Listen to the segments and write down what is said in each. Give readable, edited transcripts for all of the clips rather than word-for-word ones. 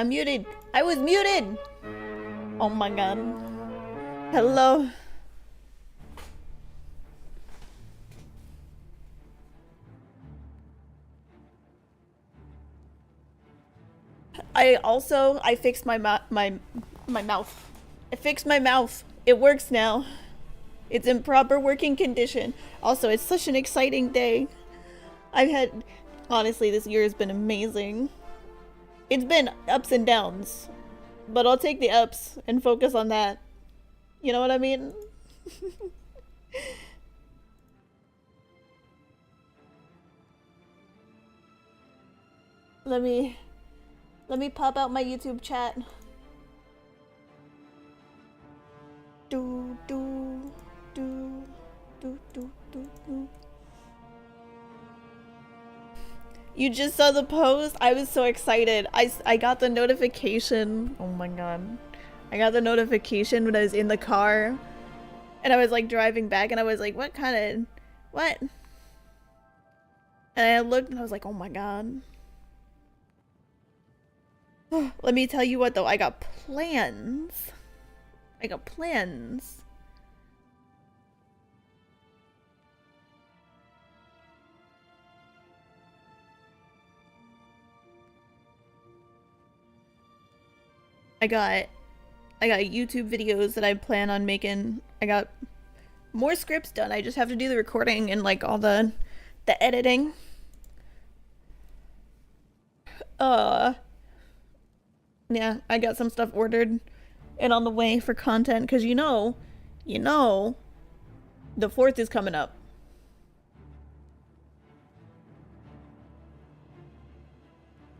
I'm muted. I was muted. Oh my god. Hello. I fixed my mouth. I fixed my mouth. It works now. It's in proper working condition. Also, it's such an exciting day. Honestly, this year has been amazing. It's been ups and downs, but I'll take the ups and focus on that. You know what I mean? Let me pop out my YouTube chat. Do do do do do do do. You just saw the post? I was so excited. I got the notification. Oh my god. I got the notification when I was in the car. And I was like driving back and I was like, what? And I looked and I was like, oh my god. Let me tell you what though, I got plans. I got plans. I got YouTube videos that I plan on making. I got more scripts done. I just have to do the recording and like all the editing. Yeah, I got some stuff ordered and on the way for content because you know, the 4th is coming up.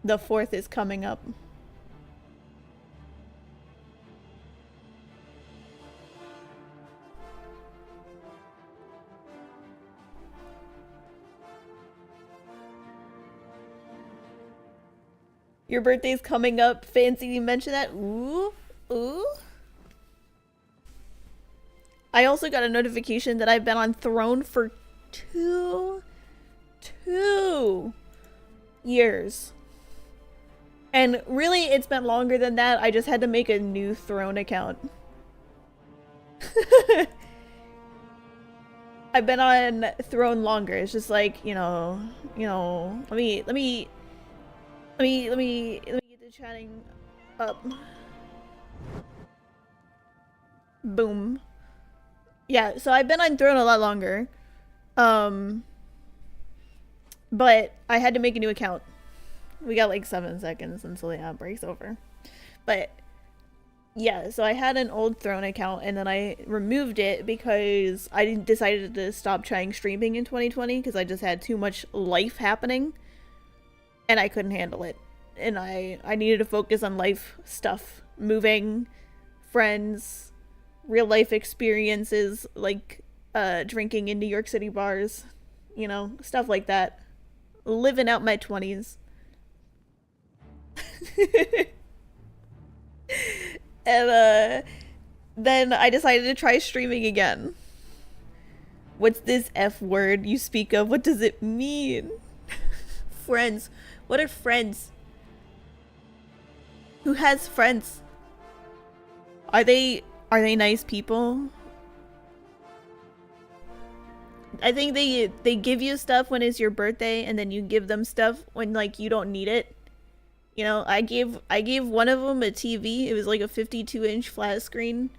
The 4th is coming up. Your birthday's coming up. Fancy you mentioned that. Ooh. Ooh. I also got a notification that I've been on Throne for two years. And really, it's been longer than that. I just had to make a new Throne account. I've been on Throne longer. It's just like, you know, let me get the chatting up. Boom. Yeah, so I've been on Throne a lot longer. But I had to make a new account. We got like 7 seconds until the ad breaks over. But yeah, so I had an old Throne account and then I removed it because I decided to stop trying streaming in 2020 because I just had too much life happening and I couldn't handle it. And I needed to focus on life stuff, moving, friends, real life experiences like drinking in New York City bars, you know, stuff like that. Living out my 20s. And then I decided to try streaming again. What's this F word you speak of? What does it mean? Friends. What are friends? Who has friends? Are they nice people? I think they give you stuff when it's your birthday and then you give them stuff when like you don't need it. You know, I gave one of them a TV. It was like a 52-inch flat screen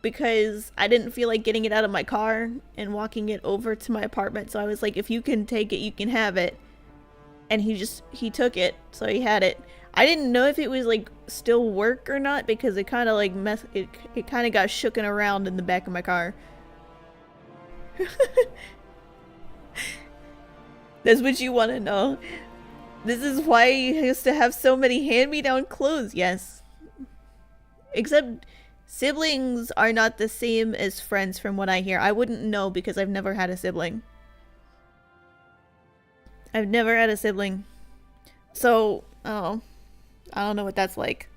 because I didn't feel like getting it out of my car and walking it over to my apartment. So I was like, if you can take it, you can have it. And he took it, so he had it. I didn't know if it was like still work or not because it kind of like it kind of got shooken around in the back of my car. That's what you want to know. This is why he used to have so many hand-me-down clothes. Yes. Except siblings are not the same as friends from what I hear. I wouldn't know because I've never had a sibling. I've never had a sibling. So, oh, I don't know what that's like.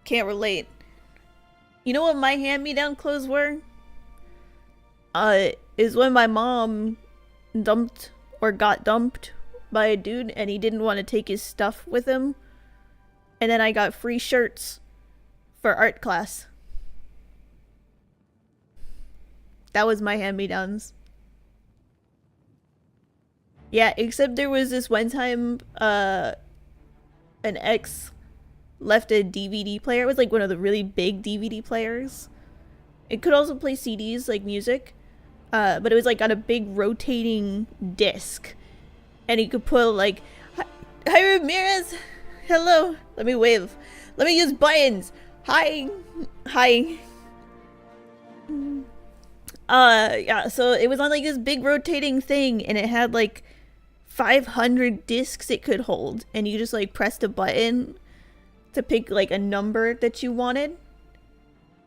Can't relate. You know what my hand-me-down clothes were? Is when my mom dumped or got dumped by a dude and he didn't want to take his stuff with him. And then I got free shirts for art class. That was my hand-me-downs. Yeah, except there was this one time an ex left a DVD player. It was like one of the really big DVD players. It could also play CDs, like music. But it was like on a big rotating disc. And you could put like, hi Ramirez, hello. Let me wave. Let me use buttons. Hi. Yeah, so it was on like this big rotating thing, and it had like 500 discs it could hold, and you just like pressed a button to pick like a number that you wanted.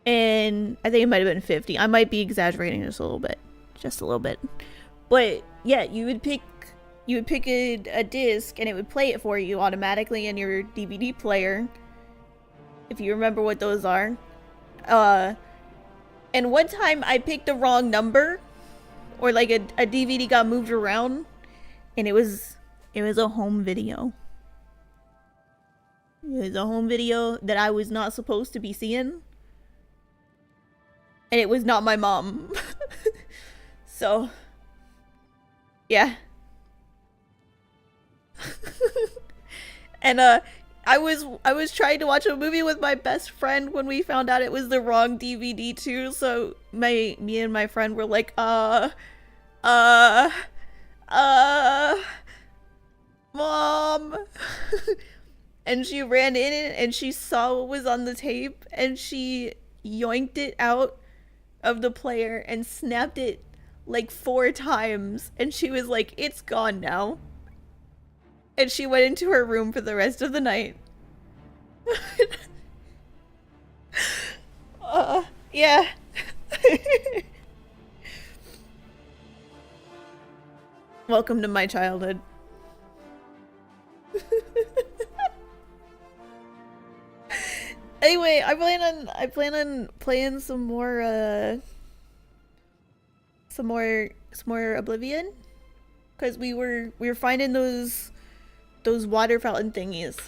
And I think it might have been 50. I might be exaggerating just a little bit. But yeah, you would pick a disc, and it would play it for you automatically in your DVD player, if you remember what those are. And one time I picked the wrong number, or like a DVD got moved around, and it was a home video. It was a home video that I was not supposed to be seeing. And it was not my mom. So, yeah. And I was trying to watch a movie with my best friend when we found out it was the wrong DVD too. So me and my friend were like, Mom. And she ran in and she saw what was on the tape, and she yoinked it out of the player and snapped it like 4 times, and she was like, it's gone now. And she went into her room for the rest of the night. Yeah. Welcome to my childhood. Anyway, I plan on playing some more Oblivion, because we were finding those water fountain thingies.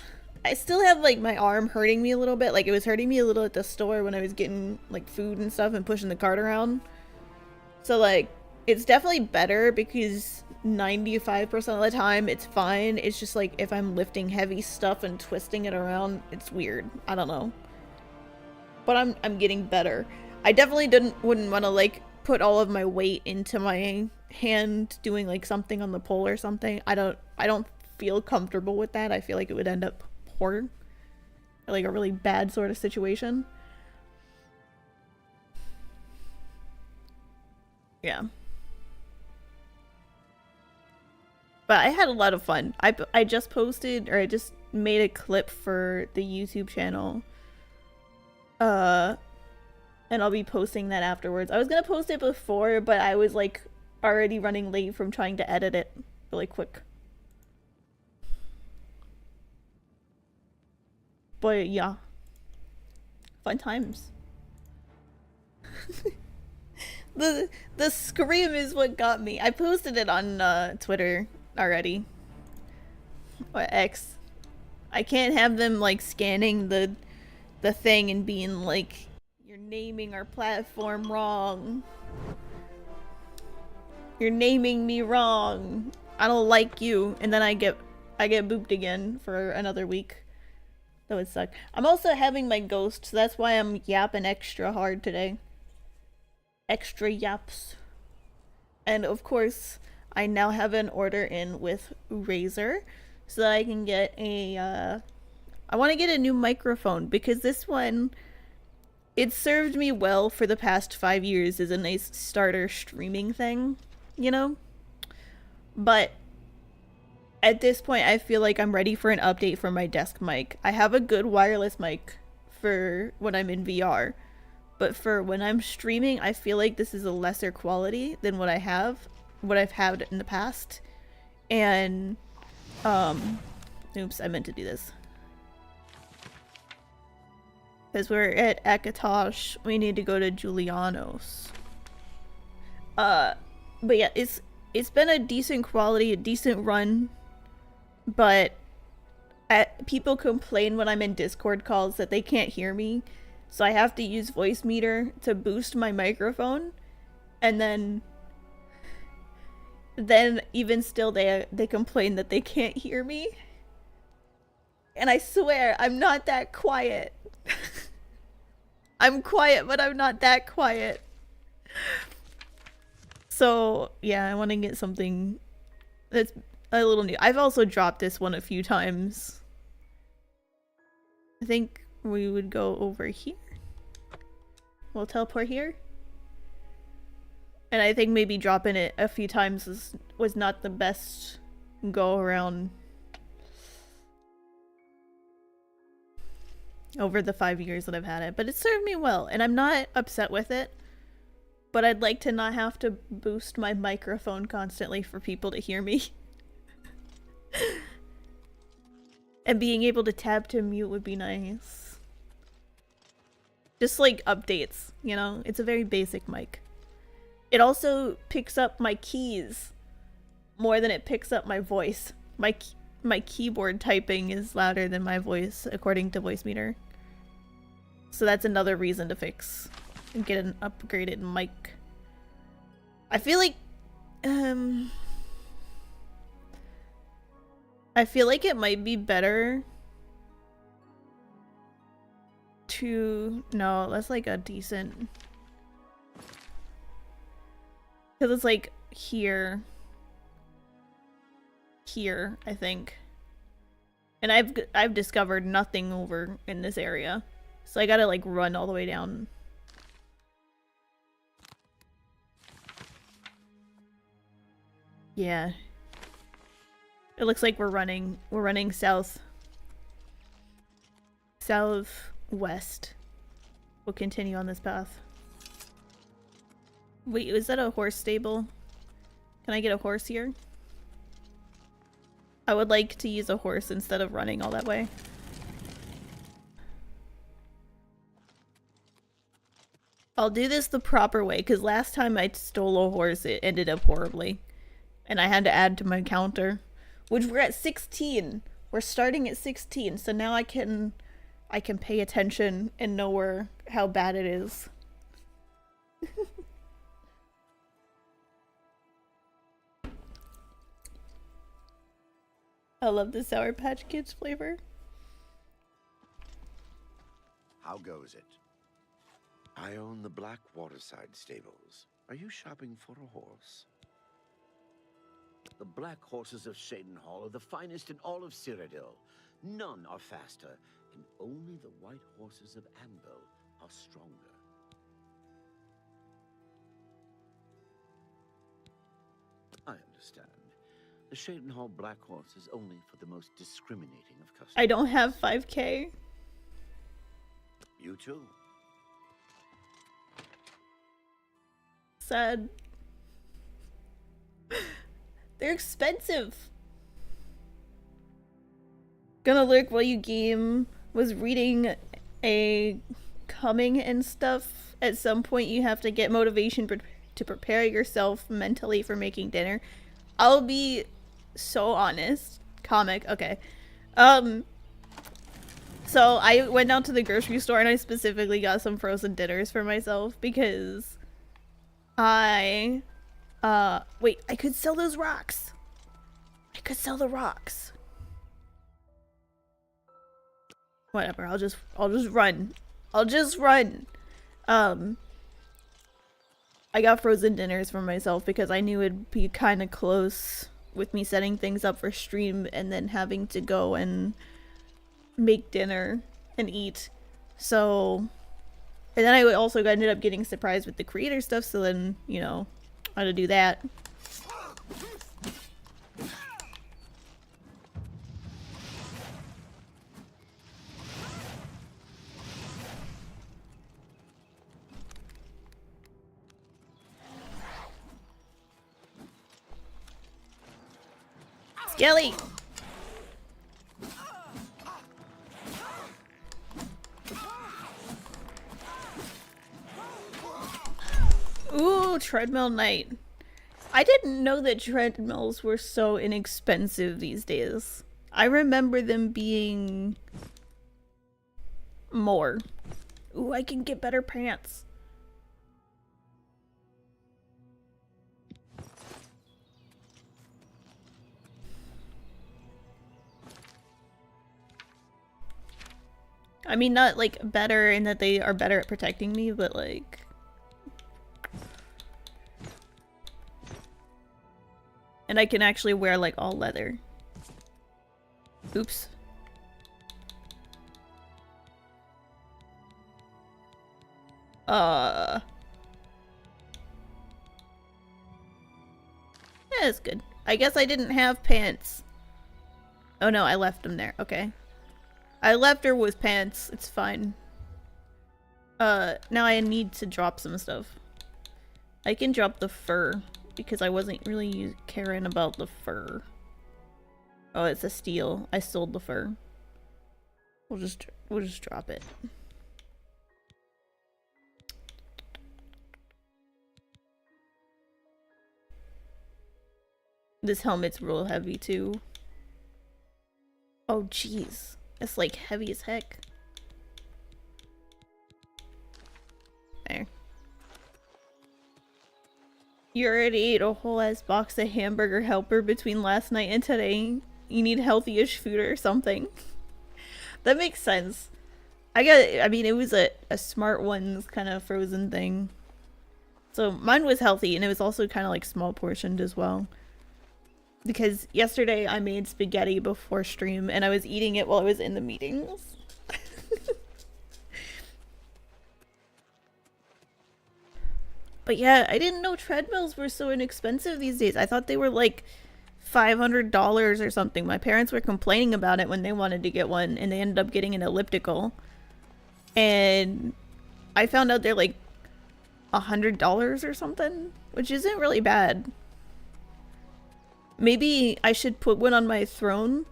I still have like my arm hurting me a little bit. Like it was hurting me a little at the store when I was getting like food and stuff and pushing the cart around. So like it's definitely better, because 95% of the time it's fine. It's just like if I'm lifting heavy stuff and twisting it around, it's weird. I don't know. But I'm getting better. I definitely wouldn't want to like put all of my weight into my hand doing like something on the pole or something. I don't feel comfortable with that. I feel like it would end up poor, like a really bad sort of situation. Yeah. But I had a lot of fun. I just posted, or I just made a clip for the YouTube channel. And I'll be posting that afterwards. I was gonna post it before, but I was like already running late from trying to edit it really quick. But yeah. Fun times. The scream is what got me. I posted it on Twitter already. Or X. I can't have them like scanning the thing and being like, you're naming our platform wrong. You're naming me wrong. I don't like you. And then I get booped again for another week. That would suck. I'm also having my ghost, so that's why I'm yapping extra hard today. Extra yaps. And of course, I now have an order in with Razer, so that I can get a I want to get a new microphone, because this one, it served me well for the past 5 years as a nice starter streaming thing, you know? But at this point, I feel like I'm ready for an update for my desk mic. I have a good wireless mic for when I'm in VR, but for when I'm streaming, I feel like this is a lesser quality than what I've had in the past. And, oops, I meant to do this. Because we're at Akatosh, we need to go to Giuliano's. But yeah, it's been a decent quality, a decent run, but People complain when I'm in Discord calls that they can't hear me, so I have to use voice meter to boost my microphone, and then even still they complain that they can't hear me. And I swear I'm not that quiet. I'm quiet, but I'm not that quiet. So yeah, I want to get something that's a little new. I've also dropped this one a few times. I think we would go over here. We'll teleport here. And I think maybe dropping it a few times was not the best go around over the 5 years that I've had it. But it served me well, and I'm not upset with it. But I'd like to not have to boost my microphone constantly for people to hear me. And being able to tab to mute would be nice. Just like updates, you know? It's a very basic mic. It also picks up my keys more than it picks up my voice. My keyboard typing is louder than my voice, according to Voice Meter. So that's another reason to fix and get an upgraded mic. I feel like it might be better to... No, that's like a decent... Because it's like here, I think. And I've discovered nothing over in this area. So I gotta like run all the way down. Yeah. It looks like we're running south. Southwest. We'll continue on this path. Wait, is that a horse stable? Can I get a horse here? I would like to use a horse instead of running all that way. I'll do this the proper way, because last time I stole a horse, it ended up horribly. And I had to add to my counter. Which we're at 16. We're starting at 16, so now I can pay attention and know how bad it is. I love the Sour Patch Kids flavor. How goes it? I own the Black Waterside stables. Are you shopping for a horse? The black horses of Shadenhall are the finest in all of Cyrodiil. None are faster, and only the white horses of Anvil are stronger. I understand. The Shadenhall Black Horse is only for the most discriminating of customers. I don't have 5K. You too. Sad. They're expensive. Gonna lurk while you game. Was reading a coming and stuff. At some point you have to get motivation to prepare yourself mentally for making dinner. I'll be so honest. Comic, okay. So I went down to the grocery store and I specifically got some frozen dinners for myself because wait, I could sell those rocks. I could sell the rocks. Whatever, I'll just run. I'll just run. I got frozen dinners for myself because I knew it'd be kind of close with me setting things up for stream and then having to go and make dinner and eat. So, and then I also ended up getting surprised with the creator stuff, so then, you know, I had to do that. Skelly! Ooh, treadmill night. I didn't know that treadmills were so inexpensive these days. I remember them being more. Ooh, I can get better pants. I mean, not like better in that they are better at protecting me, but like... And I can actually wear like all leather. Oops. Yeah, that's good. I guess I didn't have pants. Oh no, I left them there. Okay. I left her with pants. It's fine. Now I need to drop some stuff. I can drop the fur because I wasn't really caring about the fur. Oh, it's a steal. I sold the fur. We'll just drop it. This helmet's real heavy too. Oh jeez. It's like heavy as heck. There. You already ate a whole ass box of hamburger helper between last night and today. You need healthy-ish food or something. That makes sense. I mean, it was a Smart Ones kind of frozen thing. So mine was healthy, and it was also kind of like small portioned as well. Because yesterday I made spaghetti before stream, and I was eating it while I was in the meetings. But yeah, I didn't know treadmills were so inexpensive these days. I thought they were like $500 or something. My parents were complaining about it when they wanted to get one, and they ended up getting an elliptical. And I found out they're like $100 or something, which isn't really bad. Maybe I should put one on my throne,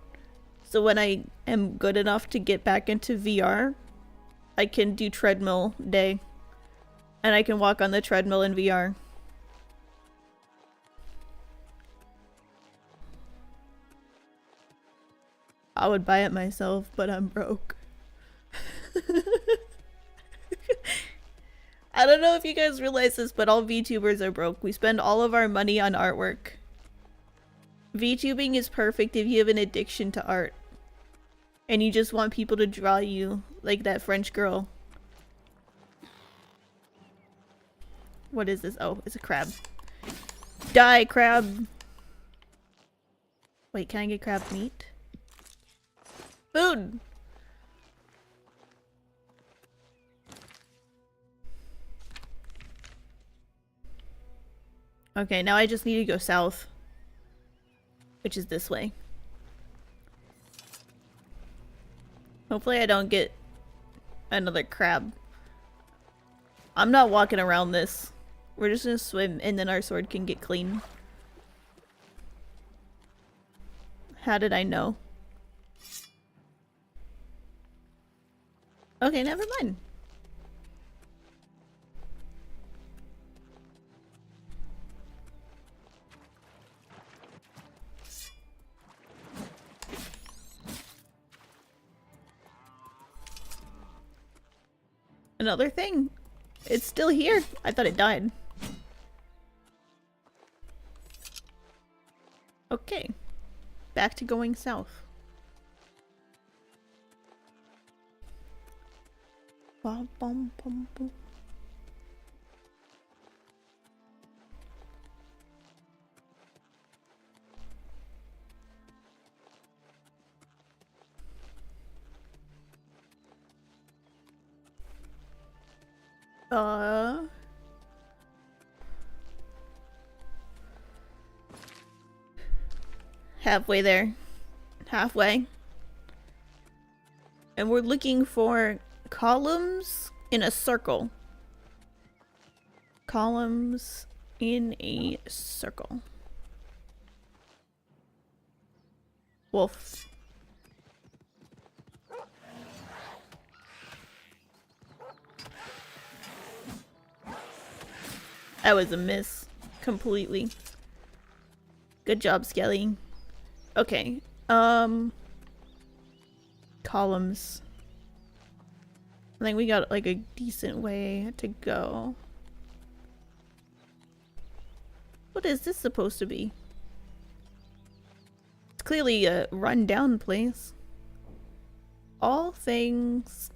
so when I am good enough to get back into VR, I can do treadmill day. And I can walk on the treadmill in VR. I would buy it myself, but I'm broke. I don't know if you guys realize this, but all VTubers are broke. We spend all of our money on artwork. VTubing is perfect if you have an addiction to art. And you just want people to draw you like that French girl. What is this? Oh, it's a crab. Die, crab! Wait, can I get crab meat? Food! Okay, now I just need to go south. Which is this way. Hopefully I don't get another crab. I'm not walking around this. We're just gonna swim and then our sword can get clean. How did I know? Okay, never mind. Another thing. It's still here. I thought it died. Okay. Back to going south. Bum, bum, bum, bum. Halfway there. Halfway. And we're looking for columns in a circle. Columns in a circle. Wolf. That was a miss. Completely. Good job, Skelly. Okay. columns. I think we got like a decent way to go. What is this supposed to be? It's clearly a run-down place. All things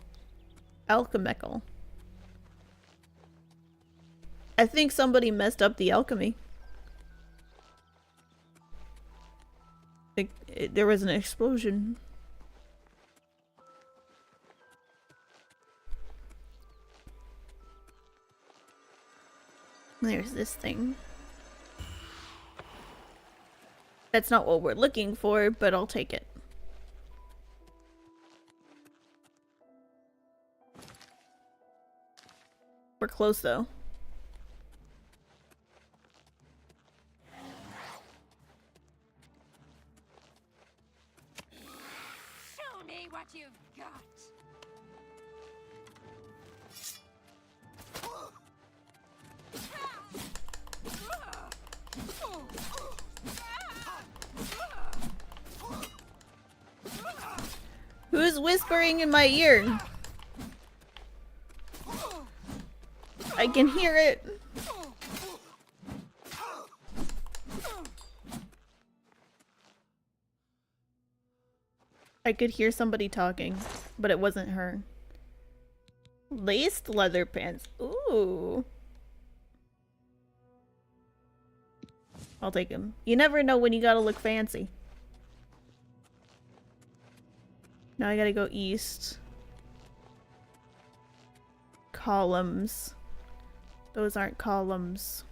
alchemical. I think somebody messed up the alchemy. There was an explosion. There's this thing. That's not what we're looking for, but I'll take it. We're close though. Show me what you've got. Who's whispering in my ear? I can hear it. I could hear somebody talking, but it wasn't her. Laced leather pants. Ooh. I'll take him. You never know when you gotta look fancy. Now I gotta go east. Columns. Those aren't columns.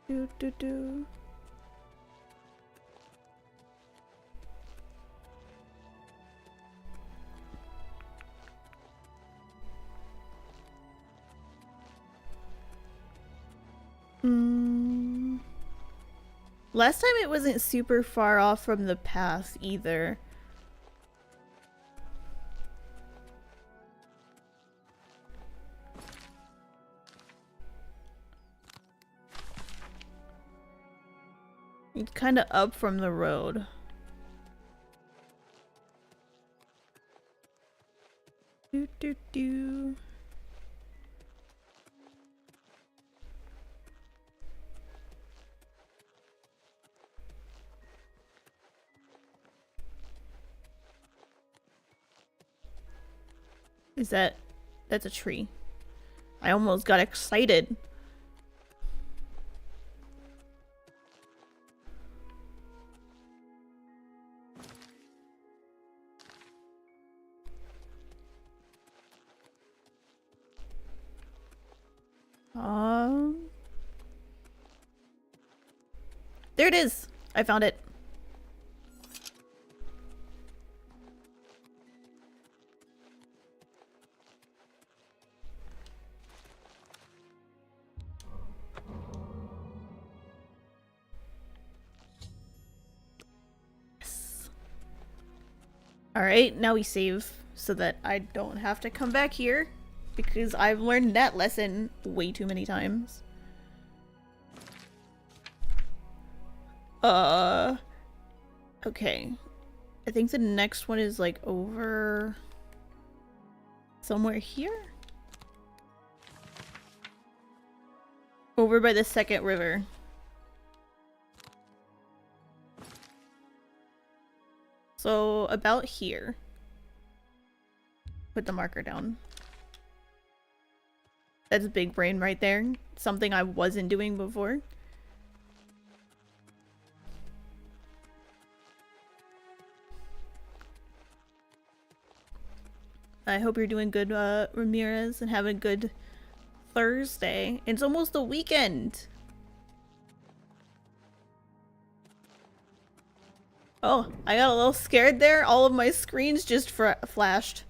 Do do do. Last time it wasn't super far off from the path either. It's kind of up from the road. Do do do. Is that... that's a tree. I almost got excited. There it is! I found it. Alright, now we save so that I don't have to come back here because I've learned that lesson way too many times. Okay. I think the next one is like over somewhere here? Over by the second river. So about here. Put the marker down. That's big brain right there. Something I wasn't doing before. I hope you're doing good, Ramirez, and having a good Thursday. It's almost the weekend. Oh, I got a little scared there. All of my screens just flashed.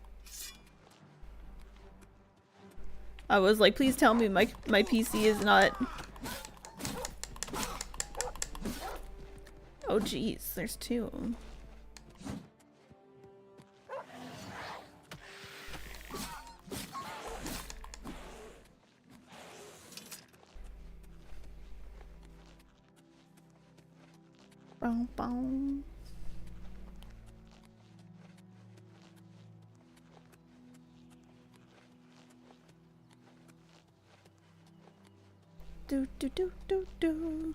I was like, please tell me my PC is not... Oh jeez, there's two. Bow, bow. Do do do do do.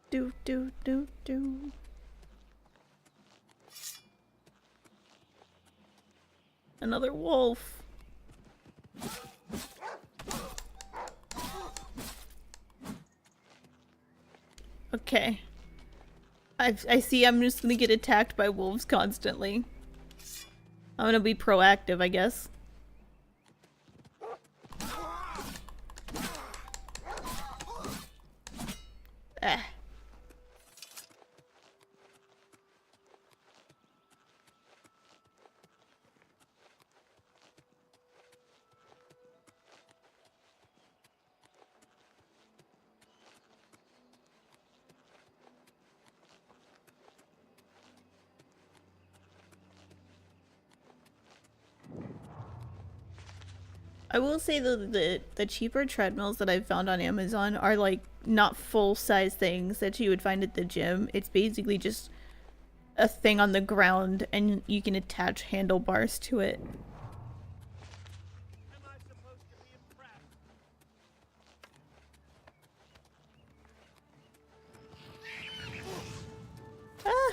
Do do do do. Another wolf. Okay. I see I'm just gonna get attacked by wolves constantly. I'm gonna be proactive, I guess. Ah. I will say the cheaper treadmills that I've found on Amazon are like not full size things that you would find at the gym. It's basically just a thing on the ground and you can attach handlebars to it. Am I supposed to be impressed? Ah!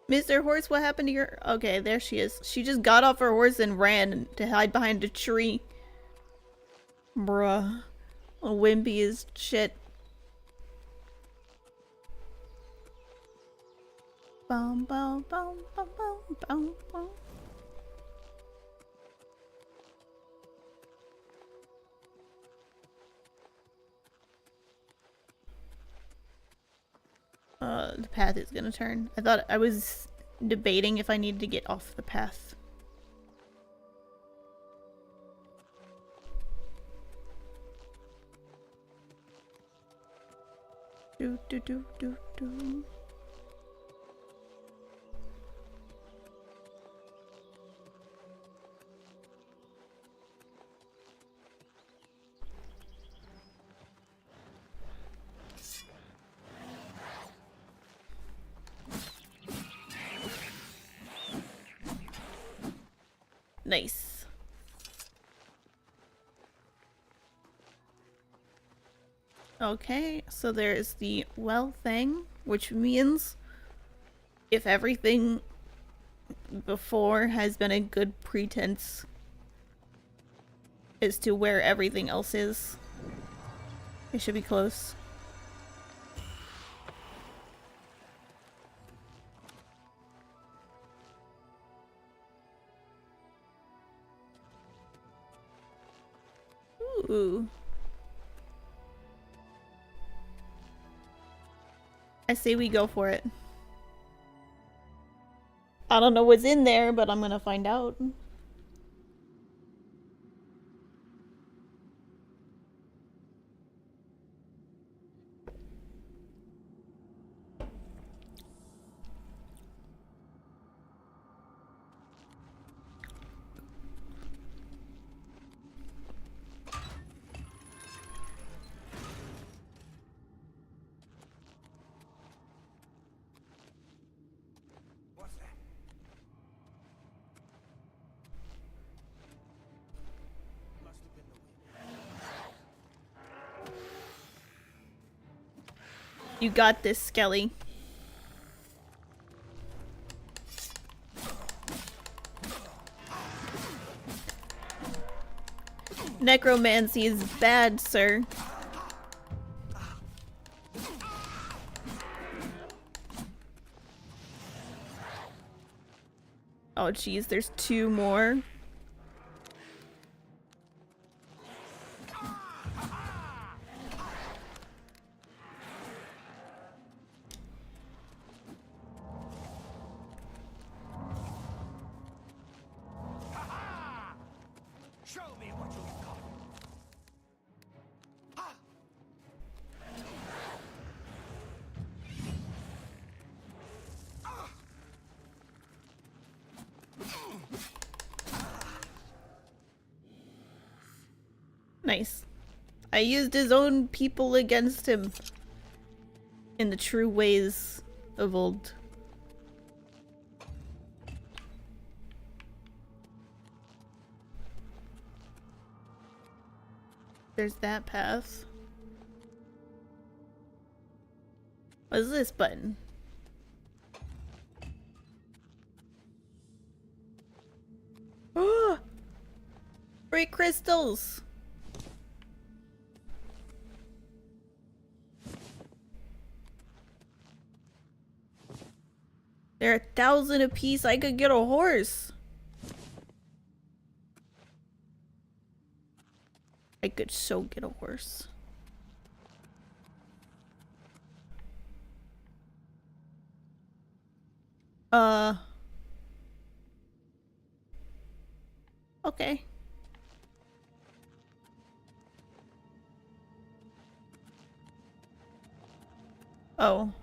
Mr. Horse, what happened to your... Okay, there she is. She just got off her horse and ran to hide behind a tree. Bruh. A wimpy as shit. Bum, bum, bum, bum, bum, bum, bum. The path is gonna turn. I thought I was debating if I needed to get off the path. Do do do do do. Nice. Okay, so there's the well thing, which means if everything before has been a good pretense as to where everything else is, it should be close. Ooh. I say we go for it. I don't know what's in there, but I'm gonna find out. What's that? Must have been the wind. You got this, Skelly. Necromancy is bad, sir. Oh, jeez, there's two more. Show me what you've got. Nice. I used his own people against him in the true ways of old. There's that path. What is this button? Oh! Free crystals! They're 1,000 apiece. I could get a horse. I could so get a horse. Okay. Oh.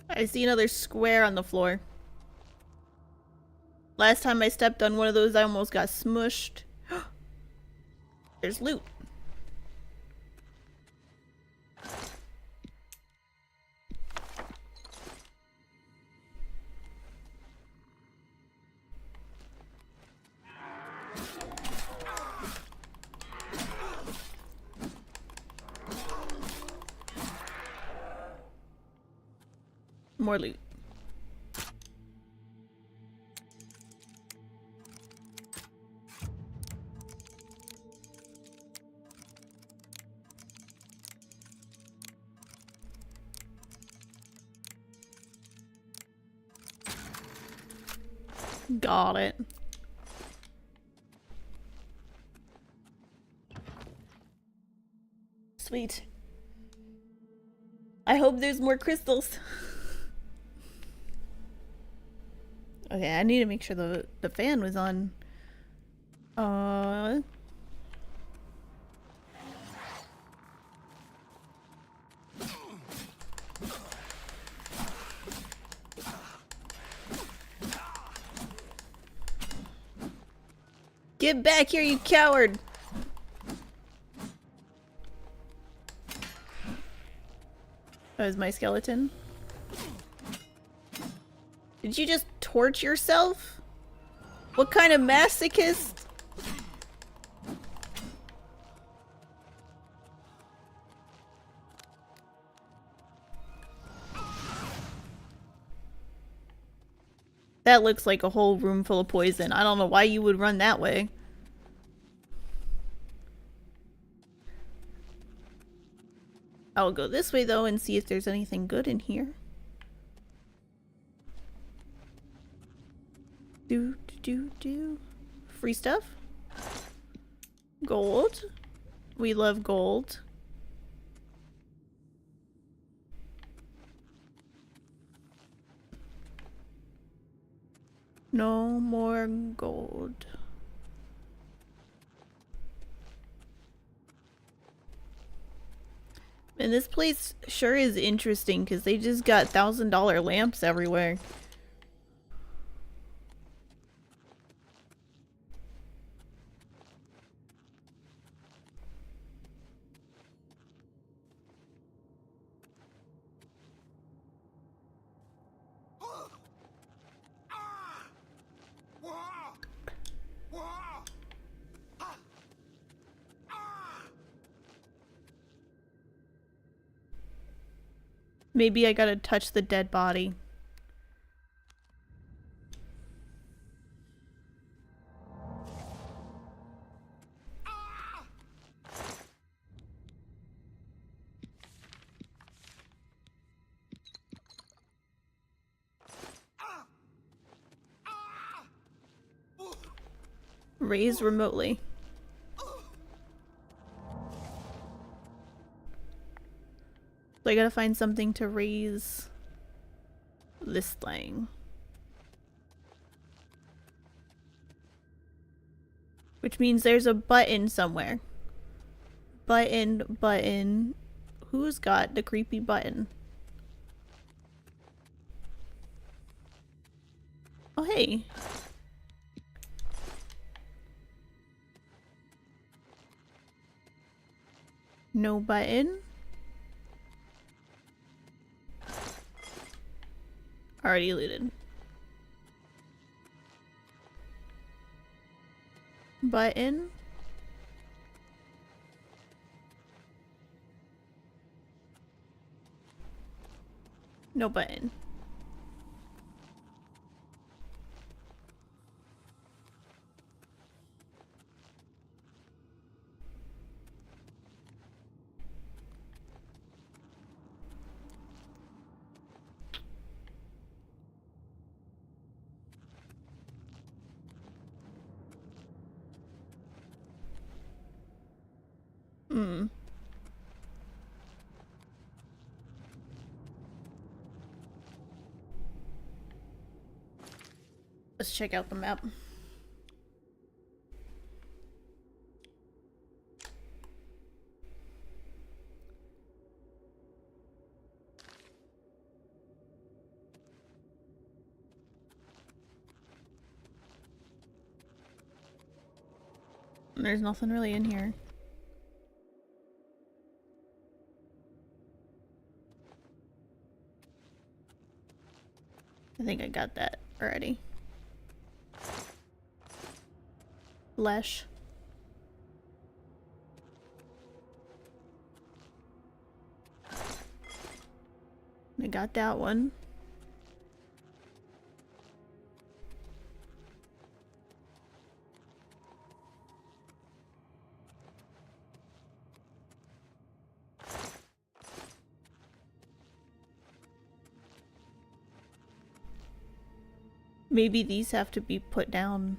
I see another square on the floor. Last time I stepped on one of those, I almost got smushed. There's loot. More loot. Got it. Sweet. I hope there's more crystals. Okay, I need to make sure the fan was on. Get back here, you coward! That was my skeleton. Did you just torch yourself? What kind of masochist? That looks like a whole room full of poison. I don't know why you would run that way. I'll go this way though and see if there's anything good in here. Do. Free stuff? Gold. We love gold. No more gold. And this place sure is interesting because they just got $1,000 lamps everywhere. Maybe I gotta touch the dead body. Raise remotely. So I gotta find something to raise this thing. Which means there's a button somewhere. Button. Who's got the creepy button? Oh, hey. No button. Already looted. Button. No button. Hmm. Let's check out the map. There's nothing really in here. I think I got that already. Flesh. I got that one. Maybe these have to be put down.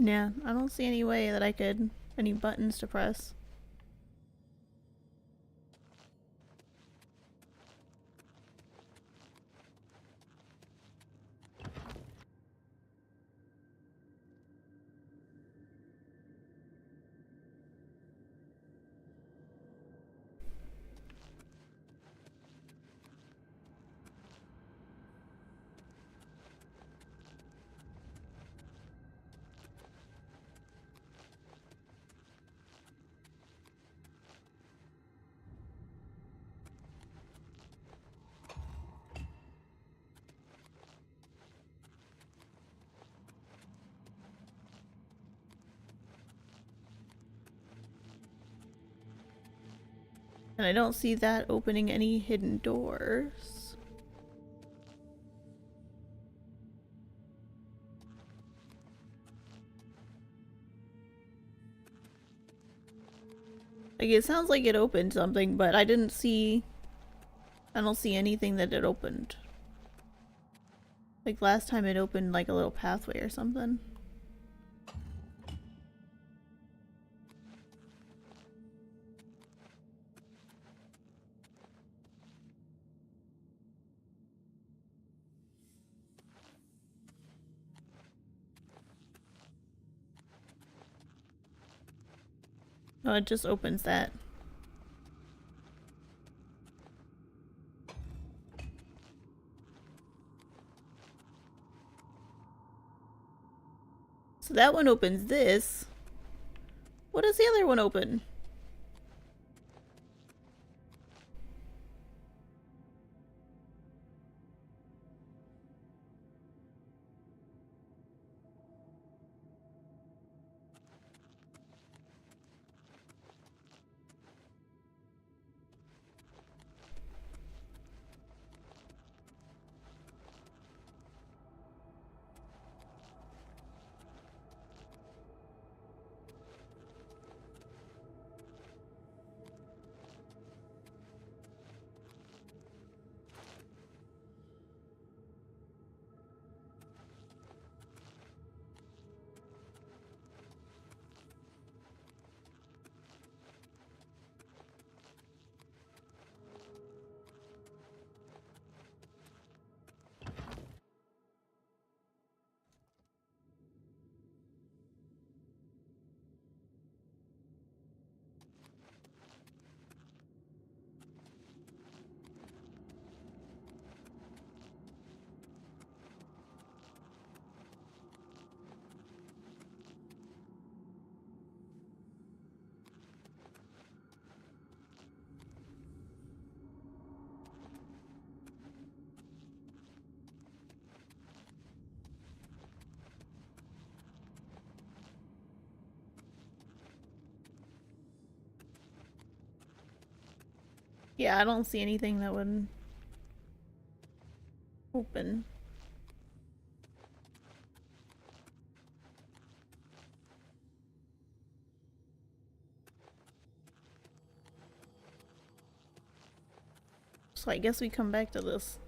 Yeah, I don't see any way that I could... any buttons to press. And I don't see that opening any hidden doors. Like, it sounds like it opened something, but I don't see anything that it opened. Like last time it opened like a little pathway or something. Oh, it just opens that. So that one opens this. What does the other one open? Yeah, I don't see anything that would open. So I guess we come back to this.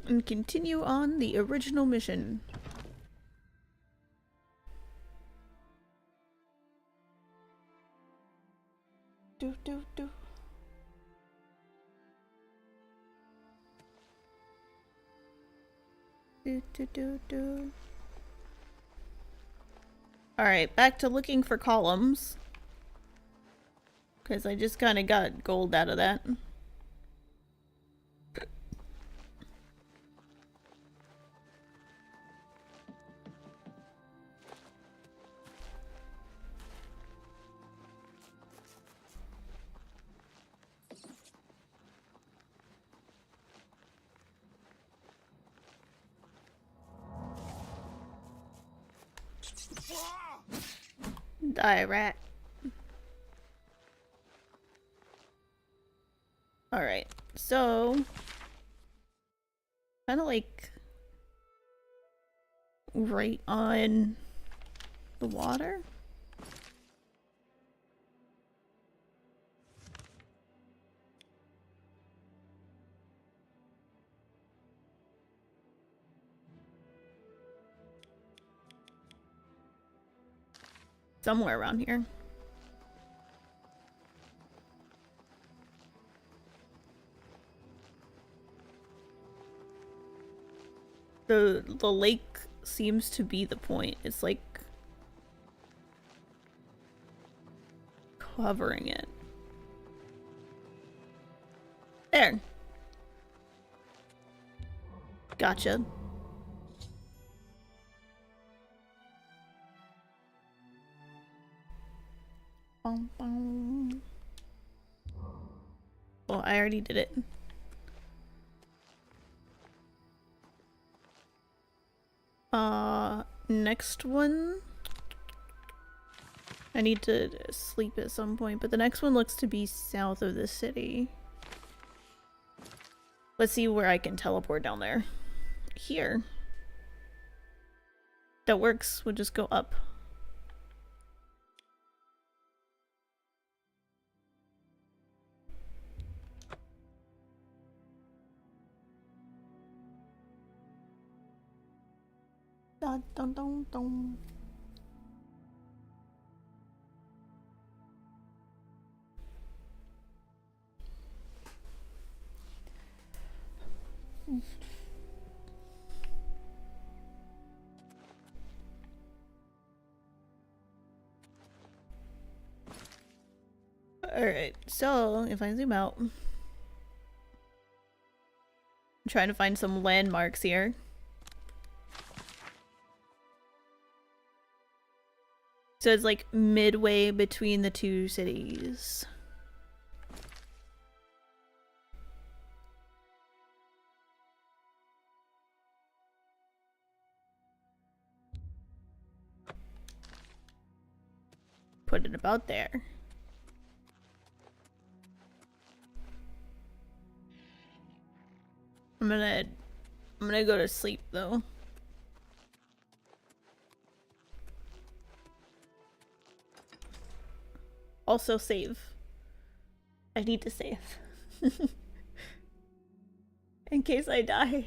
And continue on the original mission. Do do do. Do do do do. Alright, back to looking for columns. Because I just kind of got gold out of that. Die, rat. Alright, so kind of like right on the water. Somewhere around here. The lake seems to be the point. It's like covering it. Gotcha. Bum, bum. Well, I already did it. Next one. I need to sleep at some point, but the next one looks to be south of the city. Let's see where I can teleport down there. Here. That works. We'll just go up. Dun, dun, dun, dun. Alright, so if I zoom out, I'm trying to find some landmarks here. So it's like midway between the two cities. Put it about there. I'm gonna go to sleep though. Also save. I need to save. In case I die.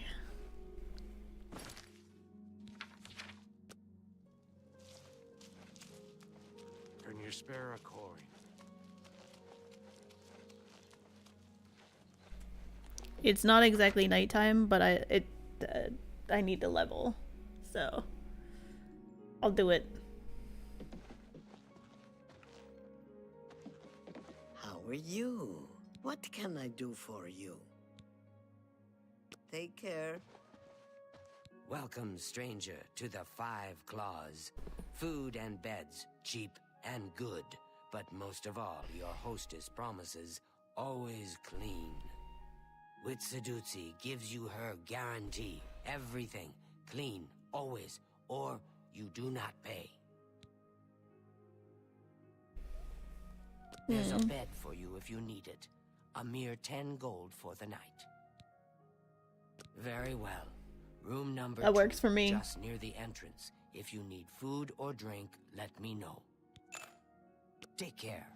Turn your spare a coin. It's not exactly nighttime, but I need to level, so I'll do it. How are you? What can I do for you? Take care. Welcome, stranger, to the Five Claws. Food and beds, cheap and good. But most of all, your hostess promises always clean. Witsadutsi gives you her guarantee. Everything clean, always, or you do not pay. There's a bed for you if you need it. A mere 10 gold for the night. Very well. Room number That 2, works for me. just near the entrance. If you need food or drink, let me know. Take care.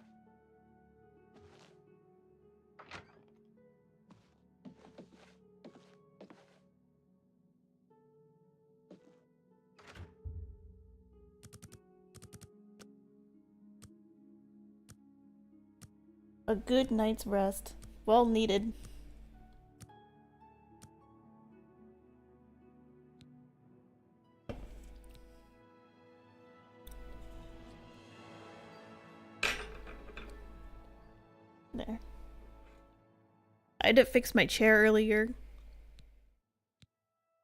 A good night's rest. Well needed. There. I had to fix my chair earlier.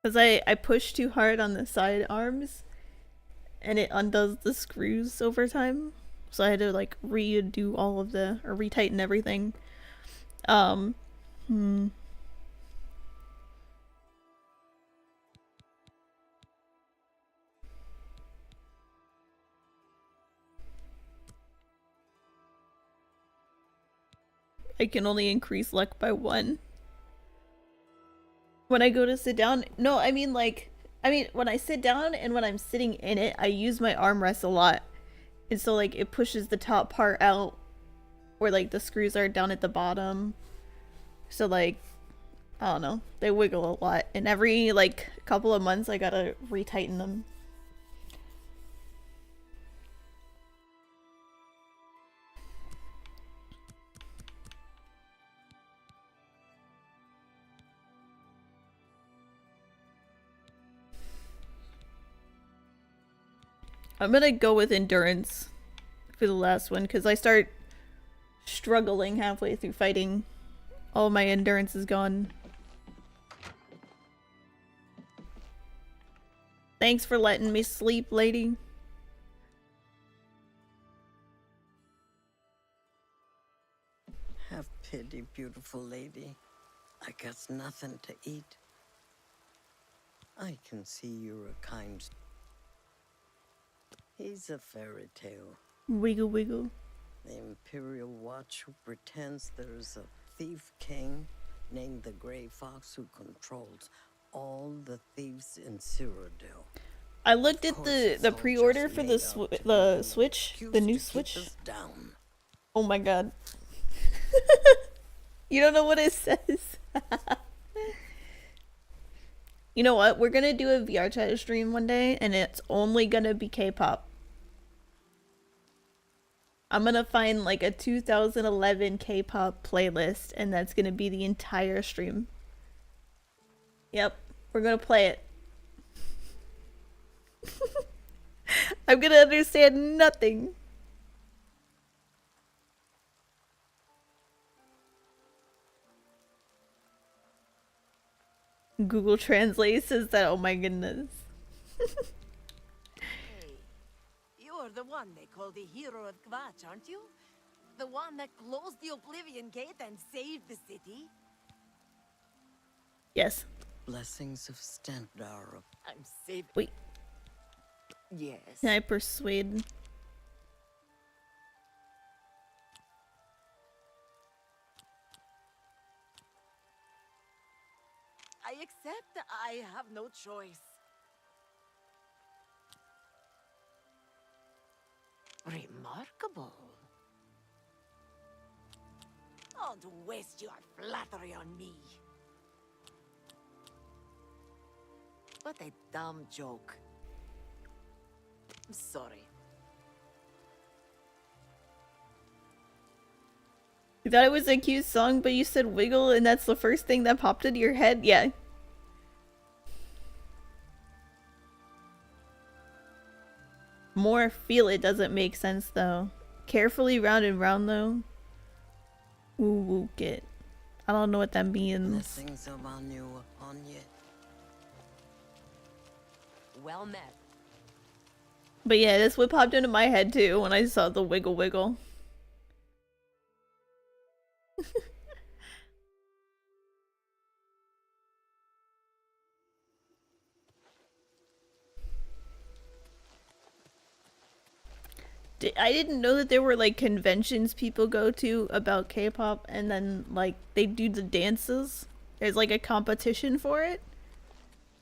Because I pushed too hard on the side arms. And it undoes the screws over time. So I had to like redo all of the, or retighten everything. I can only increase luck by 1. When I go to sit down, no, I mean when I sit down and when I'm sitting in it, I use my armrest a lot. And so like it pushes the top part out where like the screws are down at the bottom. So like, I don't know, they wiggle a lot. And every like couple of months I gotta retighten them. I'm gonna go with endurance for the last one because I start struggling halfway through fighting. All my endurance is gone. Thanks for letting me sleep, lady. Have pity, beautiful lady. I got nothing to eat. I can see you're a kind. He's a fairy tale. Wiggle wiggle. The Imperial Watch who pretends there's a thief king named the Grey Fox who controls all the thieves in Cyrodiil. I looked at the pre-order for the Switch, the new Switch. Oh my god. You don't know what it says. You know what? We're gonna do a VR chat stream one day, and it's only gonna be K-pop. I'm gonna find like a 2011 K-pop playlist, and that's gonna be the entire stream. Yep, we're gonna play it. I'm gonna understand nothing. Google Translate says that, oh my goodness. Hey, you're the one they call the hero of Kvatch, aren't you? The one that closed the Oblivion gate and saved the city? Yes. Blessings of Stendar. I'm saving. Wait. Yes. Can I persuade? I accept I have no choice. Remarkable. Don't waste your flattery on me. What a dumb joke. I'm sorry. You thought it was a cute song, but you said wiggle, and that's the first thing that popped into your head? Yeah. More feel it doesn't make sense, though. Carefully round and round, though. Ooh, woo, get. I don't know what that means. Blessings upon you, upon you. Well met. But yeah, that's what popped into my head, too, when I saw the wiggle wiggle. I didn't know that there were like conventions people go to about K-pop, and then like they do the dances. There's like a competition for it,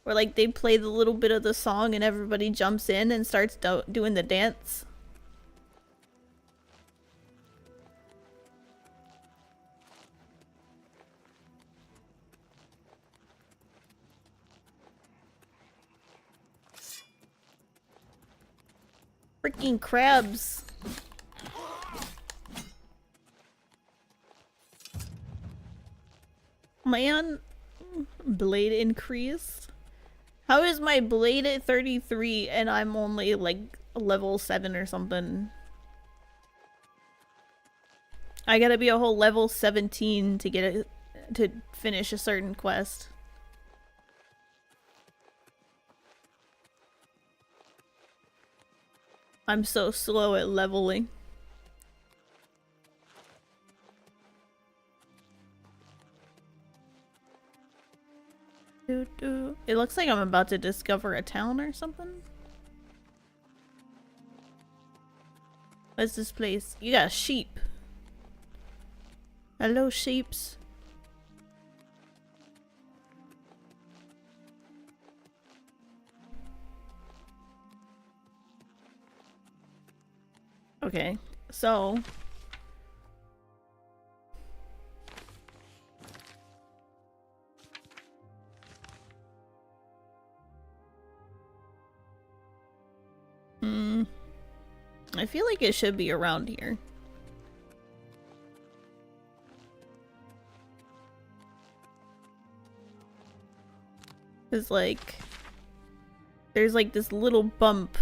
where like they play the little bit of the song and everybody jumps in and starts doing the dance. Freaking crabs. Man, blade increased. How is my blade at 33 and I'm only like level 7 or something? I gotta be a whole level 17 to get it to finish a certain quest. I'm so slow at leveling. It looks like I'm about to discover a town or something. What's this place? You got sheep. Hello, sheeps. Okay, so I feel like it should be around here. Cause like there's like this little bump,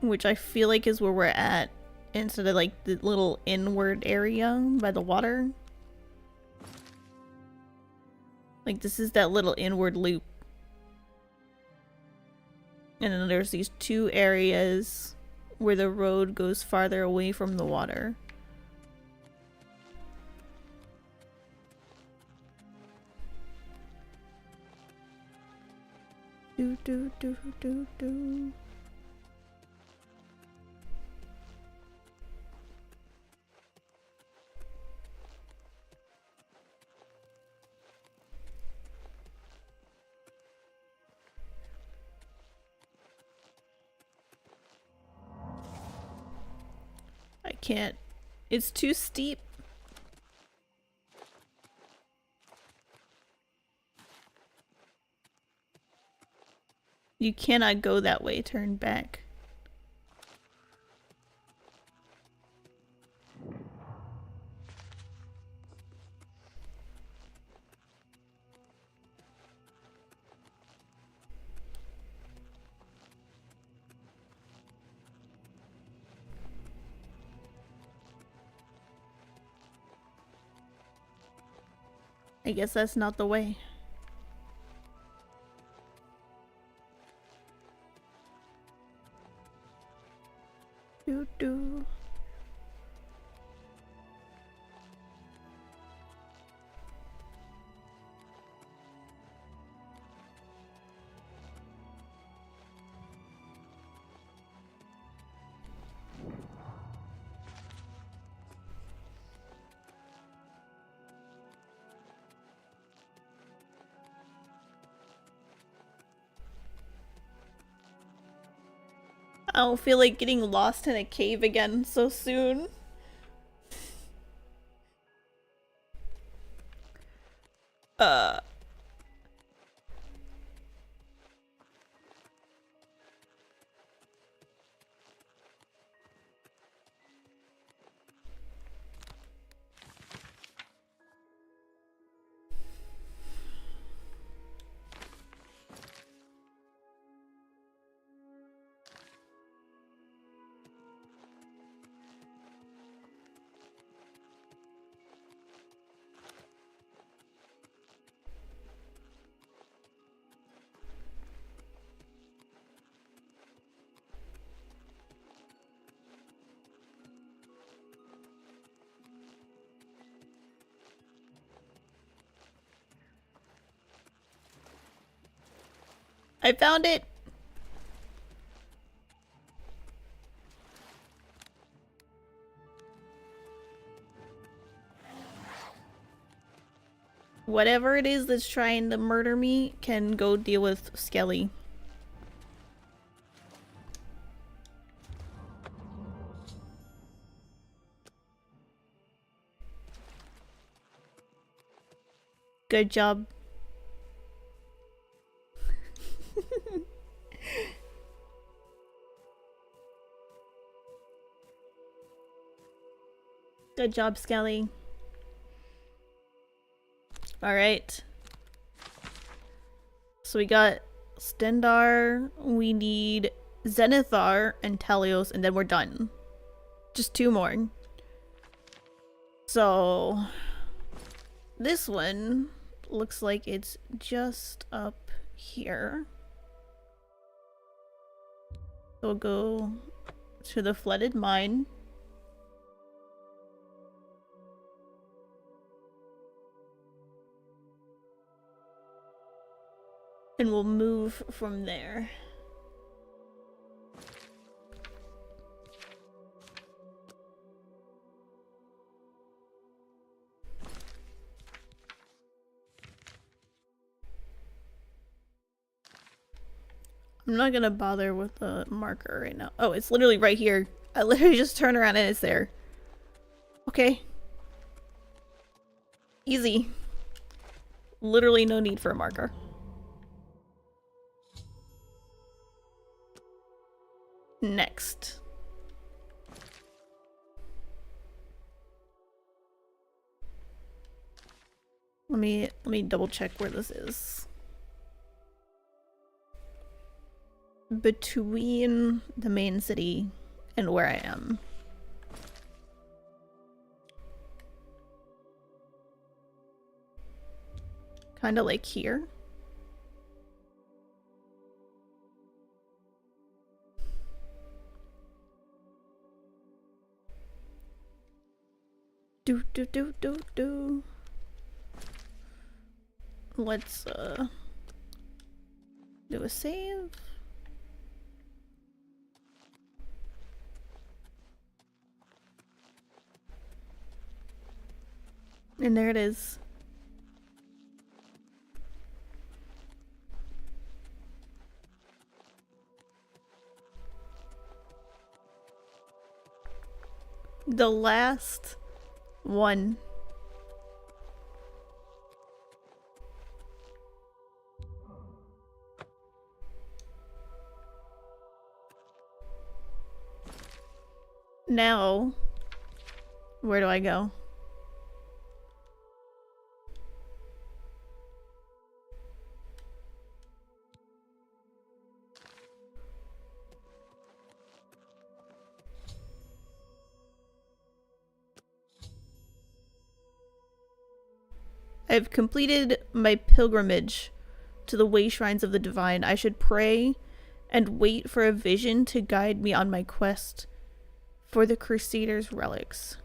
which I feel like is where we're at, instead of like the little inward area by the water. Like this is that little inward loop. And then there's these two areas where the road goes farther away from the water. Do do do do do. I can't. It's too steep. You cannot go that way. Turn back. I guess that's not the way. Do do. I don't feel like getting lost in a cave again so soon. Uh. I found it! Whatever it is that's trying to murder me can go deal with Skelly. Good job. Good job, Skelly. Alright. So we got Stendar, we need Zenithar and Telios, and then we're done. Just two more. So this one looks like it's just up here. So we'll go to the flooded mine. And we'll move from there. I'm not gonna bother with the marker right now. Oh, it's literally right here. I literally just turn around and it's there. Okay. Easy. Literally no need for a marker. Next. Let me double check where this is. Between the main city and where I am. Kind of like here. Do do do do do. Let's do a save. And there it is. The last one. Now, where do I go? I've completed my pilgrimage to the way shrines of the divine. I should pray and wait for a vision to guide me on my quest for the Crusaders' relics.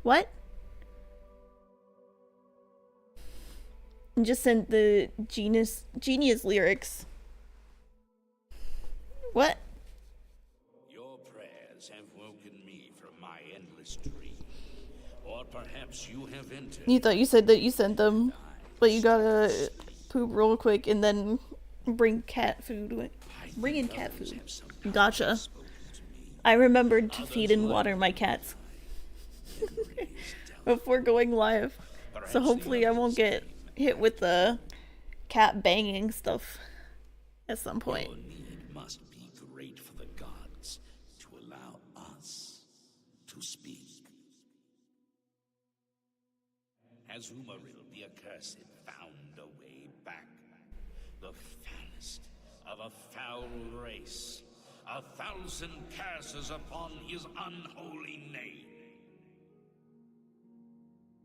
What? I just sent the genius lyrics. What? Your prayers have woken me from my endless dream. Or perhaps you have entered. You thought you said that you sent them, but you gotta poop real quick and then bring cat food with. Bring in cat food. Gotcha. I remembered to feed and water my cats before going live. So hopefully I won't get hit with the cat banging stuff at some point. Your need must be great for the gods to allow us to speak. Has Umaril the accursed found a way back? The foulest of a foul race. 1,000 curses upon his unholy name.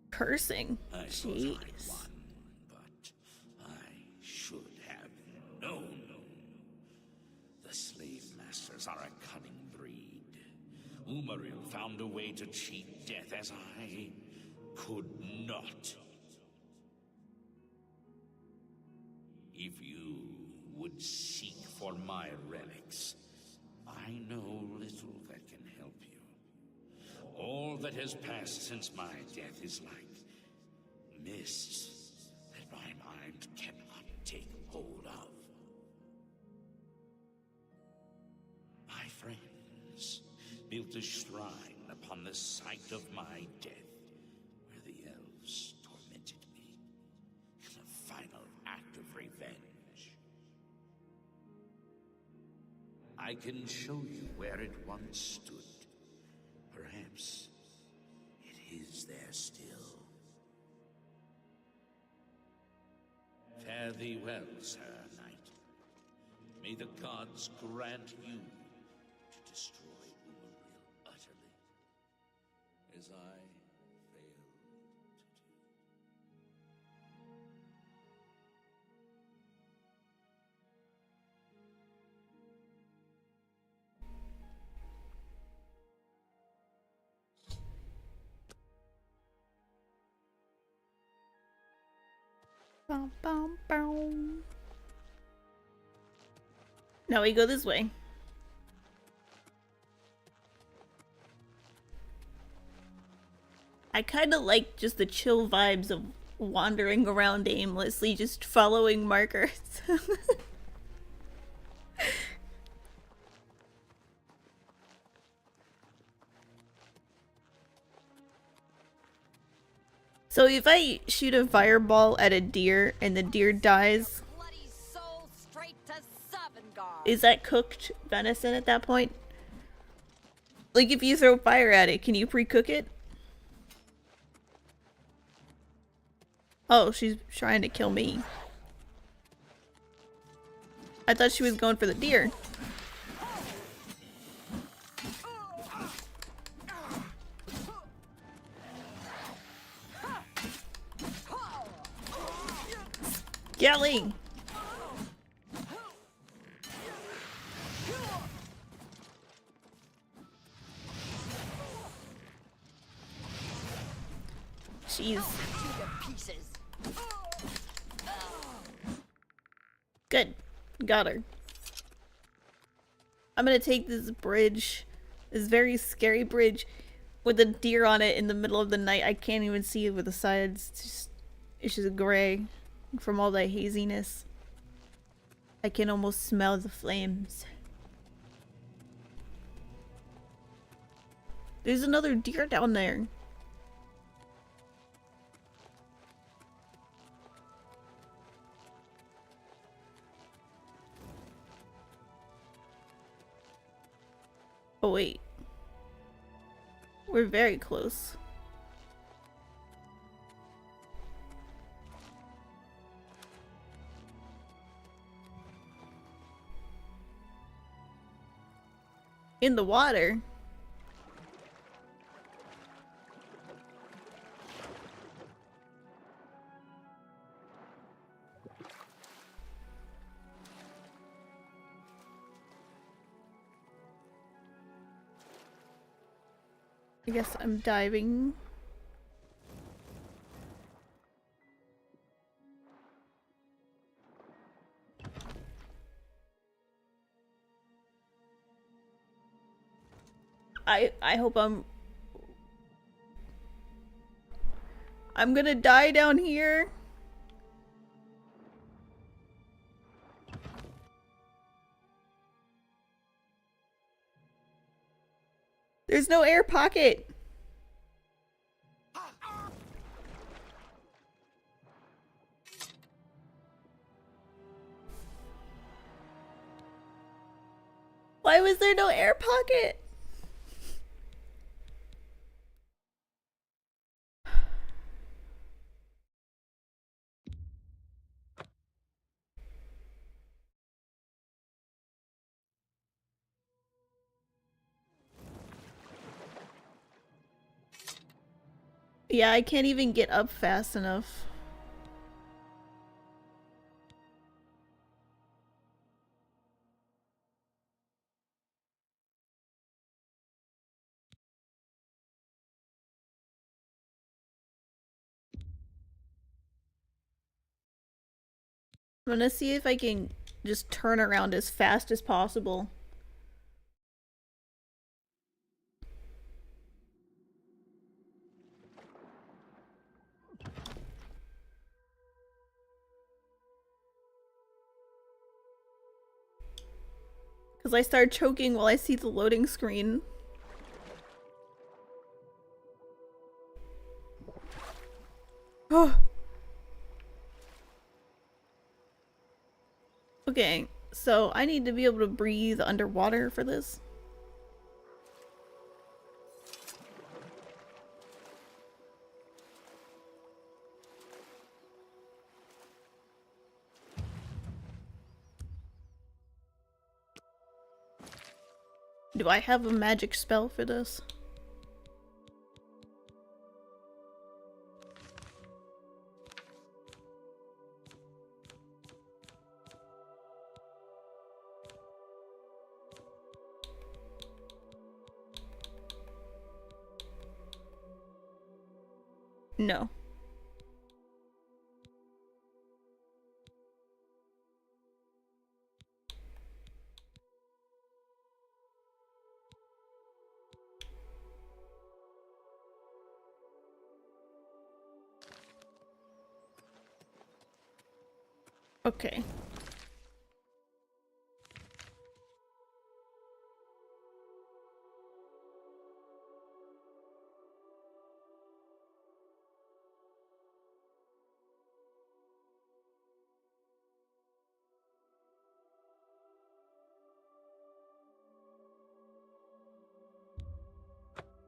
Cursing. I thought I Jeez. won, but I should have known. The slave masters are a cunning breed. Umaril found a way to cheat death as I could not. If you would seek for my relics, I know little that can help you. All that has passed since my death is like mists that my mind cannot take hold of. My friends built a shrine upon the site of my death, where the elves tormented me in a final act of revenge. I can show you where it once stood. Perhaps it is there still. Fare thee well, Sir Knight. May the gods grant you to destroy Umaril utterly, as I failed to do. Bum, bum, bum. Now we go this way. I kind of like just the chill vibes of wandering around aimlessly, just following markers. So if I shoot a fireball at a deer and the deer dies, Bloody soul straight to Sovngarde. is that cooked venison at that point? Like if you throw fire at it, can you pre-cook it? Oh, she's trying to kill me. I thought she was going for the deer. Yelling. Jeez. To pieces. Good. Got her. I'm gonna take this bridge, this very scary bridge, with a deer on it in the middle of the night. I can't even see it with the sides. It's just gray from all the haziness. I can almost smell the flames. There's another deer down there. Oh wait. We're very close. In the water. I guess I'm diving. I hope I'm gonna die down here. There's no air pocket. Why was there no air pocket? Yeah, I can't even get up fast enough. I'm gonna see if I can just turn around as fast as possible. Because I start choking while I see the loading screen. Oh. Okay, so I need to be able to breathe underwater for this. Do I have a magic spell for this? No. Okay.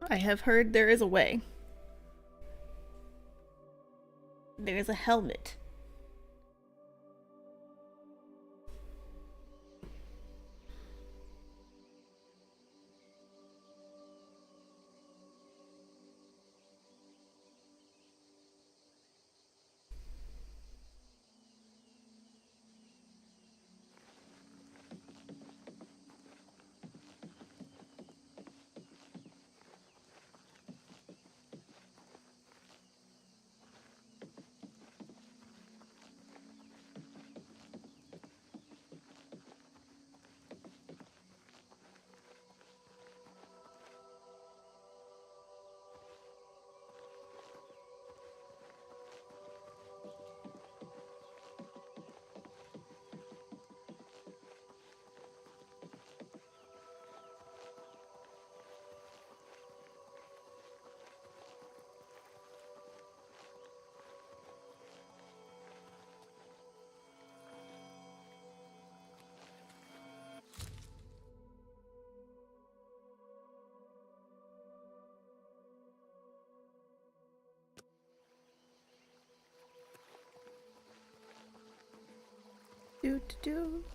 I have heard there is a way. There is a helmet. Do do do.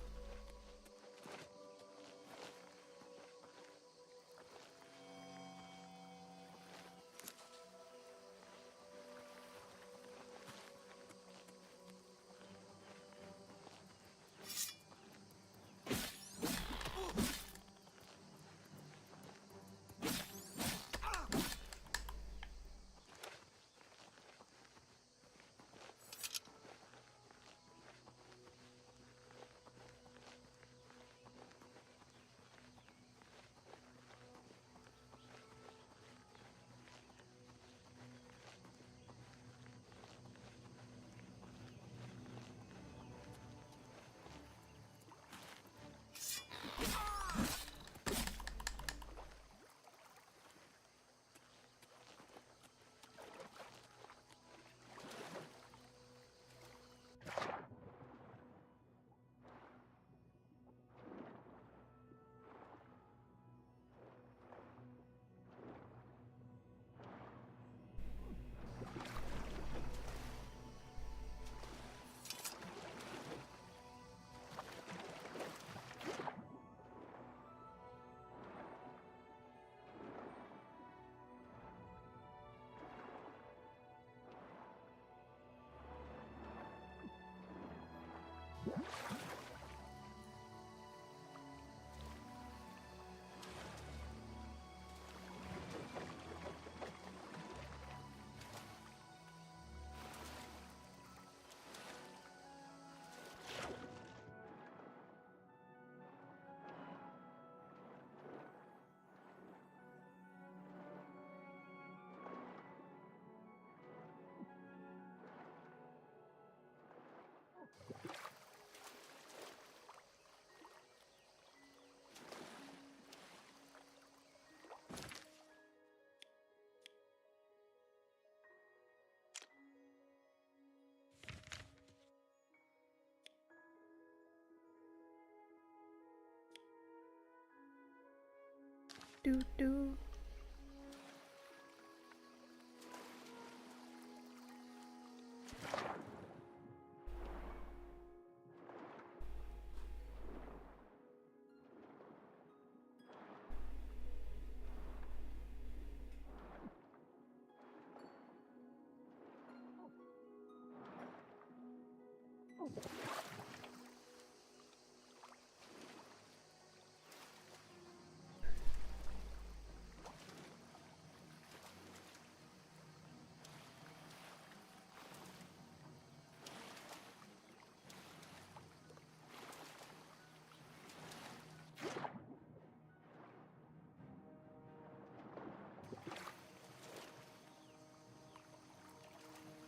Do do.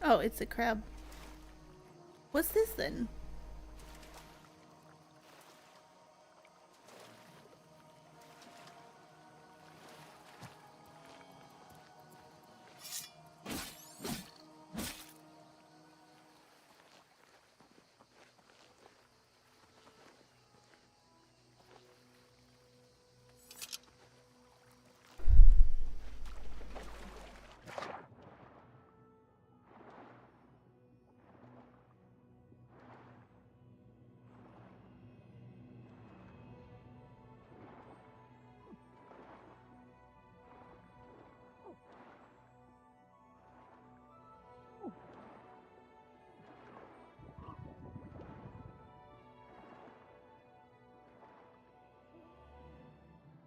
Oh, it's a crab. What's this then?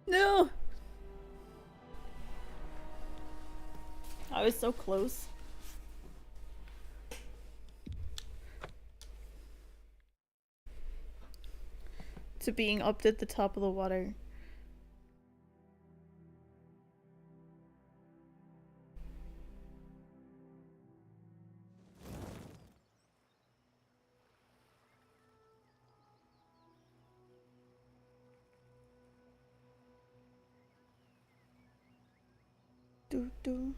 No! I was so close. To being up at the top of the water. Do do.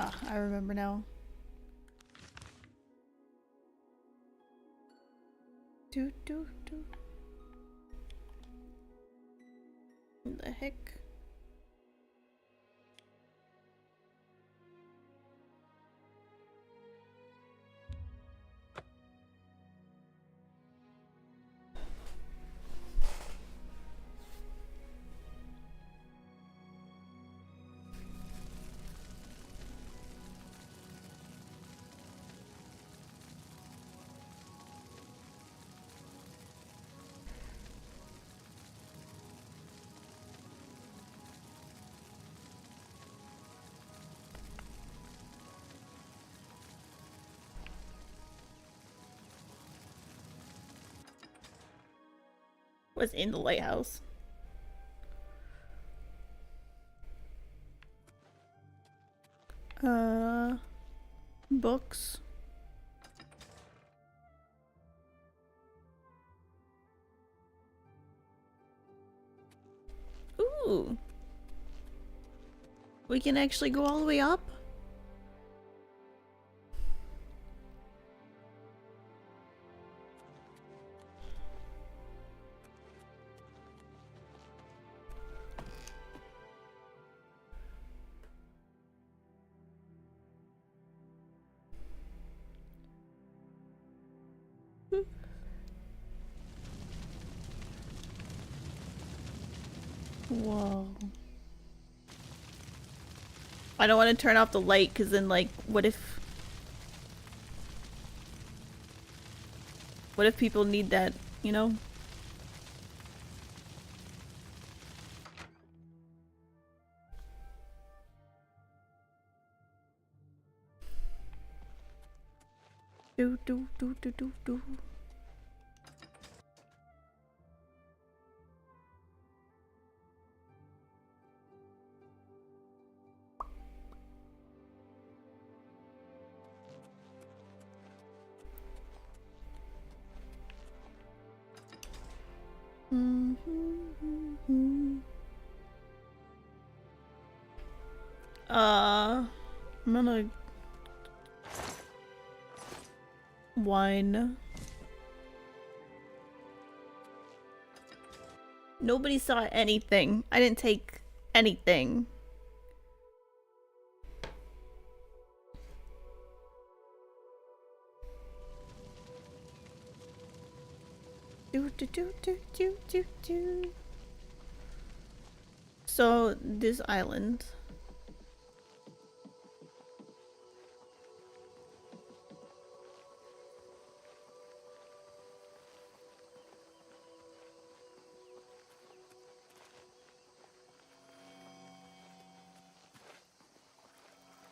Ah, I remember now. Do. What the heck? Was in the lighthouse. Books. Ooh. We can actually go all the way up? Whoa. I don't want to turn off the light because then, like, what if people need that, you know? Do. I'm gonna wine. Nobody saw anything. I didn't take anything. Do. So, this island.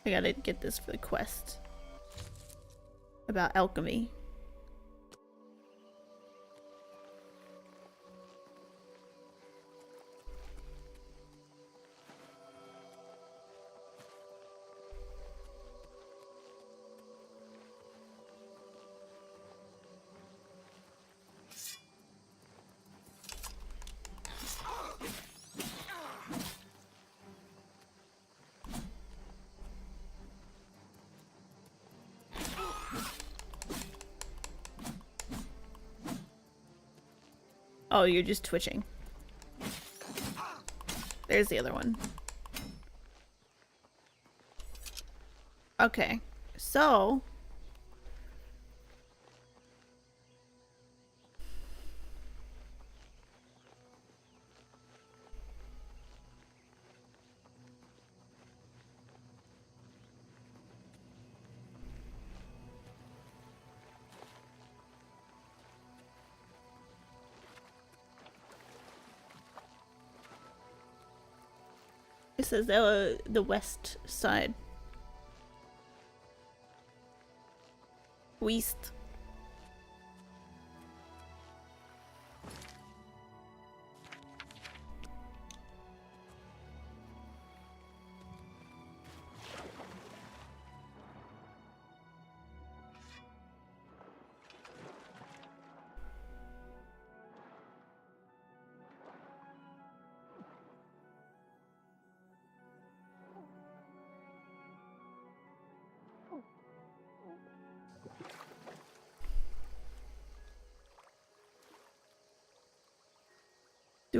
I gotta get this for the quest. About alchemy. Oh, you're just twitching. There's the other one. Okay, so... It says the west side. West.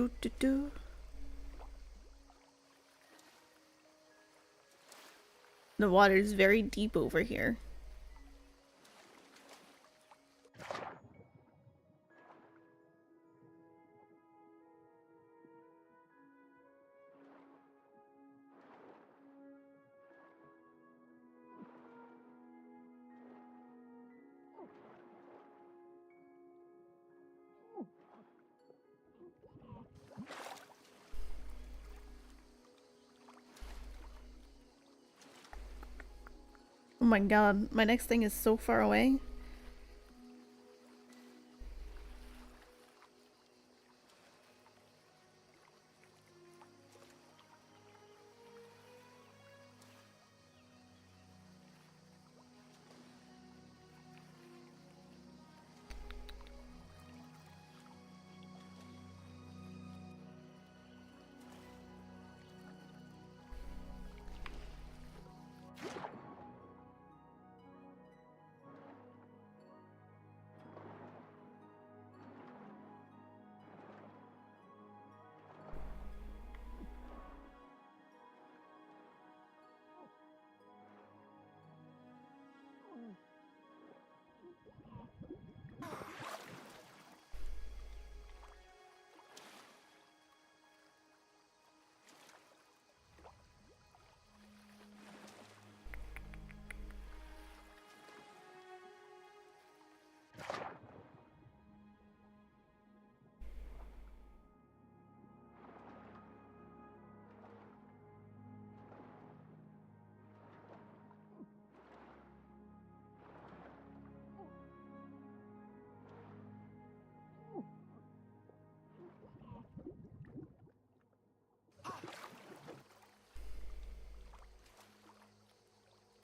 Do do do. The water's very deep over here. Oh my god, my next thing is so far away.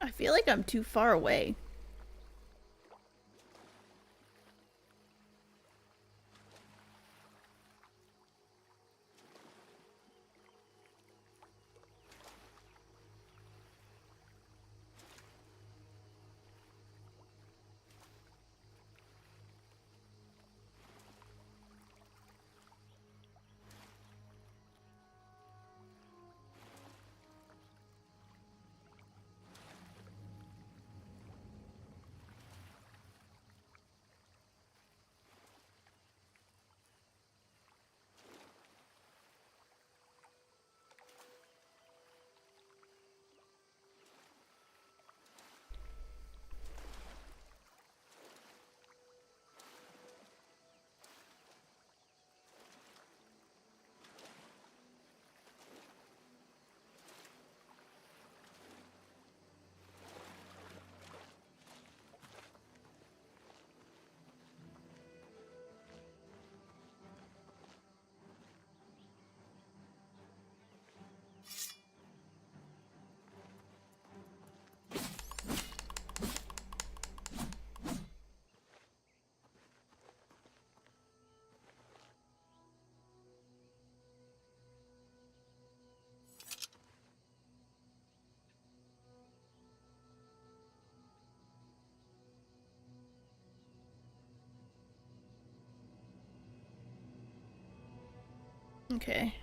I feel like I'm too far away. Okay.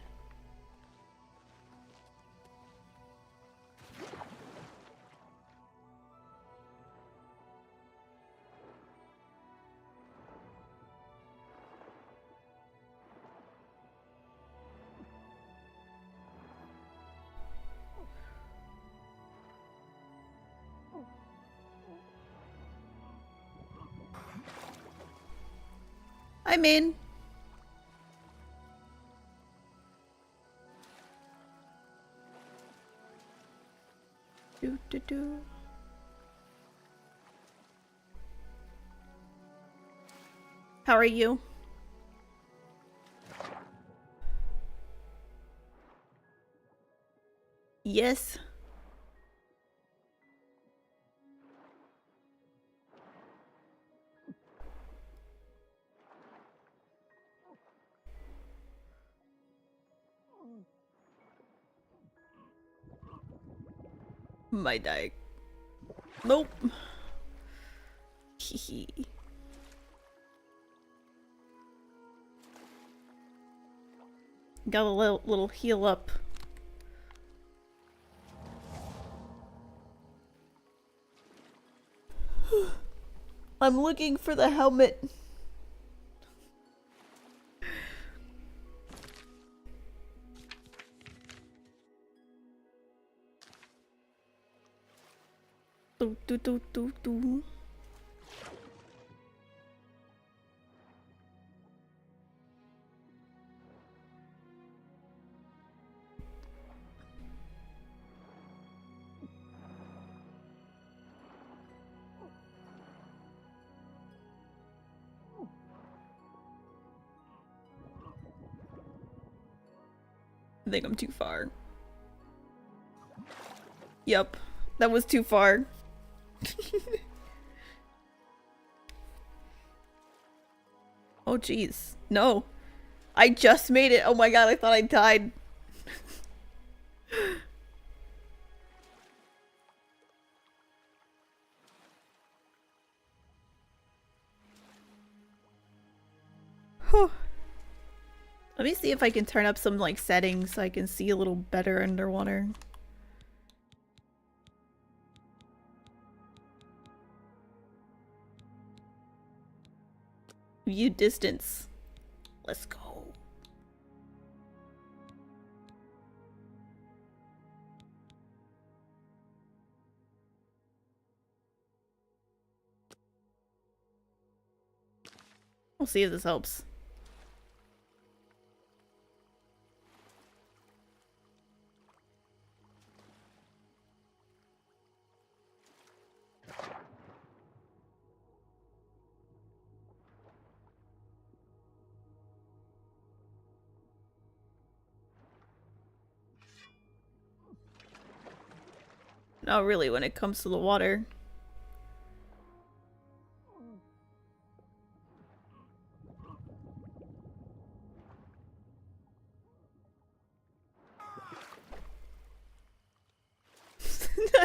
I'm in. Do do do. How are you? Yes. My die. Nope. Hehe. Got a little heal up. I'm looking for the helmet. Do do do do do. I think I'm too far. Yep, that was too far. Oh jeez, no. I just made it. Oh my god, I thought I died. Whew. Let me see if I can turn up some like settings so I can see a little better underwater. View distance. Let's go. We'll see if this helps. Not really when it comes to the water.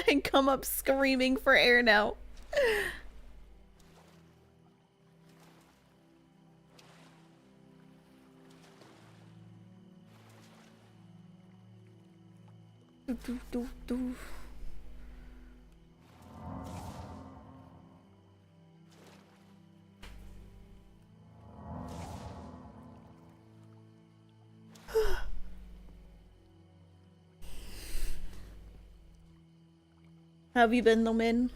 I come up screaming for air now. Do, do, do, do. How have you been, Nomin?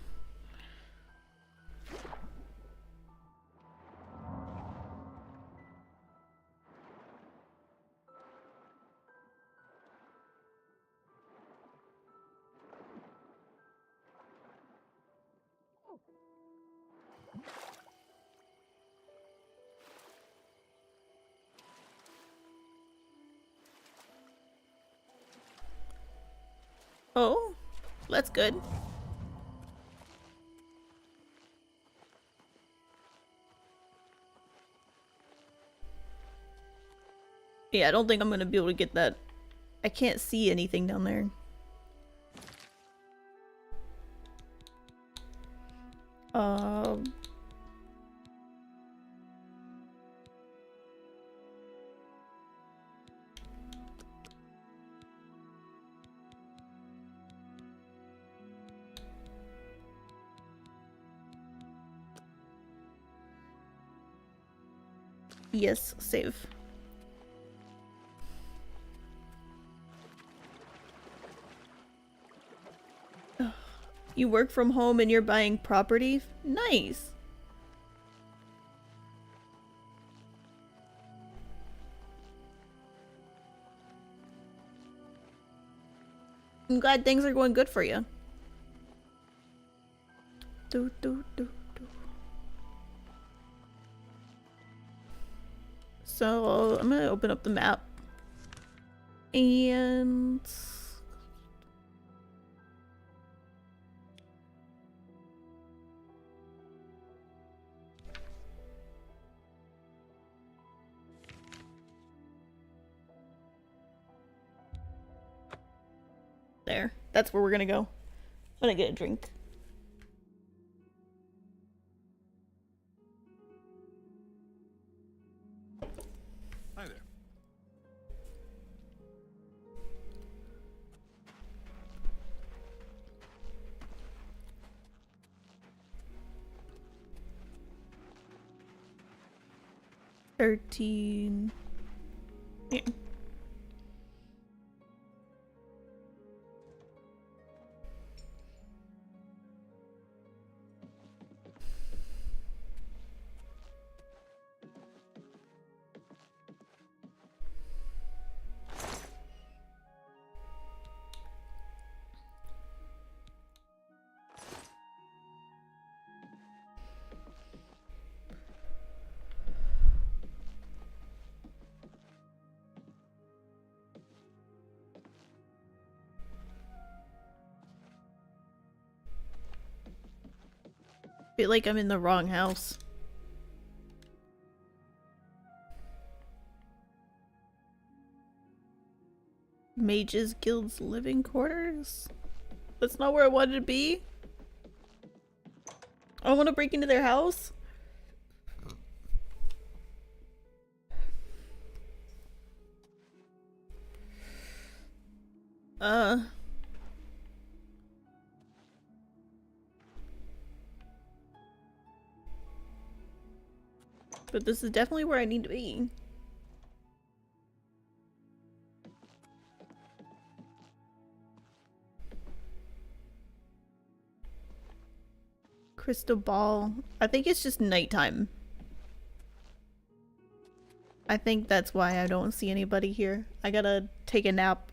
Oh, that's good. Yeah, I don't think I'm gonna be able to get that. I can't see anything down there. Um. Yes, save. You work from home and you're buying property? Nice. I'm glad things are going good for you. Do, do, do, do. So I'm gonna open up the map. And there. That's where we're gonna go. I'm gonna get a drink. Hi there. 13. Yeah. Feel like I'm in the wrong house. Mages Guild's living quarters? That's not where I wanted to be. I want to break into their house. But this is definitely where I need to be. Crystal ball. I think it's just nighttime. I think that's why I don't see anybody here. I gotta take a nap.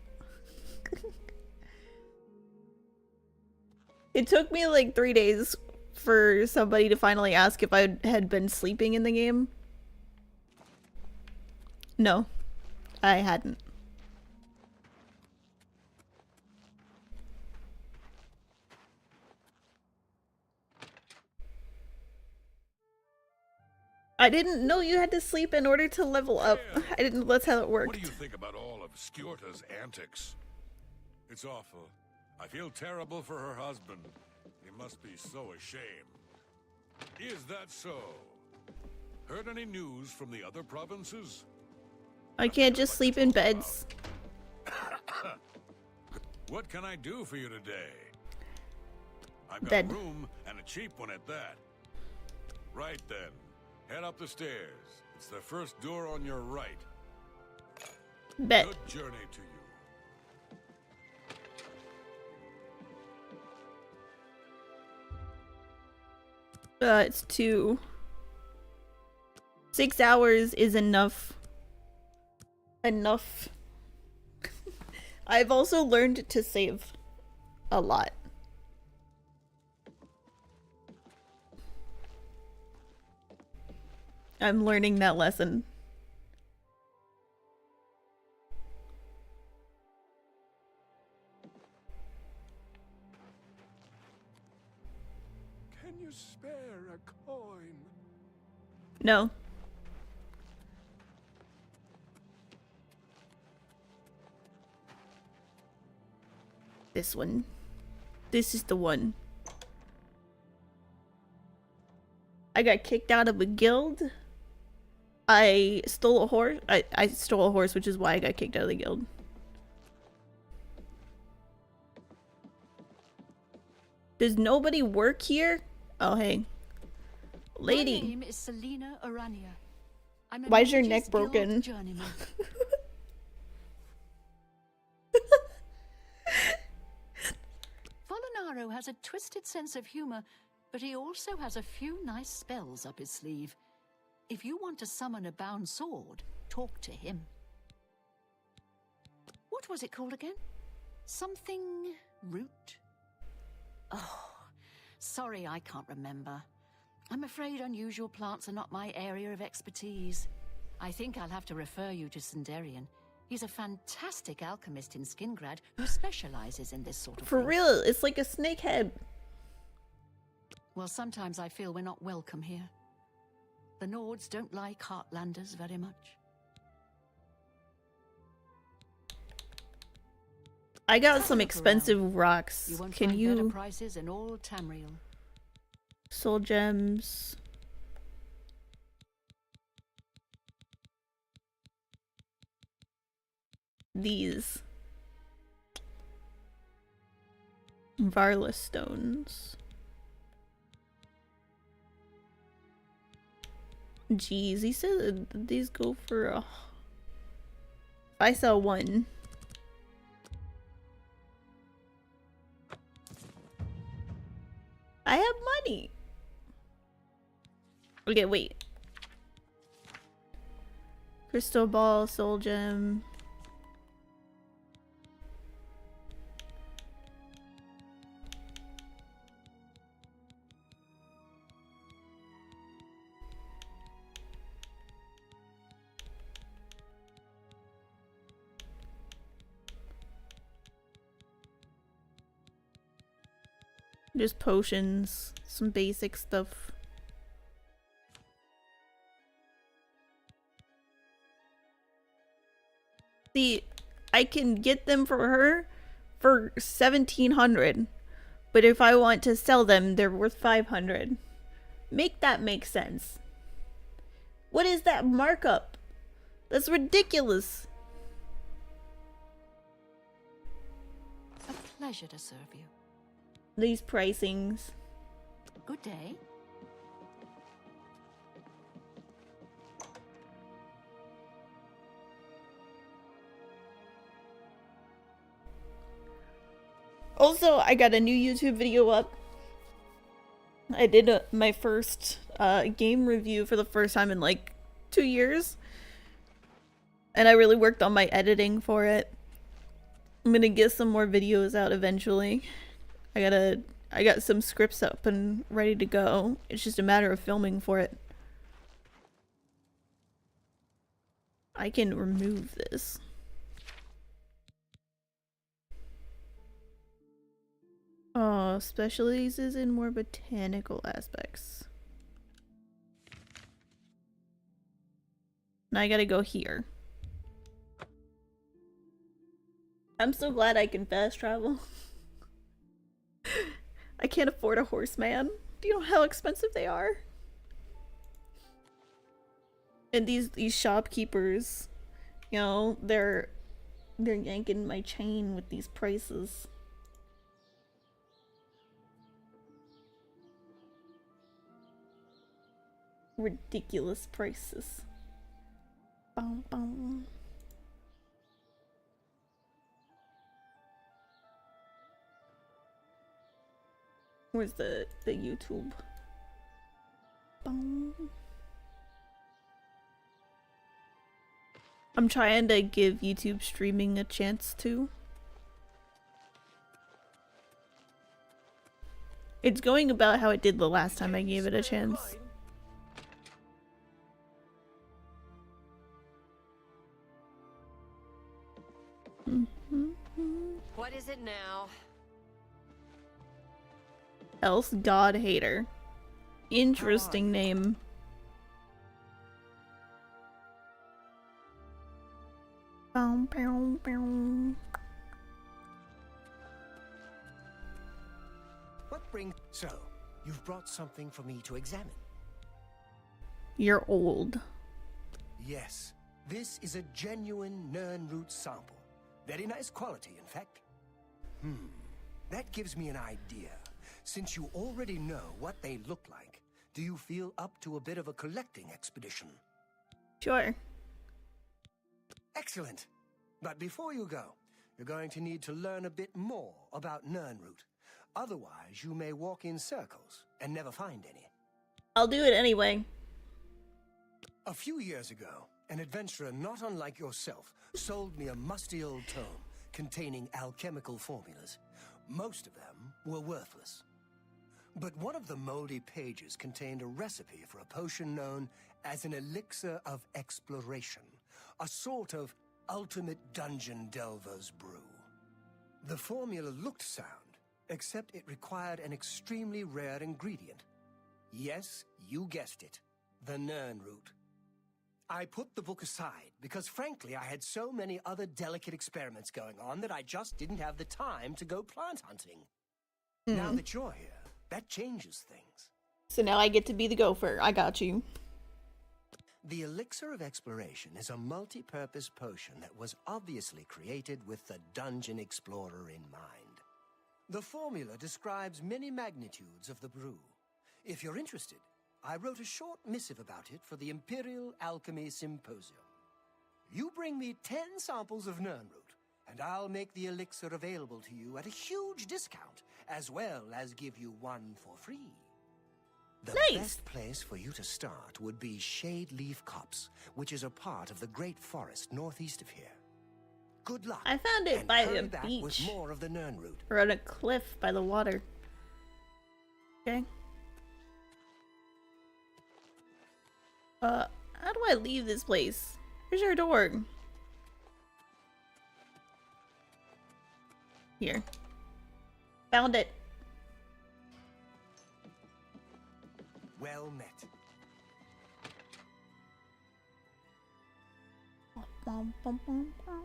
It took me like 3 days for somebody to finally ask if I had been sleeping in the game. No, I hadn't. I didn't know you had to sleep in order to level up. I didn't know that's how it worked. What do you think about all of Skjorta's antics? It's awful. I feel terrible for her husband. He must be so ashamed. Is that so? Heard any news from the other provinces? I can't just sleep in beds. What can I do for you today? I've got Bed. a room and a cheap one at that. Right then. Head up the stairs. It's the first door on your right. Bet. Good journey to you. It's 2. 6 hours is enough. Enough. I've also learned to save a lot. I'm learning that lesson. Can you spare a coin? No. This one. This is the one. I got kicked out of a guild. I stole a horse. I stole a horse, which is why I got kicked out of the guild. Does nobody work here? Oh, hey. Lady. My name is Selena Arania. I'm a Why is your Mages neck Guild broken? journeyman. Volinaro has a twisted sense of humor, but he also has a few nice spells up his sleeve. If you want to summon a bound sword, talk to him. What was it called again? Something root? Oh, sorry, I can't remember. I'm afraid unusual plants are not my area of expertise. I think I'll have to refer you to Sindarian. He's a fantastic alchemist in Skingrad who specializes in this sort of For thing. real, it's like a snake head. Well, sometimes I feel we're not welcome here. The Nords don't like Heartlanders very much. I got Have a some look expensive around. rocks. You won't Can find better you... prices in all Tamriel. Soul gems. These. Varla stones. Jeez, he said these go for a... I sell one. I have money. Okay, wait. Crystal ball, soul gem. Just potions, some basic stuff. See, I can get them for her for 1,700, but if I want to sell them, they're worth 500. Make that make sense. What is that markup? That's ridiculous. A pleasure to serve you. These pricings. Good day. Also, I got a new YouTube video up. I did my first game review for the first time in like 2 years. And I really worked on my editing for it. I'm gonna get some more videos out eventually. I got some scripts up and ready to go. It's just a matter of filming for it. I can remove this. Oh, specializes in more botanical aspects. Now I gotta go here. I'm so glad I can fast travel. I can't afford a horse, man. Do you know how expensive they are? And these shopkeepers, you know, they're yanking my chain with these prices. Ridiculous prices. Boom, boom. Where's the YouTube? Boom. I'm trying to give YouTube streaming a chance too. It's going about how it did the last time I gave it a chance. What is it now? Else God Hater. Interesting name. Bow, bow, bow. What brings... So, you've brought something for me to examine? You're old. Yes, this is a genuine Nirnroot sample. Very nice quality, in fact. That gives me an idea. Since you already know what they look like, do you feel up to a bit of a collecting expedition? Sure. Excellent. But before you go, you're going to need to learn a bit more about Nirnroot. Otherwise, you may walk in circles and never find any. I'll do it anyway. A few years ago, an adventurer not unlike yourself sold me a musty old tome containing alchemical formulas. Most of them were worthless. But one of the moldy pages contained a recipe for a potion known as an elixir of exploration, a sort of ultimate dungeon delver's brew. The formula looked sound, except it required an extremely rare ingredient. Yes, you guessed it, the Nirnroot. I put the book aside because, frankly, I had so many other delicate experiments going on that I just didn't have the time to go plant hunting. Now that you're here, that changes things. So now I get to be the gopher. I got you. The Elixir of Exploration is a multi-purpose potion that was obviously created with the Dungeon Explorer in mind. The formula describes many magnitudes of the brew. If you're interested, I wrote a short missive about it for the Imperial Alchemy Symposium. You bring me 10 samples of Nirnroot, and I'll make the elixir available to you at a huge discount, as well as give you one for free. The best place for you to start would be Shade Leaf Copse, which is a part of the Great Forest northeast of here. Good luck. I found it and by hurry a back beach. with more of the Nirnroot. Or on a cliff by the water. Okay. How do I leave this place? Here's your door. Here. Found it. Well met. Bum, bum, bum, bum.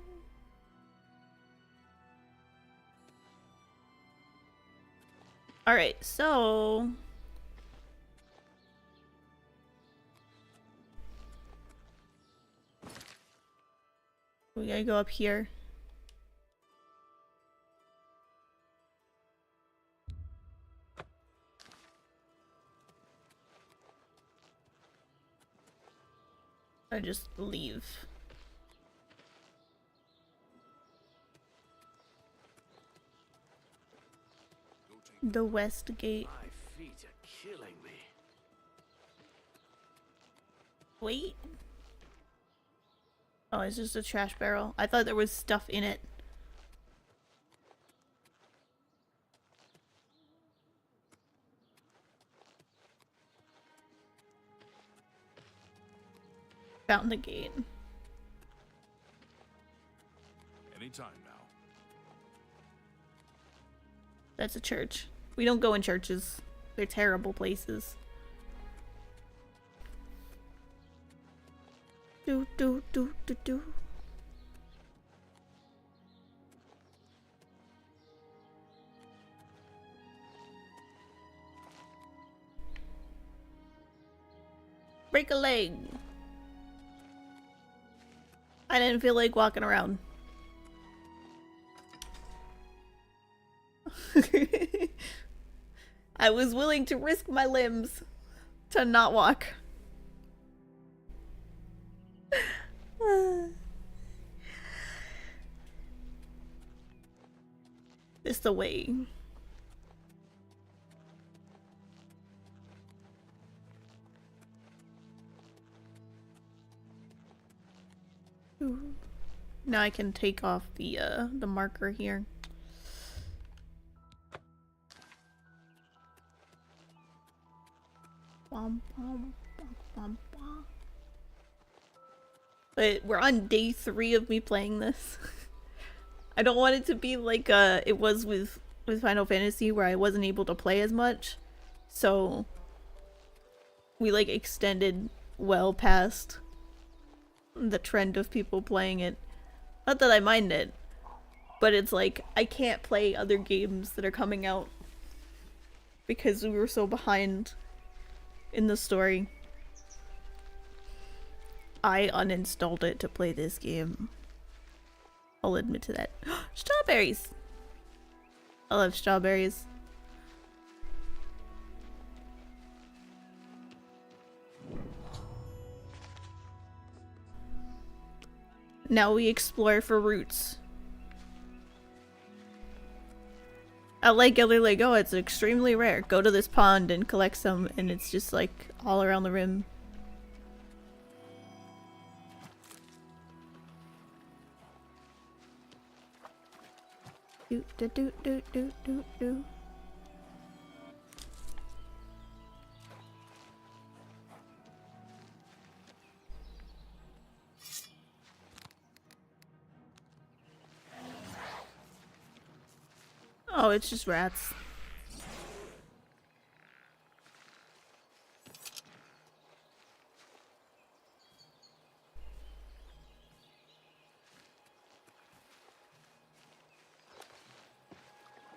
Alright, so we gotta go up here. I just leave. The west gate. My feet are killing me. Wait. Oh, it's just a trash barrel. I thought there was stuff in it. Found the gate. Anytime now. That's a church. We don't go in churches. They're terrible places. Do do do do do. Break a leg. I didn't feel like walking around. I was willing to risk my limbs to not walk. This the way. Ooh. Now I can take off the marker here. Bum, bum, bum, bum, bum. But we're on day 3 of me playing this. I don't want it to be like it was with Final Fantasy, where I wasn't able to play as much. So we like extended well past the trend of people playing it. Not that I mind it, but it's like I can't play other games that are coming out because we were so behind in the story. I uninstalled it to play this game. I'll admit to that. Strawberries! I love strawberries. Now we explore for roots. I like it, like, oh, it's extremely rare. Go to this pond and collect some, and it's just like all around the rim. Do do do do do do do. Oh, it's just rats.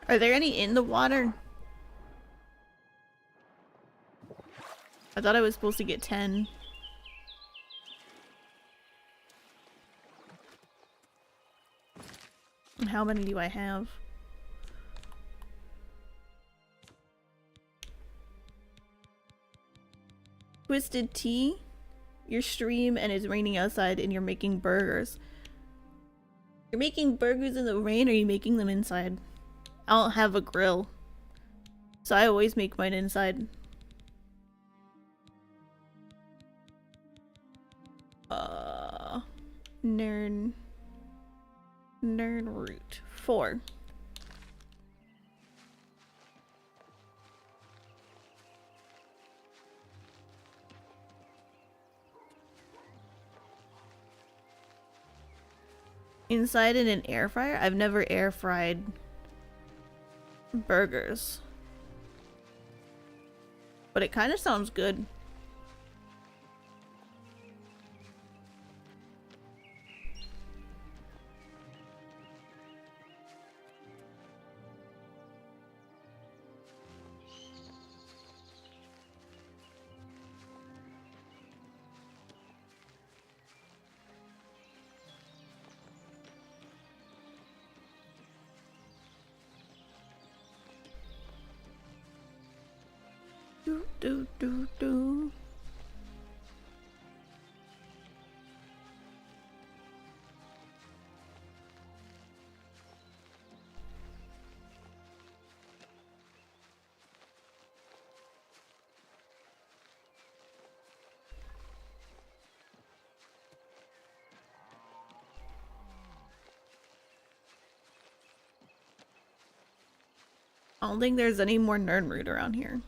Are there any in the water? I thought I was supposed to get 10. And how many do I have? Twisted Tea, your stream, and it's raining outside, and you're making burgers. You're making burgers in the rain, or are you making them inside? I don't have a grill, so I always make mine inside. Nern root 4. Inside in an air fryer? I've never air fried burgers, but it kind of sounds good. Do. I don't think there's any more nerd root around here.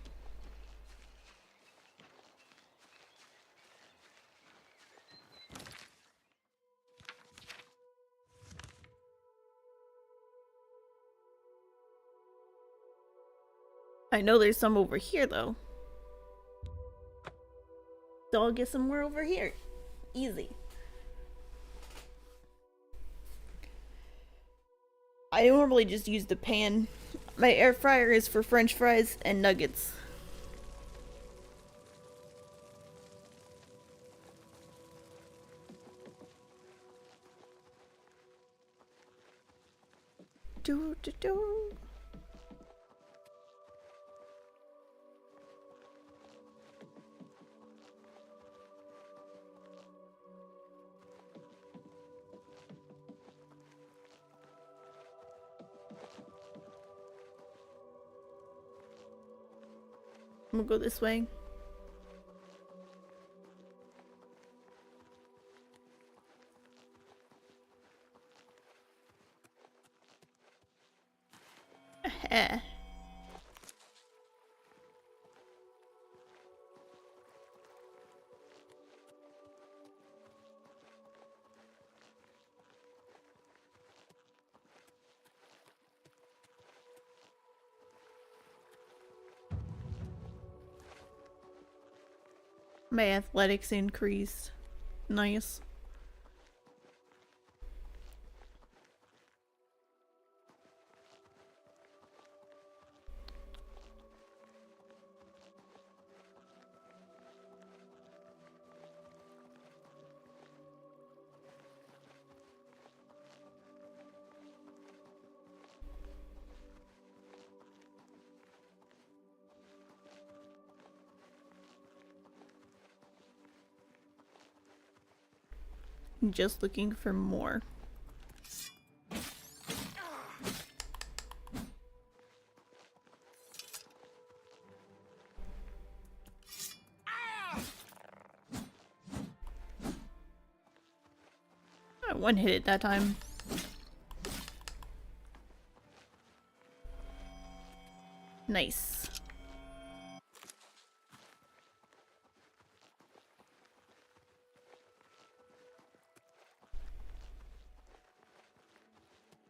I know there's some over here though. So I'll get some more over here. Easy. I normally just use the pan. My air fryer is for French fries and nuggets. Do. I'm gonna go this way. Eh. My athletics increased. Nice. Just looking for more. I one hit it that time. Nice.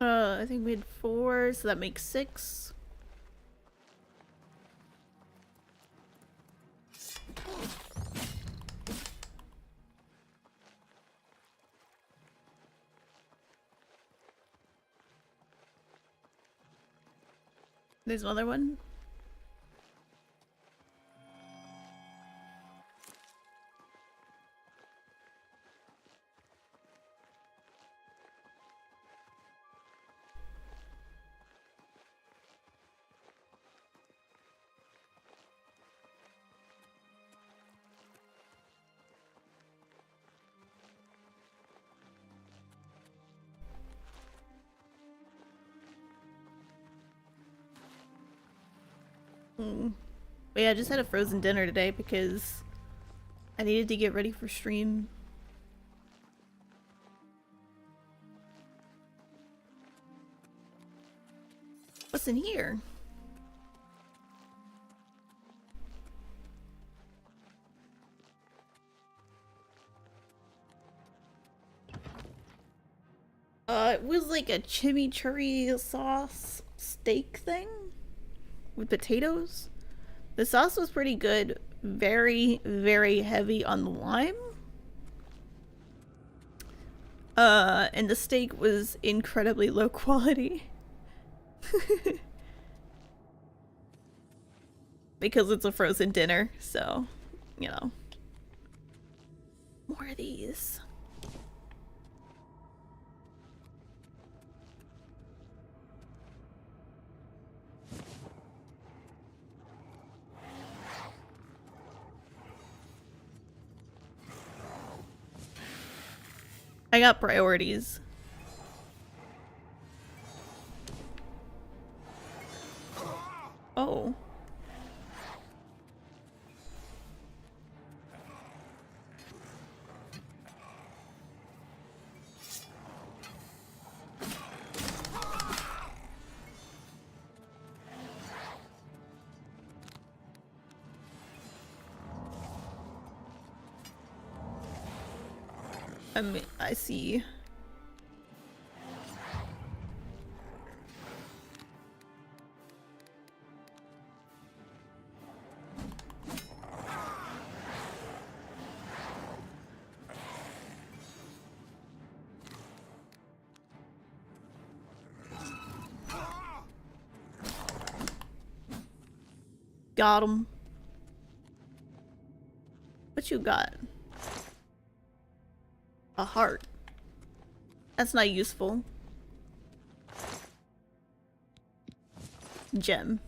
I think we had 4, so that makes 6. There's another one. But yeah, I just had a frozen dinner today because I needed to get ready for stream. What's in here? It was like a chimichurri sauce steak thing with potatoes. The sauce was pretty good. Very, very heavy on the lime. And the steak was incredibly low quality. Because it's a frozen dinner, so, you know. More of these. I got priorities. Oh. I see. Got him. What you got? A heart. That's not useful. Gem.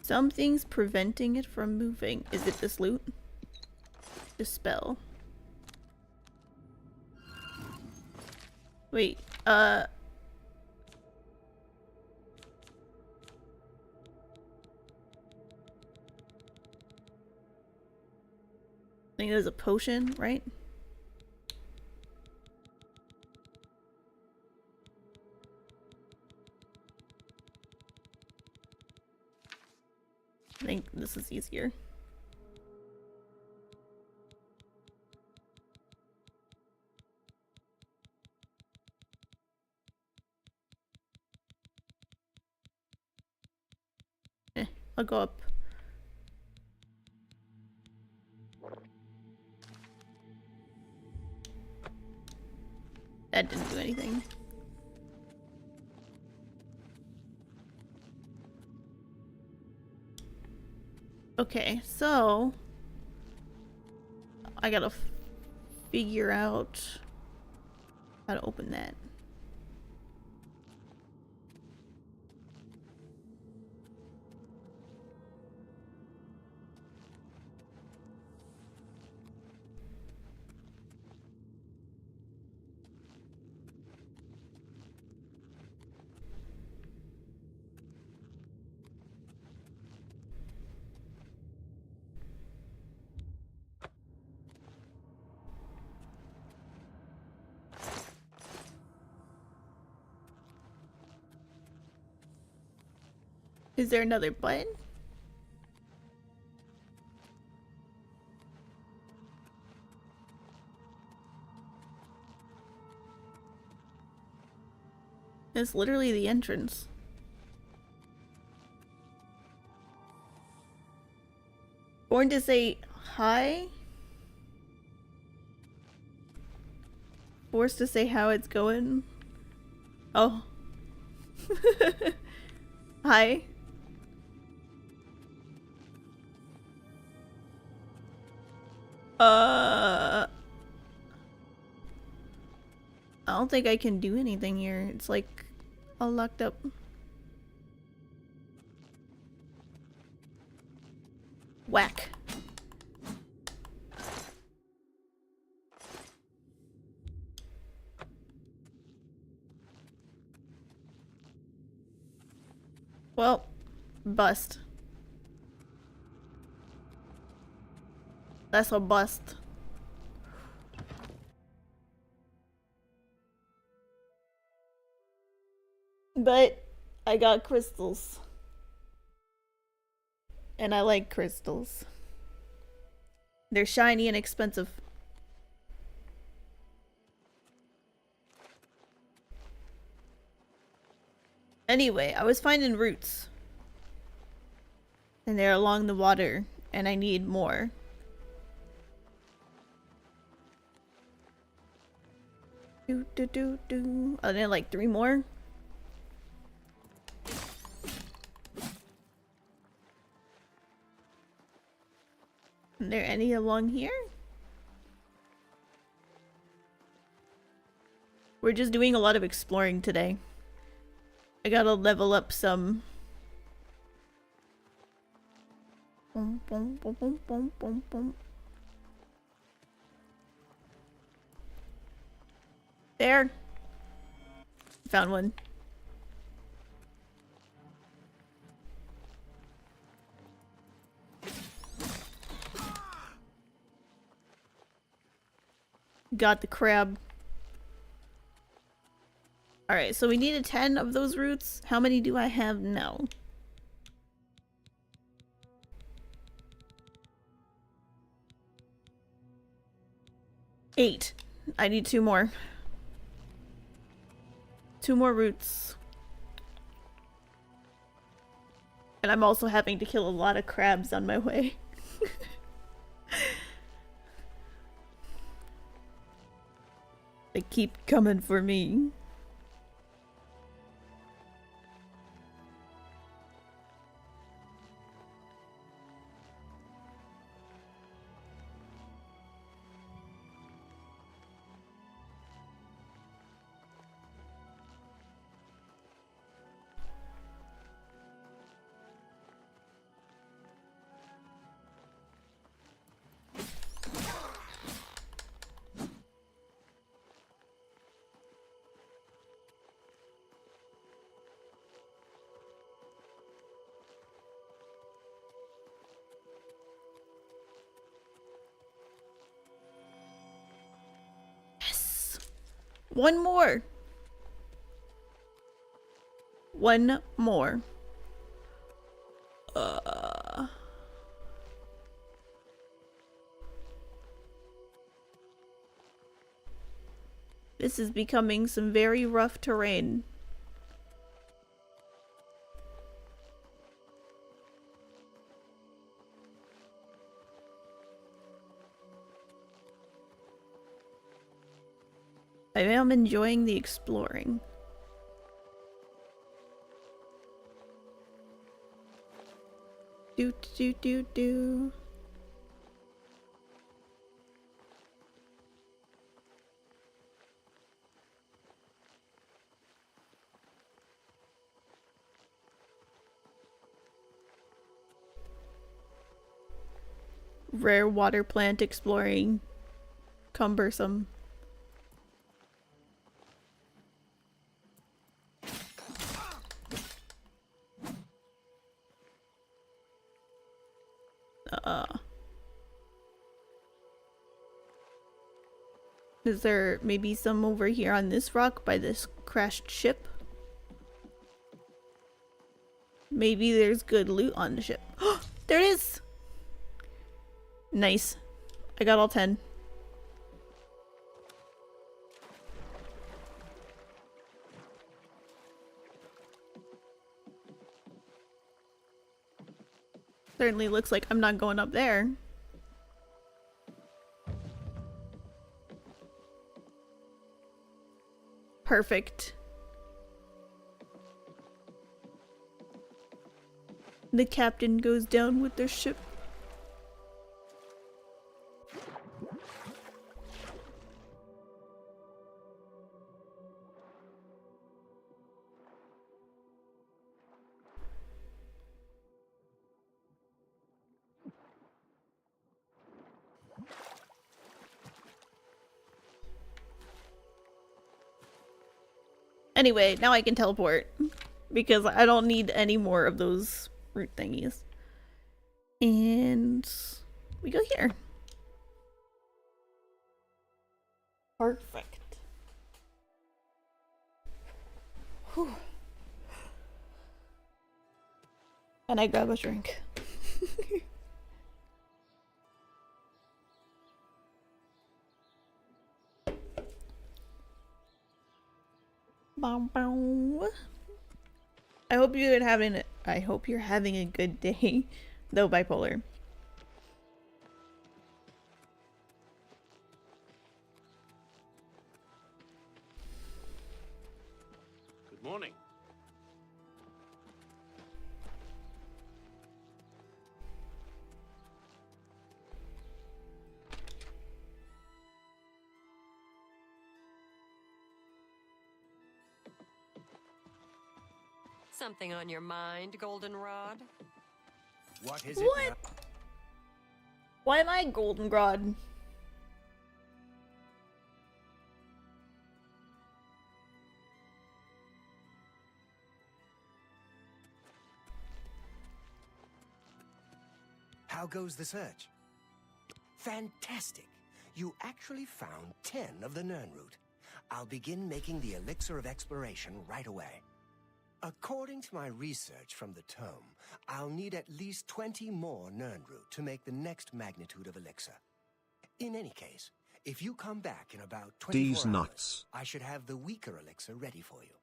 Something's preventing it from moving. Is it this loot? Dispel. Wait, I think there's a potion, right? I think this is easier. I'll go up. That didn't do anything. Okay, so I gotta figure out how to open that. Is there another button? It's literally the entrance. Born to say hi? Forced to say how it's going? Oh. Hi. I don't think I can do anything here. It's like all locked up. Whack. Well, bust. That's a bust. But I got crystals. And I like crystals. They're shiny and expensive. Anyway, I was finding roots. And they're along the water. And I need more. I need like 3 more. Are there any along here? We're just doing a lot of exploring today. I gotta level up some. Boom, boom, boom, boom, boom, boom, boom. There. Found one. Got the crab. Alright, so we needed 10 of those roots. How many do I have now? Eight. I need 2 more. 2 more roots. And I'm also having to kill a lot of crabs on my way. They keep coming for me. One more. One more. This is becoming some very rough terrain. I am enjoying the exploring. Do do do do. Rare water plant exploring. Cumbersome. Is there maybe some over here on this rock by this crashed ship? Maybe there's good loot on the ship. There it is! Nice. I got all 10. Certainly looks like I'm not going up there. Perfect. The captain goes down with their ship. Anyway, now I can teleport. because I don't need any more of those root thingies. And we go here. Perfect. Whew. And I grab a drink. Bow, bow. I hope you're having a good day, though, bipolar. Good morning. Something on your mind, Goldenrod? What is it? What? Why am I goldenrod? How goes the search? Fantastic! You actually found 10 of the Nirnroot. I'll begin making the elixir of exploration right away. According to my research from the tome, I'll need at least 20 more Nirnroot to make the next magnitude of elixir. In any case, if you come back in about 24 These hours, nuts. I should have the weaker elixir ready for you.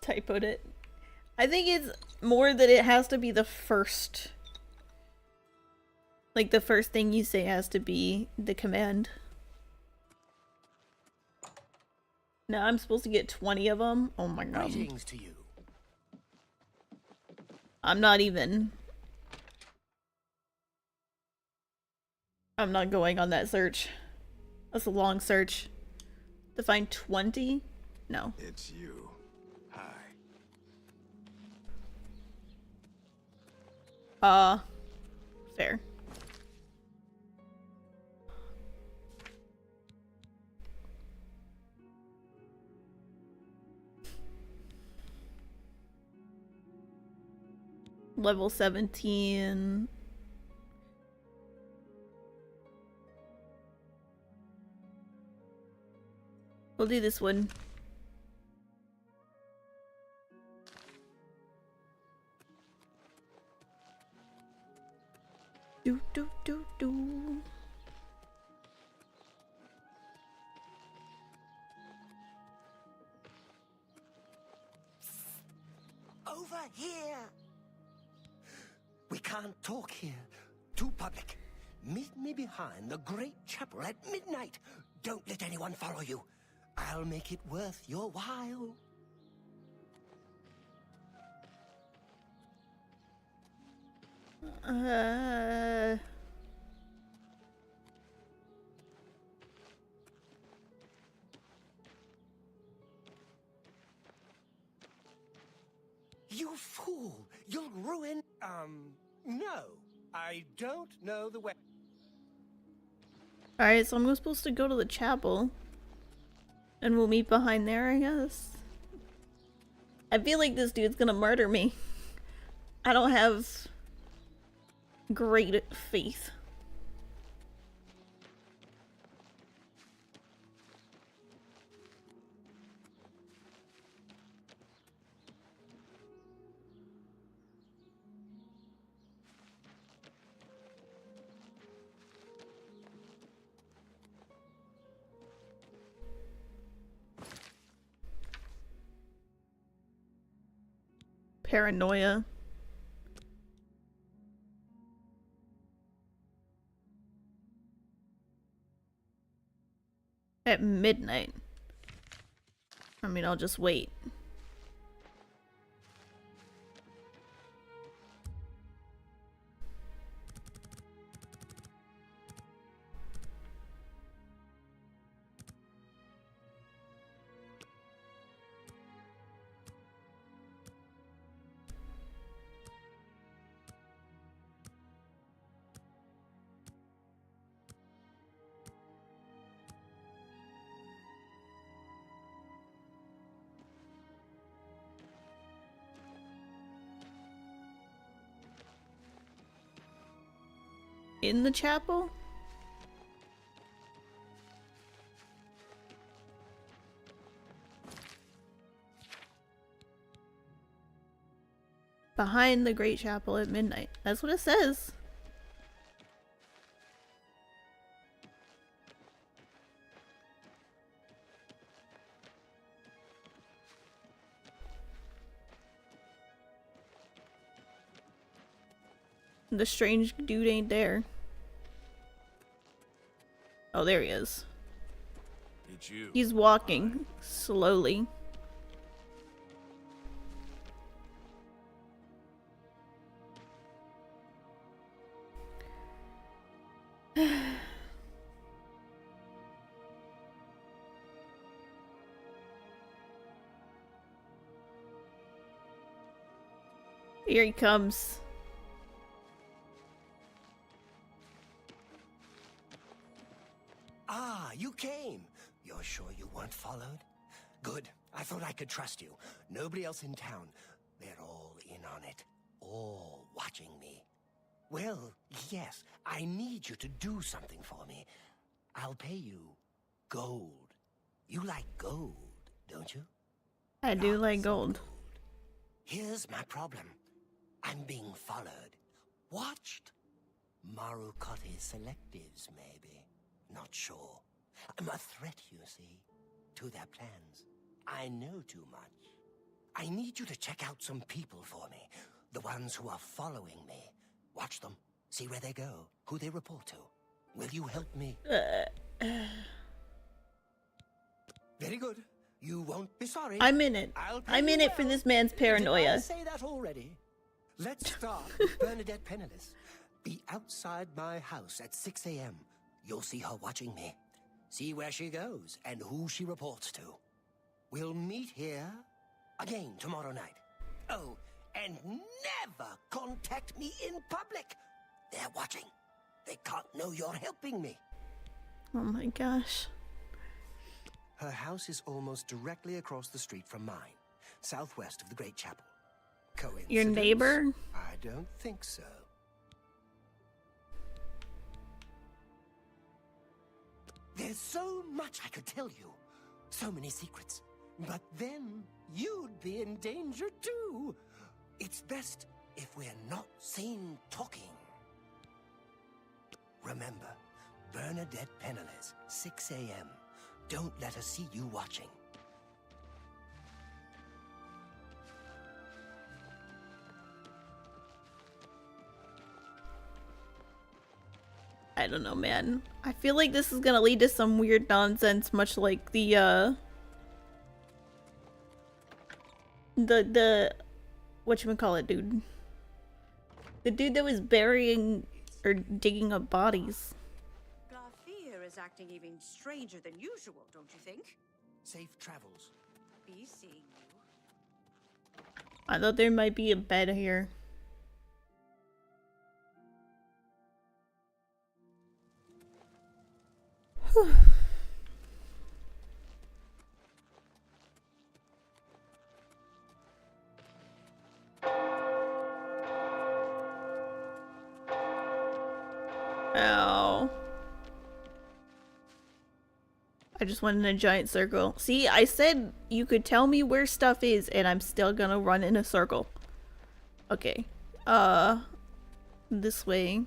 Typoed it. I think it's more that it has to be the first. Like, the first thing you say has to be the command. Now I'm supposed to get 20 of them? Oh my god. Greetings to you. I'm not going on that search. That's a long search. To find 20? No. It's you. Hi. Fair. Level 17. We'll do this one. Do do do do. Over here! We can't talk here. Too public. Meet me behind the great chapel at midnight. Don't let anyone follow you. I'll make it worth your while. You fool! You'll ruin... No. I don't know the way... Alright, so I'm supposed to go to the chapel. And we'll meet behind there, I guess. I feel like this dude's gonna murder me. I don't have great faith. Paranoia. At midnight. I mean, I'll just wait. in the chapel? Behind the Great Chapel at midnight. That's what it says. The strange dude ain't there. Oh, there he is. It's you. He's walking slowly. Here he comes. Ah, you came. You're sure you weren't followed? Good. I thought I could trust you. Nobody else in town. They're all in on it. All watching me. Well, yes, I need you to do something for me. I'll pay you gold. You like gold, don't you? I do like Lots of gold. Here's my problem. I'm being followed. Watched. Marukotti selectives, maybe. Not sure. I'm a threat, you see, to their plans. I know too much. I need you to check out some people for me. The ones who are following me. Watch them. See where they go. Who they report to. Will you help me? Very good. You won't be sorry. I'm in it. I'm in it for this man's Did I paranoia. say that already? Let's start with Bernadette Penniless. Be outside my house at 6 a.m. You'll see her watching me. See where she goes and who she reports to. We'll meet here again tomorrow night. Oh, and never contact me in public. They're watching. They can't know you're helping me. Oh my gosh. Her house is almost directly across the street from mine, southwest of the Great Chapel. Coincidence? Your neighbor? I don't think so. There's so much I could tell you. So many secrets. But then you'd be in danger too. It's best if we're not seen talking. Remember, Bernadette Penniless, 6 a.m. Don't let her see you watching. I don't know, man. I feel like this is gonna lead to some weird nonsense, much like the whatchamacallit, dude. The dude that was burying or digging up bodies. Garfier is acting even stranger than usual, don't you think? Safe travels. Be seeing you. I thought there might be a bed here. Whew. Ow. I just went in a giant circle. See, I said you could tell me where stuff is and I'm still gonna run in a circle. Okay. This way.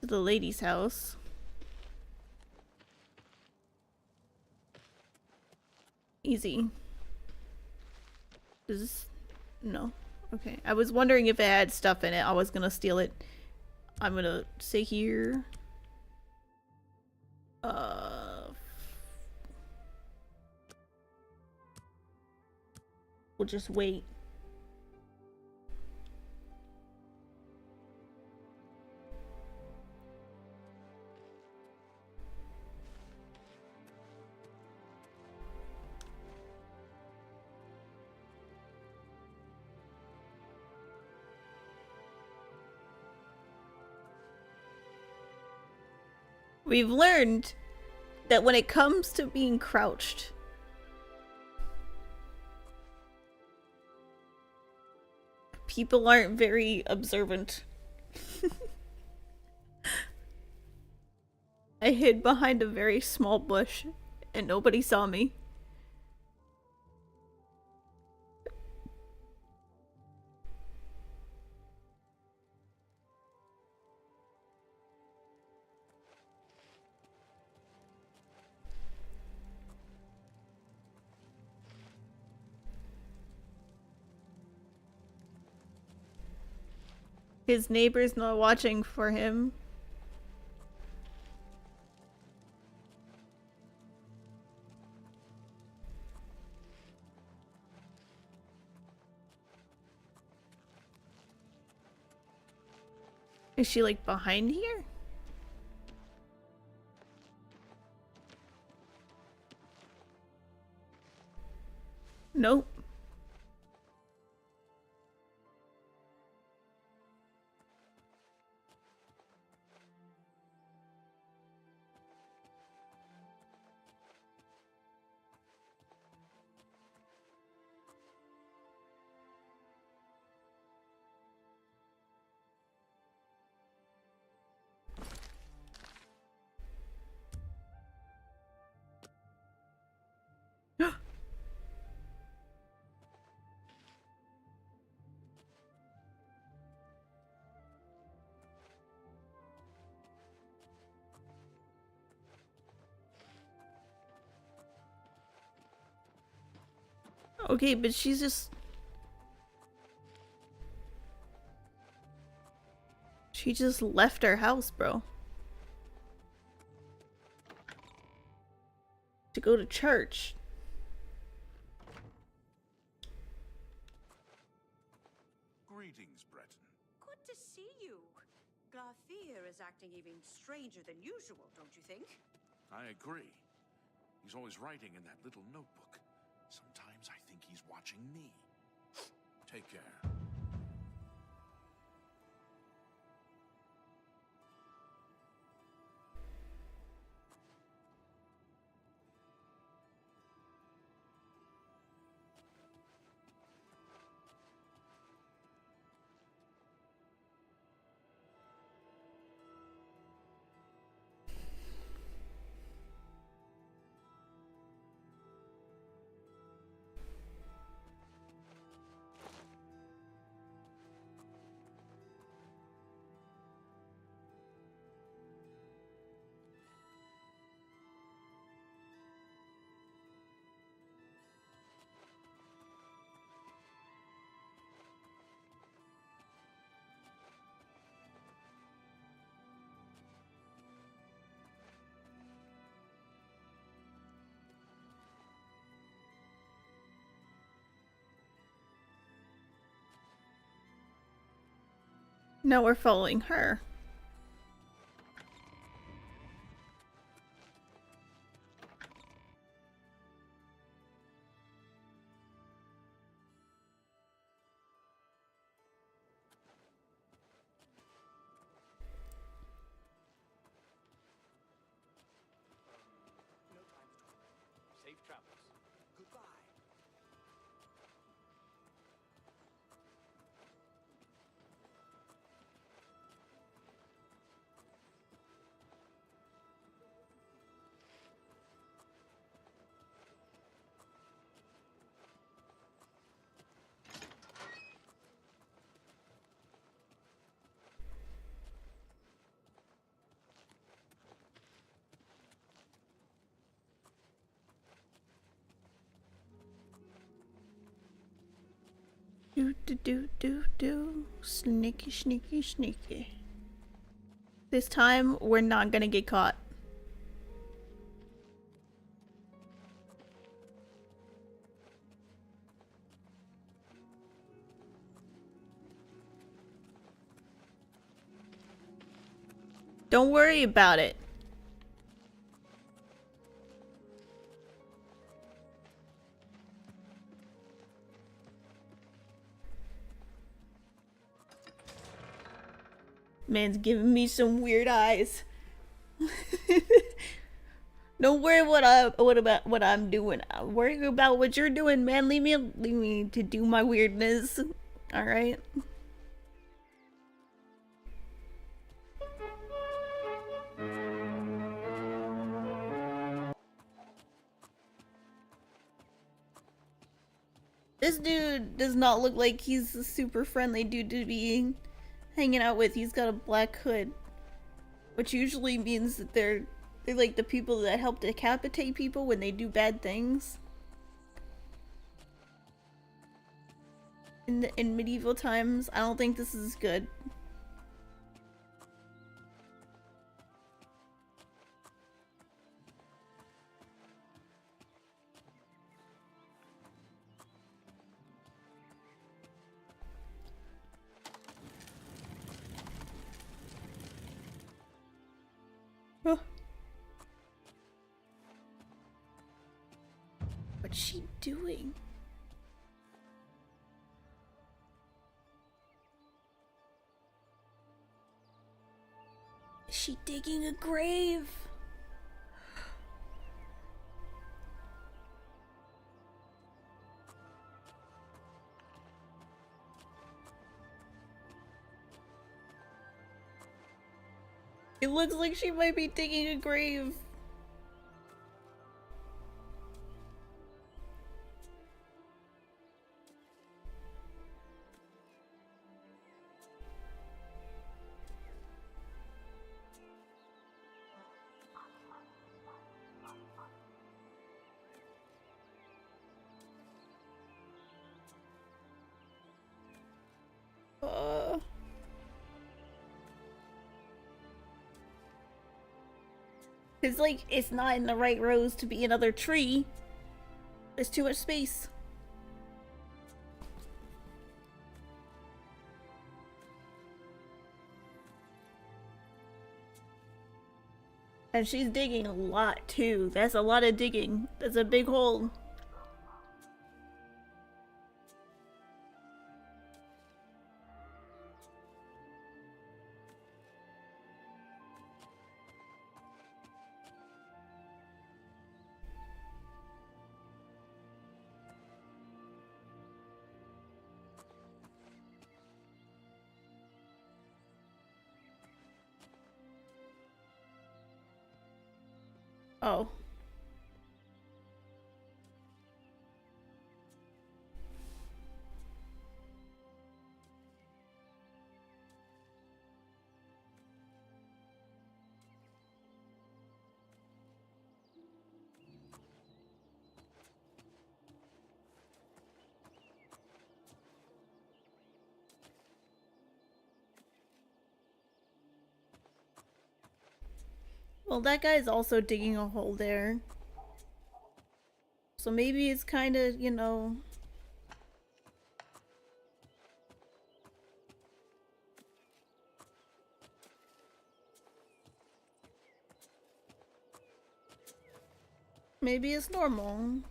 To the lady's house. Easy. Is this... No. Okay. I was wondering if it had stuff in it. I was gonna steal it. I'm gonna stay here. We'll just wait. We've learned that when it comes to being crouched, people aren't very observant. I hid behind a very small bush and nobody saw me. His neighbor's not watching for him. Is she like behind here? Nope. Okay, but she's just... She just left our house, bro. To go to church. Greetings, Breton. Good to see you. Glathir is acting even stranger than usual, don't you think? I agree. He's always writing in that little notebook. Sometimes I think he's watching me. Take care. Now we're following her. Safe travels. Goodbye. Do do do do do. Sneaky, sneaky, sneaky. This time we're not gonna get caught. Don't worry about it. Man's giving me some weird eyes. Don't worry about what I'm doing. Worry about what you're doing, man. Leave me to do my weirdness. All right. This dude does not look like he's a super friendly dude to be hanging out with. He's got a black hood, which usually means that they're like the people that help decapitate people when they do bad things. In medieval times, I don't think this is good. Oh. What's she doing? Is she digging a grave? It looks like she might be digging a grave. It's like, it's not in the right rows to be another tree. There's too much space. And she's digging a lot too. That's a lot of digging. That's a big hole. Oh. Well, that guy's also digging a hole there. So maybe it's kind of, you know... Maybe it's normal.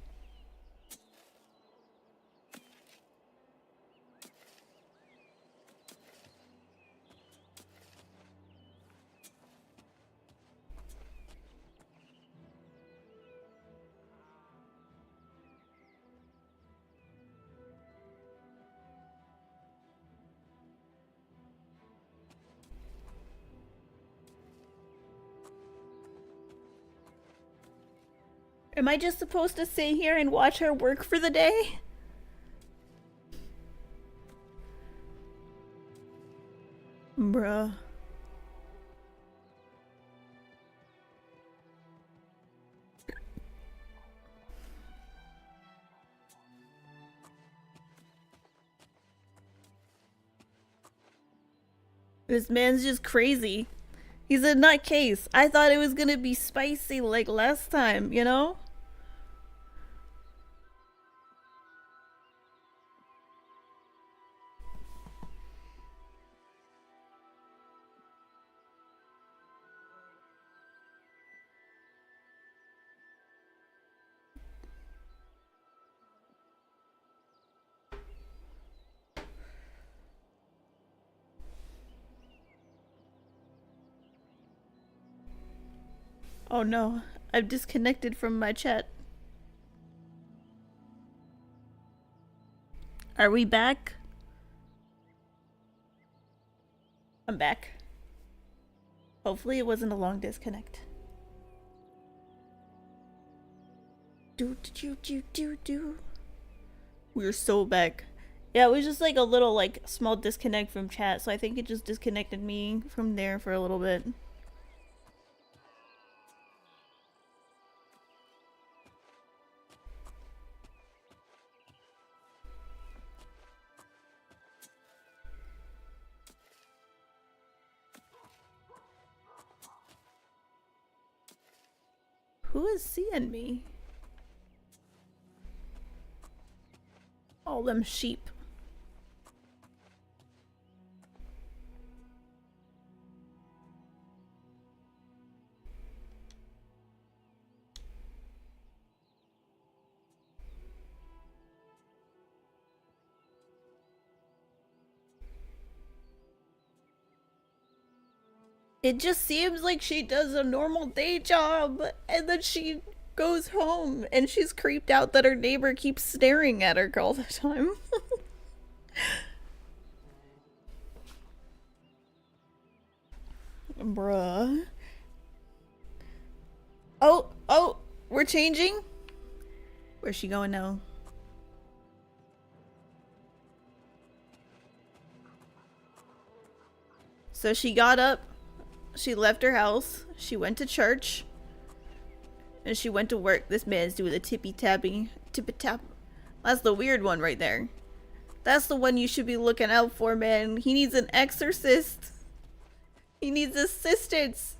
Am I just supposed to sit here and watch her work for the day? Bruh. This man's just crazy. He's a nutcase. I thought it was gonna be spicy like last time, you know? Oh no, I've disconnected from my chat. Are we back? I'm back. Hopefully it wasn't a long disconnect. Do do do do do do. We're so back. Yeah, it was just like a little like small disconnect from chat, so I think it just disconnected me from there for a little bit. Who is seeing me? All them sheep. It just seems like she does a normal day job, and then she goes home and she's creeped out that her neighbor keeps staring at her all the time. Bruh. Oh, we're changing? Where's she going now? So she got up, she left her house, she went to church, and she went to work. This man's doing the tippy-tappy, tippy-tap. That's the weird one right there. That's the one you should be looking out for, man. He needs an exorcist. He needs assistance.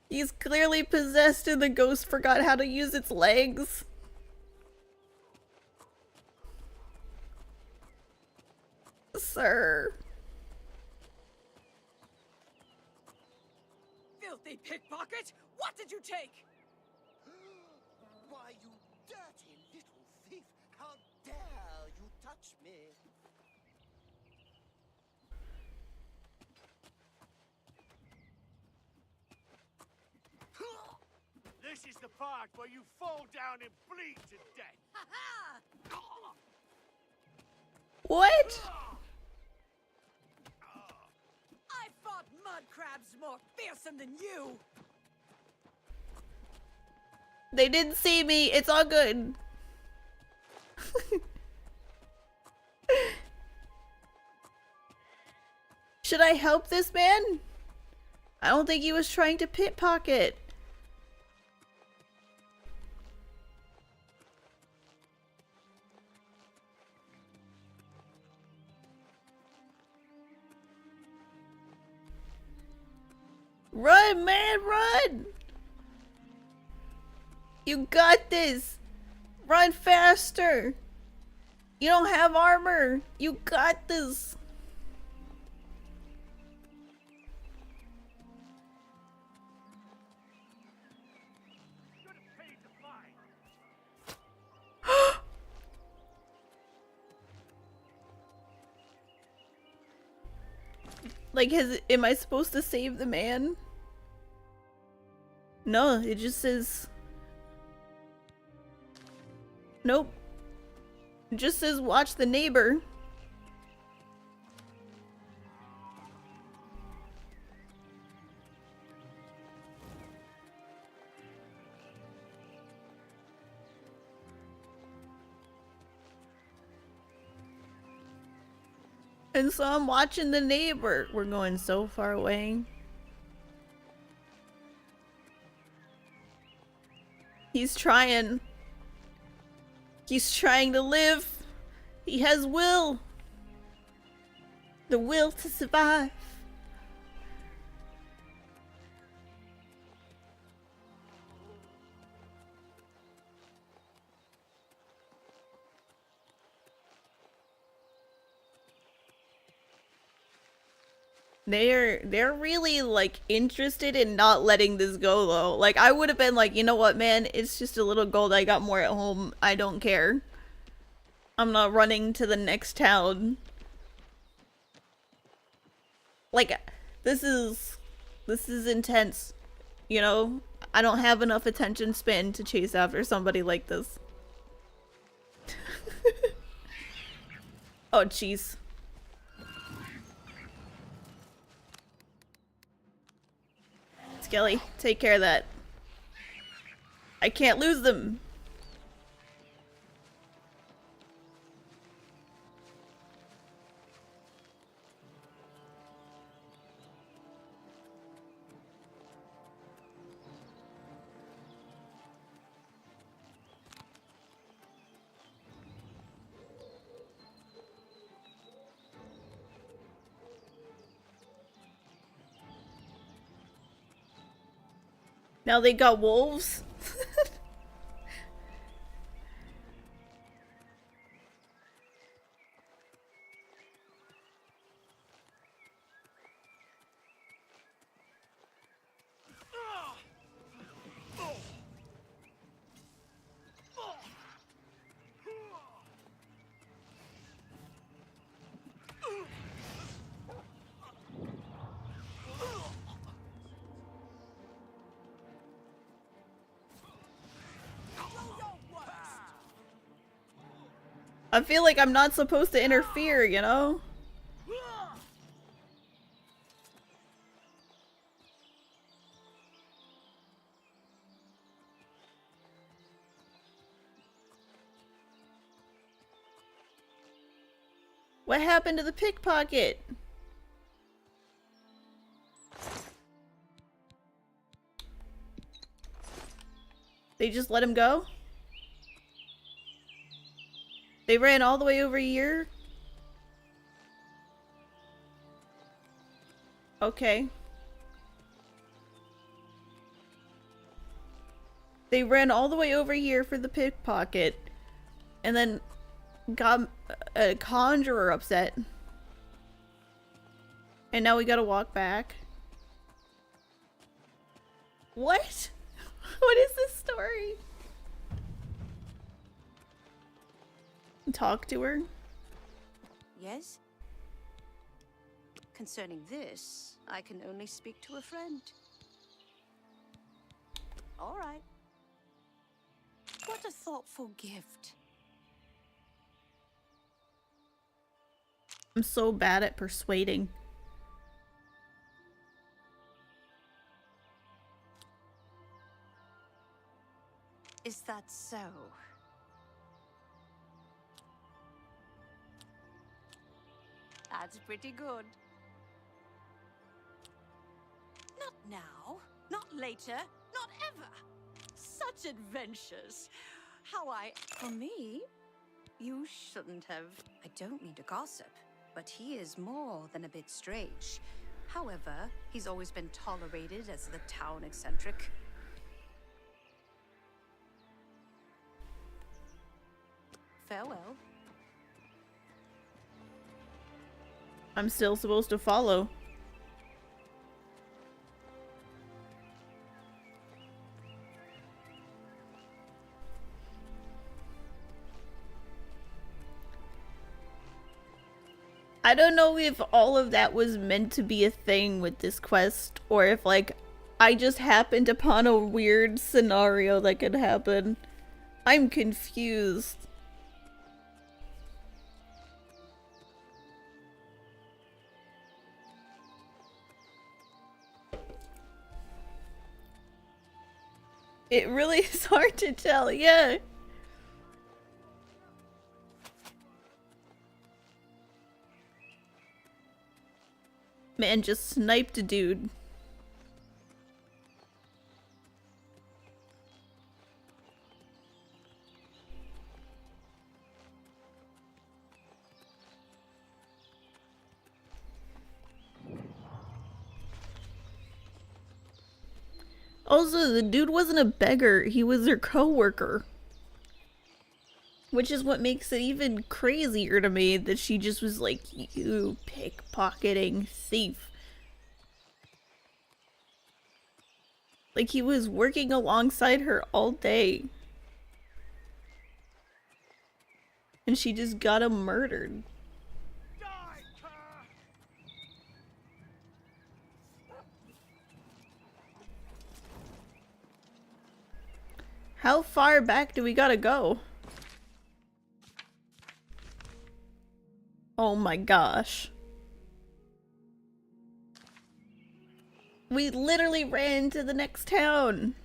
He's clearly possessed and the ghost forgot how to use its legs. Sir. Filthy pickpocket! What did you take? Why, you dirty little thief! How dare you touch me! This is the part where you fall down and bleed to death. What? I fought mud crabs more fearsome than you! They didn't see me. It's all good. Should I help this man? I don't think he was trying to pickpocket. Run, man, run! You got this! Run faster! You don't have armor! You got this! Like, am I supposed to save the man? No, it just says... Nope. It just says watch the neighbor. And so I'm watching the neighbor. We're going so far away. He's trying. He's trying to live. He has will. The will to survive. They're really like interested in not letting this go though. Like I would have been like, you know what, man, it's just a little gold. I got more at home. I don't care. I'm not running to the next town. Like this is intense. You know, I don't have enough attention span to chase after somebody like this. Oh jeez. Skelly, take care of that. I can't lose them. Now they got wolves? I feel like I'm not supposed to interfere, you know? What happened to the pickpocket? They just let him go? They ran all the way over here? Okay. They ran all the way over here for the pickpocket. And then got a conjurer upset. And now we gotta walk back. What? What is this story? Talk to her? Yes? Concerning this, I can only speak to a friend. All right. What a thoughtful gift. I'm so bad at persuading. Is that so? That's pretty good. Not now, not later, not ever. Such adventures. For me, you shouldn't have. I don't mean to gossip, but he is more than a bit strange. However, he's always been tolerated as the town eccentric. Farewell. I'm still supposed to follow. I don't know if all of that was meant to be a thing with this quest, or if, like, I just happened upon a weird scenario that could happen. I'm confused. It really is hard to tell, yeah. Man just sniped a dude. Also, the dude wasn't a beggar, he was their co-worker. Which is what makes it even crazier to me that she just was like, you pickpocketing thief. Like, he was working alongside her all day. And she just got him murdered. How far back do we gotta go? Oh my gosh. We literally ran to the next town.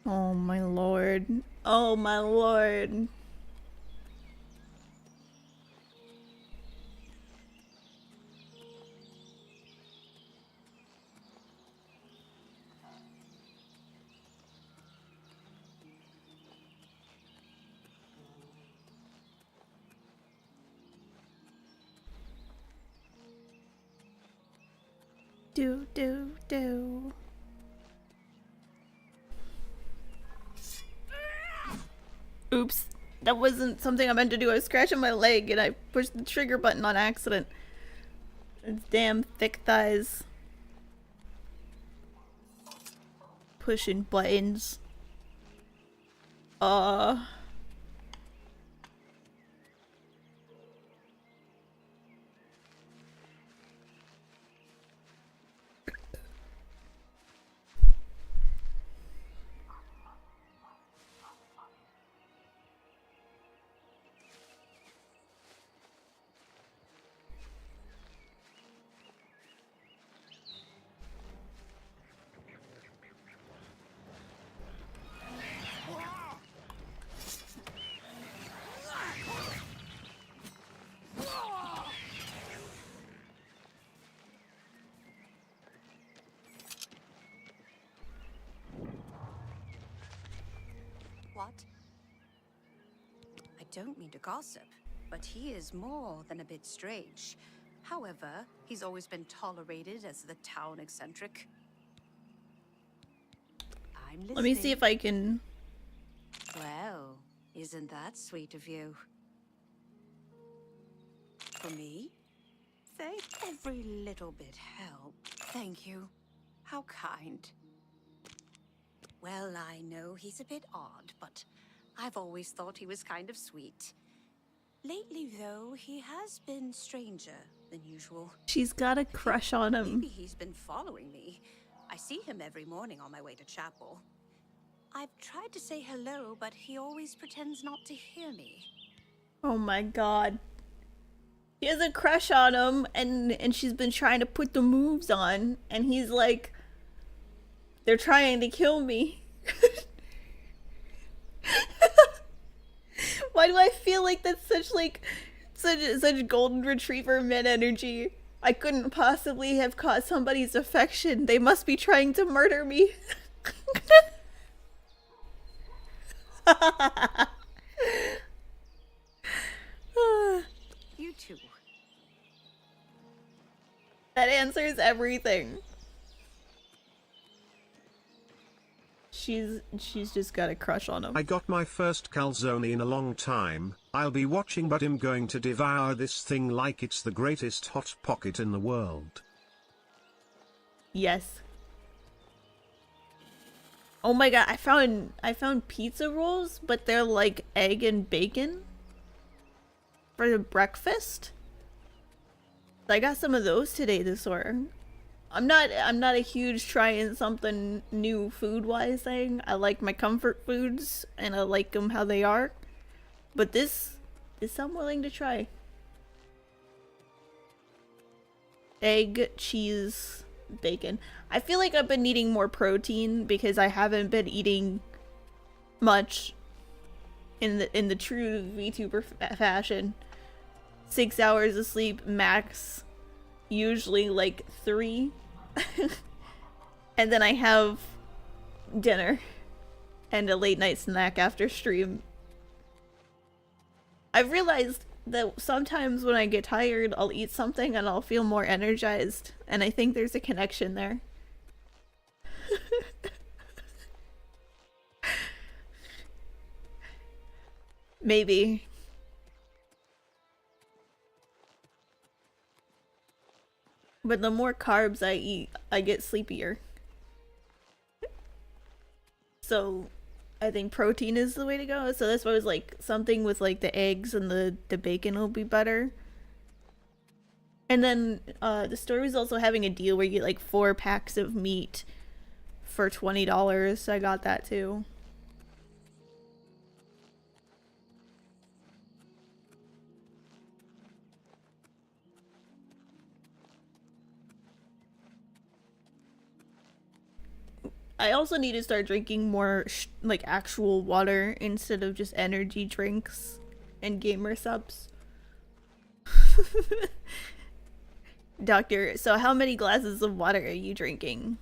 Oh my lord. Oh my lord. Do, do, do. Oops. That wasn't something I meant to do. I was scratching my leg and I pushed the trigger button on accident. It's damn thick thighs. Pushing buttons. What? I don't mean to gossip, but he is more than a bit strange. However, he's always been tolerated as the town eccentric. I'm listening. Let me see if I can... Well, isn't that sweet of you? For me? Say every little bit helped. Thank you. How kind. Well, I know he's a bit odd, but I've always thought he was kind of sweet. Lately, though, he has been stranger than usual. She's got a crush on him. Maybe he's been following me. I see him every morning on my way to chapel. I've tried to say hello, but he always pretends not to hear me. Oh my god. She has a crush on him, and she's been trying to put the moves on, and he's like, they're trying to kill me. Why do I feel like that's such golden retriever mid energy? I couldn't possibly have caught somebody's affection. They must be trying to murder me. You too. That answers everything. She's just got a crush on him. I got my first calzone in a long time. I'll be watching, but I'm going to devour this thing like it's the greatest hot pocket in the world. Yes. Oh my god, I found pizza rolls, but they're like egg and bacon for the breakfast. I got some of those today this order. I'm not a huge trying something new food-wise thing. I like my comfort foods and I like them how they are. But this I'm willing to try. Egg, cheese, bacon. I feel like I've been eating more protein because I haven't been eating much in the true VTuber fashion. 6 hours of sleep max, usually like 3. And then I have dinner and a late night snack after stream. I've realized that sometimes when I get tired, I'll eat something and I'll feel more energized, and I think there's a connection there. Maybe. But the more carbs I eat, I get sleepier. So I think protein is the way to go. So that's why I was like, something with like the eggs and the bacon will be better. And then the store was also having a deal where you get like 4 packs of meat for $20. So I got that too. I also need to start drinking more like actual water instead of just energy drinks and gamer subs. Doctor, so how many glasses of water are you drinking?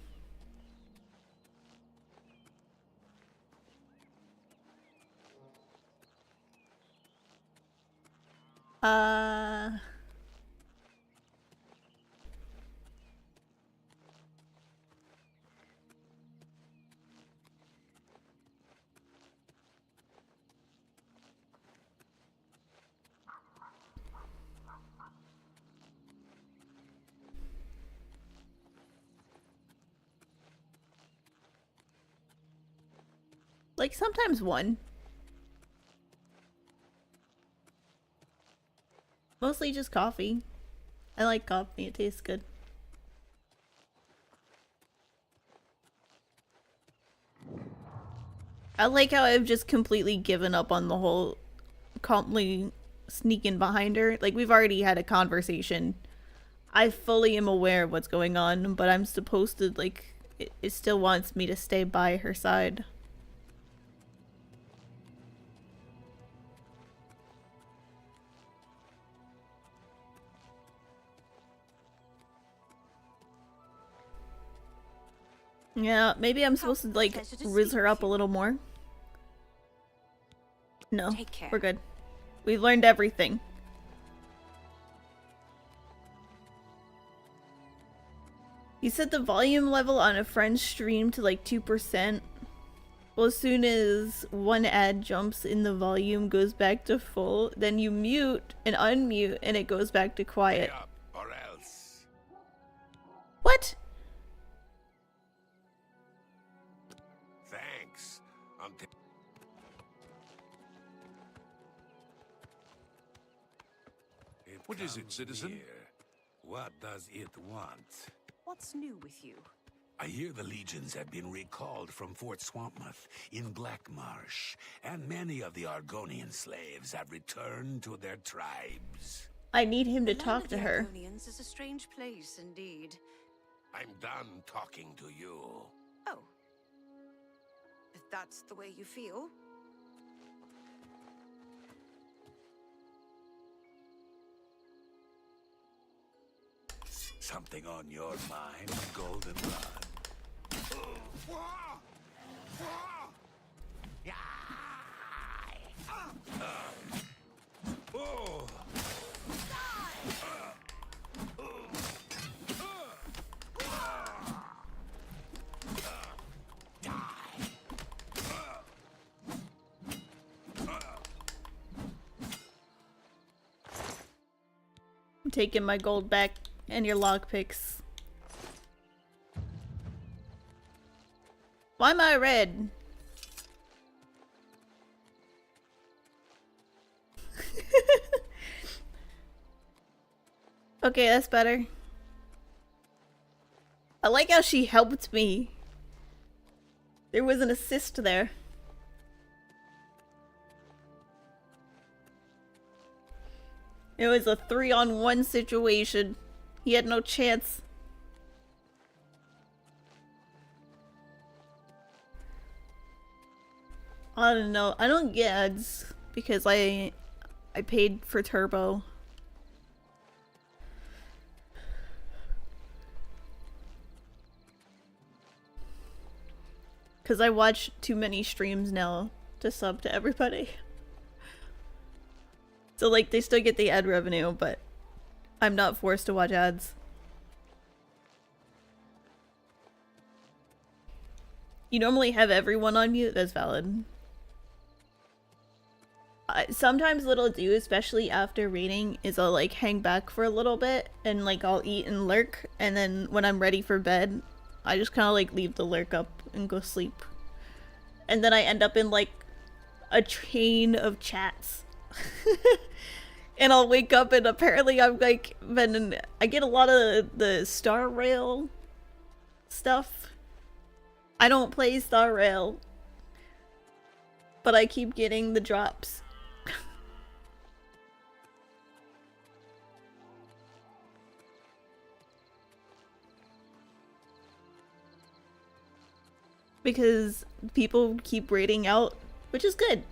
Like sometimes one. Mostly just coffee. I like coffee, it tastes good. I like how I've just completely given up on the whole calmly sneaking behind her. Like, we've already had a conversation. I fully am aware of what's going on, but I'm supposed to, like, it still wants me to stay by her side. Yeah, maybe I'm supposed to, like, riz her up a little more. No, we're good. We've learned everything. You set the volume level on a friend's stream to like 2%. Well, as soon as one ad jumps in, the volume goes back to full. Then you mute and unmute and it goes back to quiet. Pay up or else. What? Thanks. What is it, citizen? Here. What does it want? What's new with you? I hear the legions have been recalled from Fort Swampmouth in Black Marsh, and many of the Argonian slaves have returned to their tribes. I need him to The land talk of to the her. Argonians is a strange place indeed. I'm done talking to you. Oh. If that's the way you feel. Something on your mind, Goldenrod? I'm taking my gold back and your lockpicks. Why am I red? Okay, that's better. I like how she helped me. There was an assist there. It was a 3-on-1 situation. He had no chance. I don't know. I don't get ads because I paid for Turbo. Because I watch too many streams now to sub to everybody. So, like, they still get the ad revenue, but I'm not forced to watch ads. You normally have everyone on mute? That's valid. Sometimes what I'll do, especially after raiding, is I'll, like, hang back for a little bit, and, like, I'll eat and lurk, and then when I'm ready for bed, I just kind of, like, leave the lurk up and go sleep. And then I end up in, like, a chain of chats. And I'll wake up and apparently I'm like, I get a lot of the Star Rail stuff. I don't play Star Rail, but I keep getting the drops. Because people keep raiding out, which is good.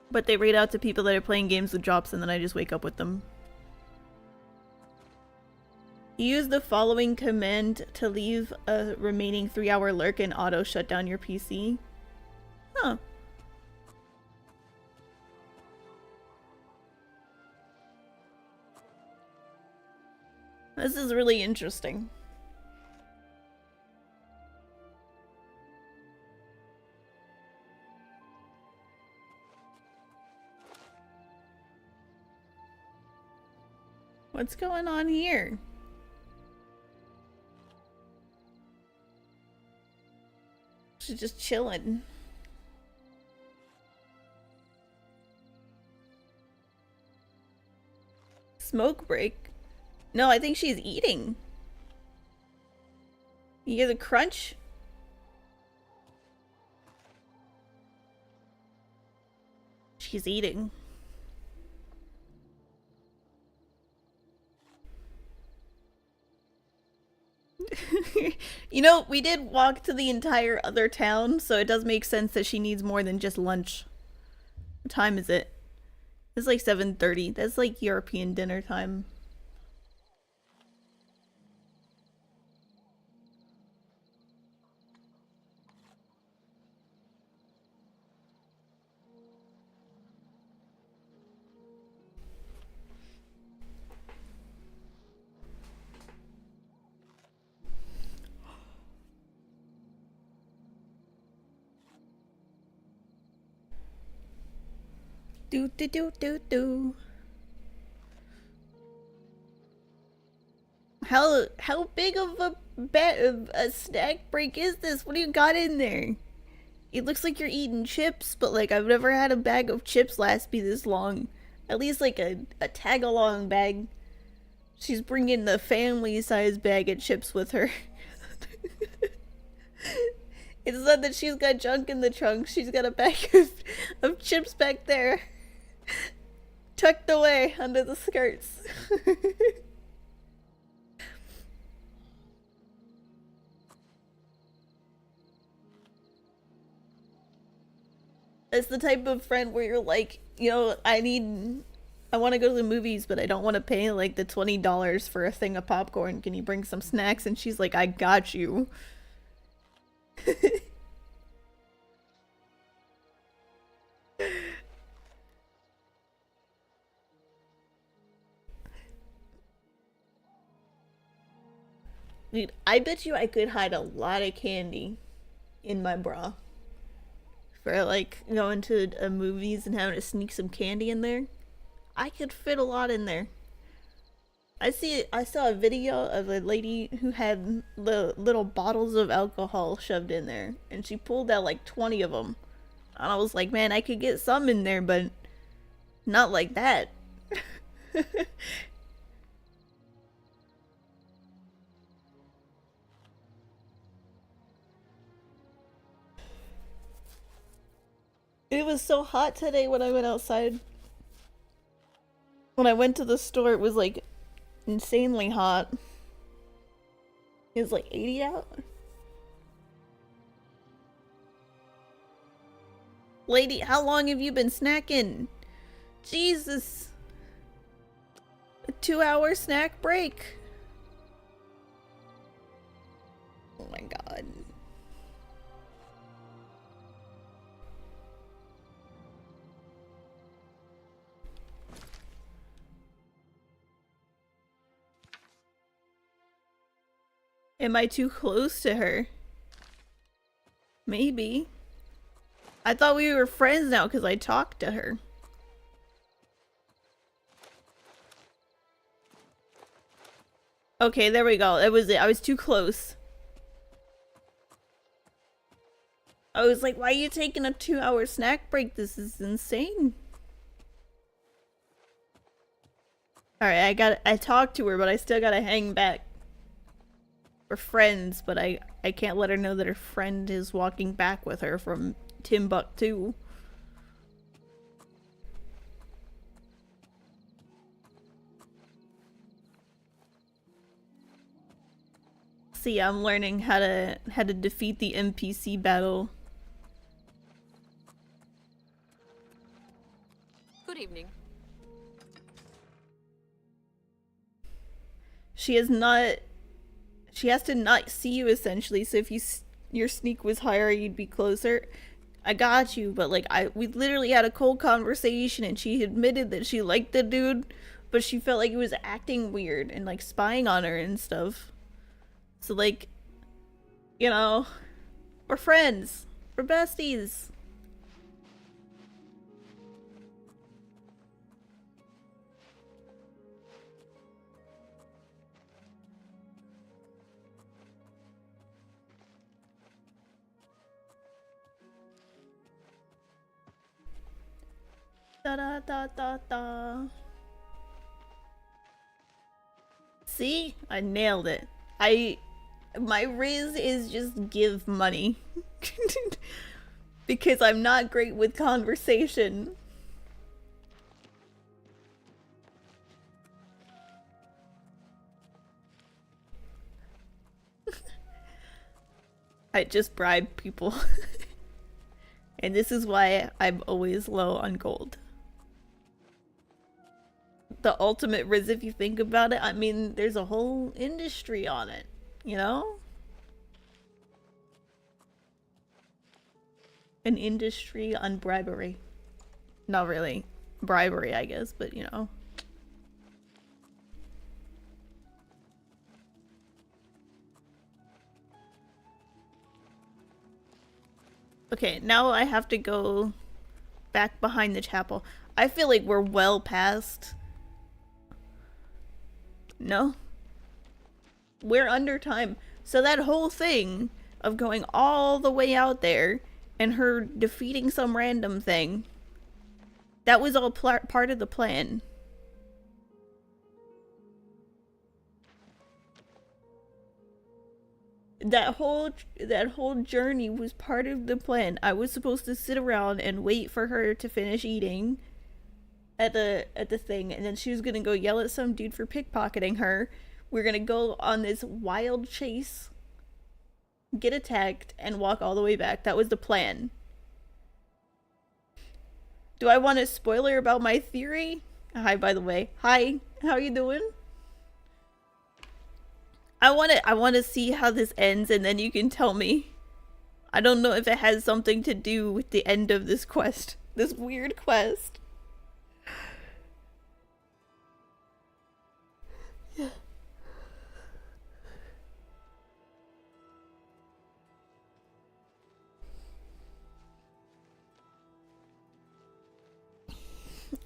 But they raid out to people that are playing games with drops and then I just wake up with them. Use the following command to leave a remaining 3-hour lurk and auto shut down your PC. Huh. This is really interesting. What's going on here? She's just chilling. Smoke break? No, I think she's eating. You hear the crunch? She's eating. You know, we did walk to the entire other town, so it does make sense that she needs more than just lunch. What time is it? It's like 7:30. That's like European dinner time. Do do do do do. How big of a snack break is this? What do you got in there? It looks like you're eating chips, but like I've never had a bag of chips last me this long. At least like a tag-along bag. She's bringing the family-size bag of chips with her. It's not that she's got junk in the trunk. She's got a bag of chips back there. Tucked away under the skirts. It's the type of friend where you're like, you know, I want to go to the movies, but I don't want to pay like the $20 for a thing of popcorn. Can you bring some snacks? And she's like, I got you. Dude, I bet you I could hide a lot of candy in my bra. For like going to movies and having to sneak some candy in there. I could fit a lot in there. I saw a video of a lady who had the little bottles of alcohol shoved in there, and she pulled out like 20 of them. And I was like, man, I could get some in there, but not like that. It was so hot today when I went outside. When I went to the store, it was like insanely hot. It was like 80 out. Lady, how long have you been snacking? Jesus. A 2-hour snack break. Oh my god. Am I too close to her? Maybe. I thought we were friends now because I talked to her. Okay, there we go. That was it. I was too close. I was like, why are you taking a 2-hour snack break? This is insane. Alright, I talked to her, but I still gotta hang back. We're friends, but I can't let her know that her friend is walking back with her from Timbuktu. See, I'm learning how to defeat the NPC battle. Good evening. She has to not see you essentially, so if your sneak was higher, you'd be closer. I got you, but like we literally had a cold conversation and she admitted that she liked the dude, but she felt like he was acting weird and like spying on her and stuff. So like, you know, we're friends. We're besties. Da da da da da. See? I nailed it. My riz is just give money. Because I'm not great with conversation. I just bribe people. And this is why I'm always low on gold. The ultimate riz, if you think about it, I mean, there's a whole industry on it, you know? An industry on bribery. Not really bribery, I guess, but you know. Okay, now I have to go back behind the chapel. I feel like we're well past. No? We're under time. So that whole thing of going all the way out there and her defeating some random thing, that was all part of the plan. That whole journey was part of the plan. I was supposed to sit around and wait for her to finish eating at the thing, and then she was gonna go yell at some dude for pickpocketing her. We're gonna go on this wild chase, get attacked, and walk all the way back. That was the plan. Do I want a spoiler about my theory? Hi, by the way. Hi, how you doing? I want to see how this ends, and then you can tell me. I don't know if it has something to do with the end of this quest. This weird quest. Yeah.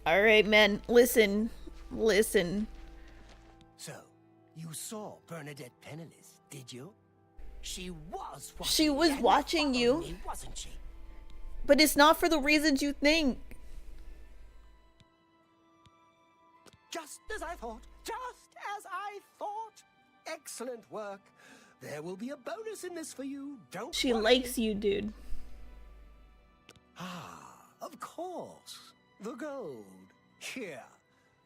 All right, man. Listen. So, you saw Bernadette penniless, did you? She was watching you. Me, wasn't she? But it's not for the reasons you think. Just as I thought. Just as I thought. Excellent work. There will be a bonus in this for you. Don't She worry. likes you, dude. Ah, of course. The gold. Here.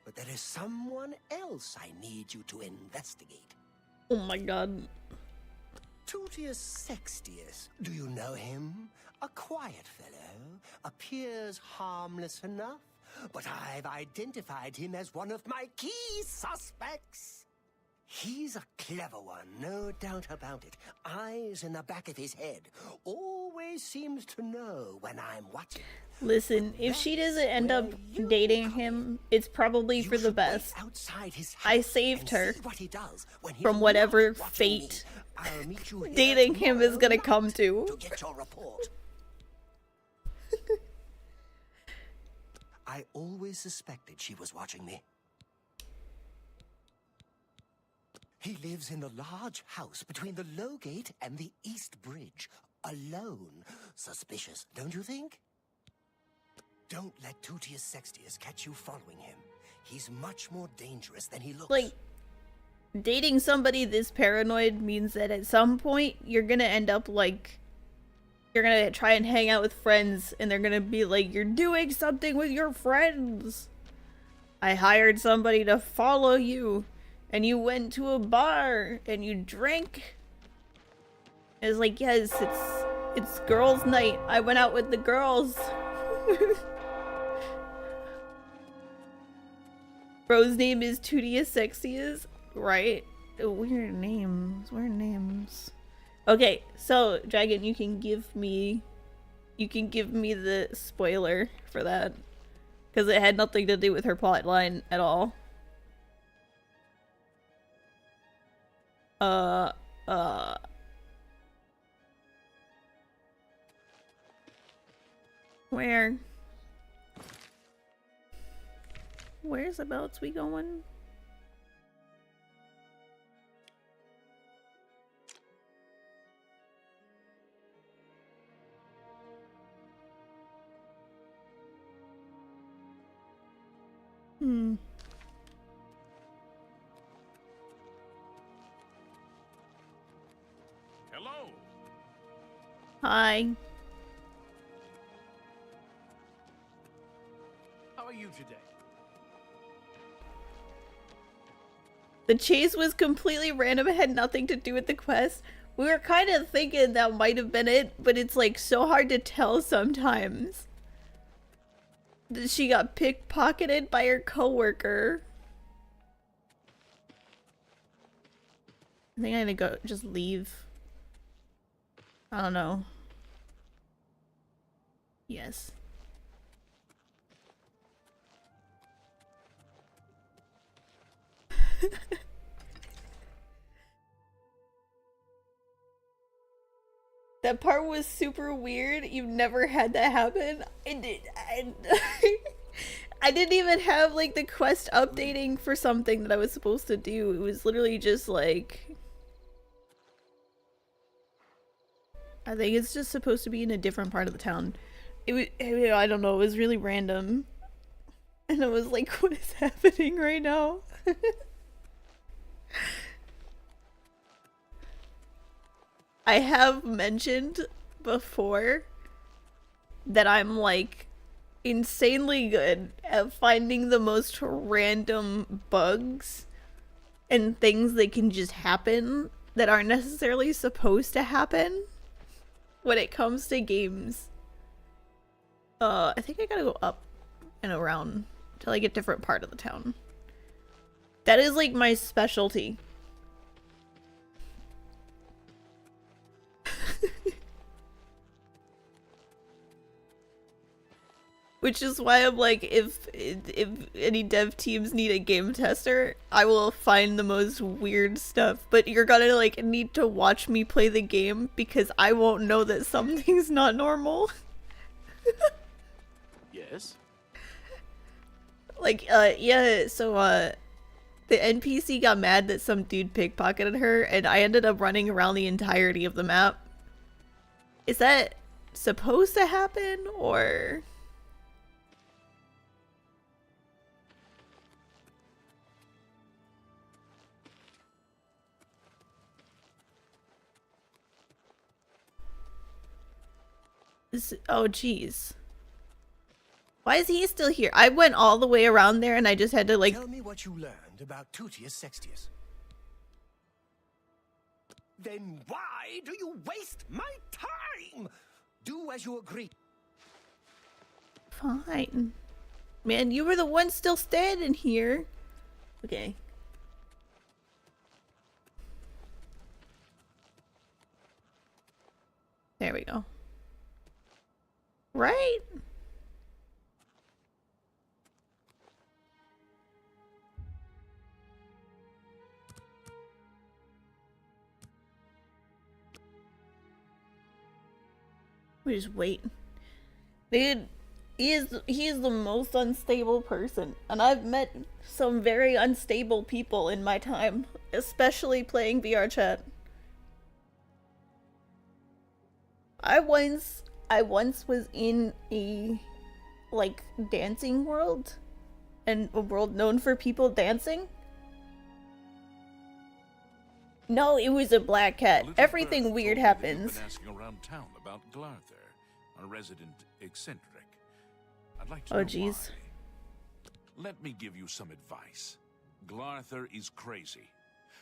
But there is someone else I need you to investigate. Oh my god. Tutius Sextius. Do you know him? A quiet fellow. Appears harmless enough. But I've identified him as one of my key suspects. He's a clever one, no doubt about it. Eyes in the back of his head. Always seems to know when I'm watching. Listen, if she doesn't end up dating him, it's probably for the best. I saved her from whatever fate dating him is gonna come to. Get your report. I always suspected she was watching me. He lives in the large house between the Low Gate and the East Bridge. Alone. Suspicious, don't you think? Don't let Tutius Sextius catch you following him. He's much more dangerous than he looks. Like, dating somebody this paranoid means that at some point you're gonna end up like, you're gonna try and hang out with friends and they're gonna be like, you're doing something with your friends. I hired somebody to follow you and you went to a bar and you drank. It's like, yes, it's girls' night. I went out with the girls. Bro's name is Tutius Sextius, right? Weird names. Okay, so Dragon, you can give me the spoiler for that, because it had nothing to do with her plot line at all. Where's abouts we going? Hmm. Hello. Hi. How are you today? The chase was completely random. It had nothing to do with the quest. We were kind of thinking that might have been it, but it's like so hard to tell sometimes. She got pickpocketed by her coworker. I think I had to go just leave. I don't know. Yes. That part was super weird. You've never had that happen. I didn't even have like the quest updating for something that I was supposed to do. It was literally just like, I think it's just supposed to be in a different part of the town. It was, I don't know, it was really random. And I was like, what is happening right now? I have mentioned before that I'm like insanely good at finding the most random bugs and things that can just happen that aren't necessarily supposed to happen when it comes to games. I think I gotta go up and around to like a different part of the town. That is like my specialty. Which is why I'm like, if any dev teams need a game tester, I will find the most weird stuff. But you're gonna like need to watch me play the game because I won't know that something's not normal. Yes? Like, yeah, so, the NPC got mad that some dude pickpocketed her, and I ended up running around the entirety of the map. Is that supposed to happen, or...? Oh, jeez. Why is he still here? I went all the way around there and I just had to like... Tell me what you learned about Tutius Sextius. Then why do you waste my time? Do as you agree. Fine. Man, you were the one still standing here. Okay. There we go. Right? We just wait. Dude, he is the most unstable person. And I've met some very unstable people in my time. Especially playing VR chat. I once was in a, like, dancing world. And a world known for people dancing. No, it was a black cat. Everything weird happens. Been asking around town about Glarther, a resident eccentric. I'd like to know jeez. why. Let me give you some advice. Glarther is crazy.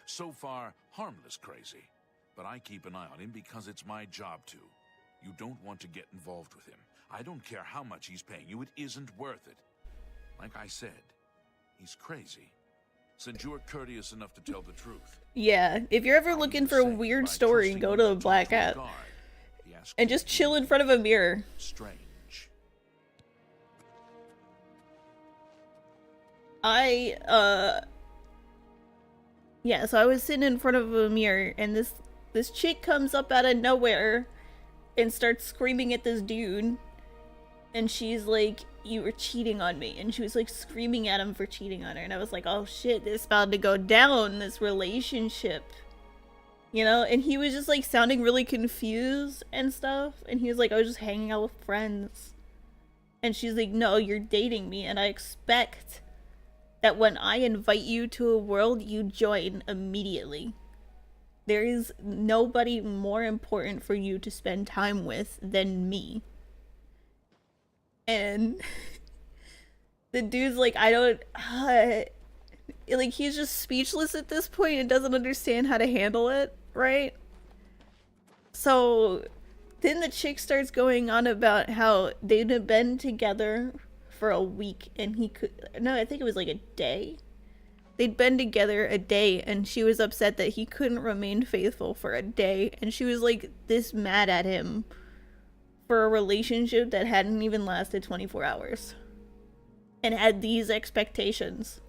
So far, harmless crazy. But I keep an eye on him because it's my job to. You don't want to get involved with him. I don't care how much he's paying you, it isn't worth it. Like I said, he's crazy. Since you're courteous enough to tell the truth. Yeah, if you're ever looking for a weird story, go to Black Cat. And just chill in front of a mirror. Strange. Yeah, so I was sitting in front of a mirror, and this chick comes up out of nowhere and starts screaming at this dude. And she's like, you were cheating on me. And she was like screaming at him for cheating on her. And I was like, oh shit, this is about to go down, this relationship. You know? And he was just like sounding really confused and stuff. And he was like, I was just hanging out with friends. And she's like, no, you're dating me. And I expect that when I invite you to a world, you join immediately. There is nobody more important for you to spend time with than me. And the dude's like, I don't, like, he's just speechless at this point and doesn't understand how to handle it, right? So then the chick starts going on about how they'd been together for a week and he could, no, I think it was like a day. They'd been together a day and she was upset that he couldn't remain faithful for a day, and she was like this mad at him for a relationship that hadn't even lasted 24 hours and had these expectations.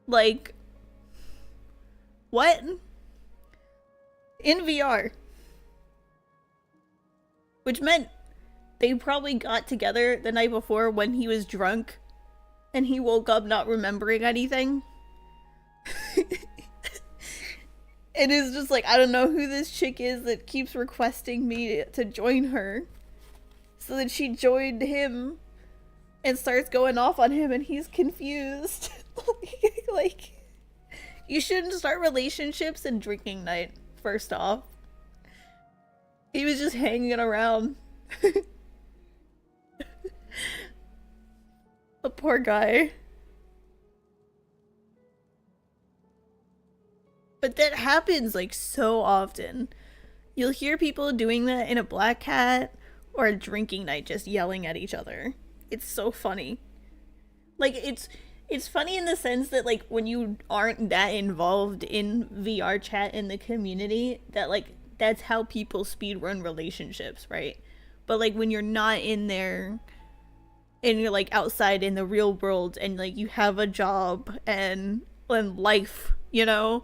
Like, what? In VR. Which meant they probably got together the night before when he was drunk and he woke up not remembering anything. And it's just like, I don't know who this chick is that keeps requesting me to join her. So that she joined him and starts going off on him and he's confused. Like, you shouldn't start relationships and drinking night, first off. He was just hanging around. The poor guy. But that happens like so often. You'll hear people doing that in a black hat or a drinking night, just yelling at each other. It's so funny. Like, it's funny in the sense that, like, when you aren't that involved in VR chat in the community, that, like, that's how people speedrun relationships, right? But, like, when you're not in there and you're, like, outside in the real world and, like, you have a job and life, you know?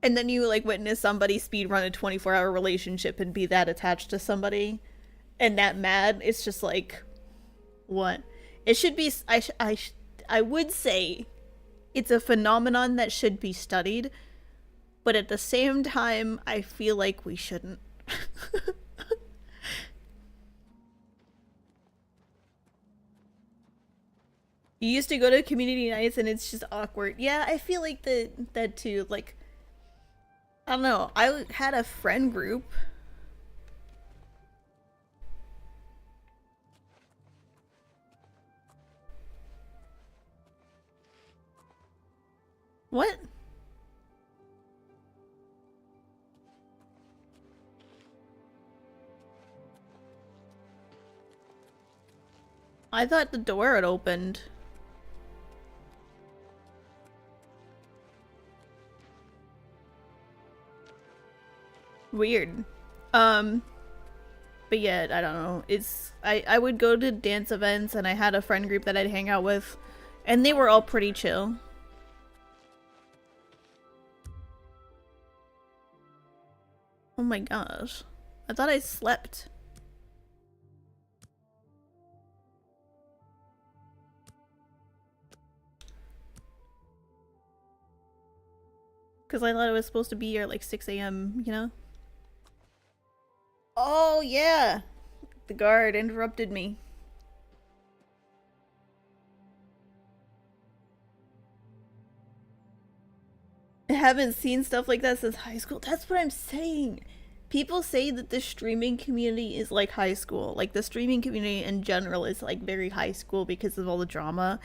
And then you, like, witness somebody speedrun a 24-hour relationship and be that attached to somebody and that mad, it's just like, what? It should be, I would say it's a phenomenon that should be studied, but at the same time, I feel like we shouldn't. You used to go to community nights and it's just awkward. Yeah, I feel like that too. Like, I don't know. I had a friend group. What? I thought the door had opened. Weird. But yeah, I don't know. It's I would go to dance events and I had a friend group that I'd hang out with and they were all pretty chill. Oh my gosh. I thought I slept. Because I thought it was supposed to be here like 6 a.m., you know? Oh, yeah! The guard interrupted me. I haven't seen stuff like that since high school. That's what I'm saying. People say that the streaming community is like high school. Like, the streaming community in general is like very high school because of all the drama.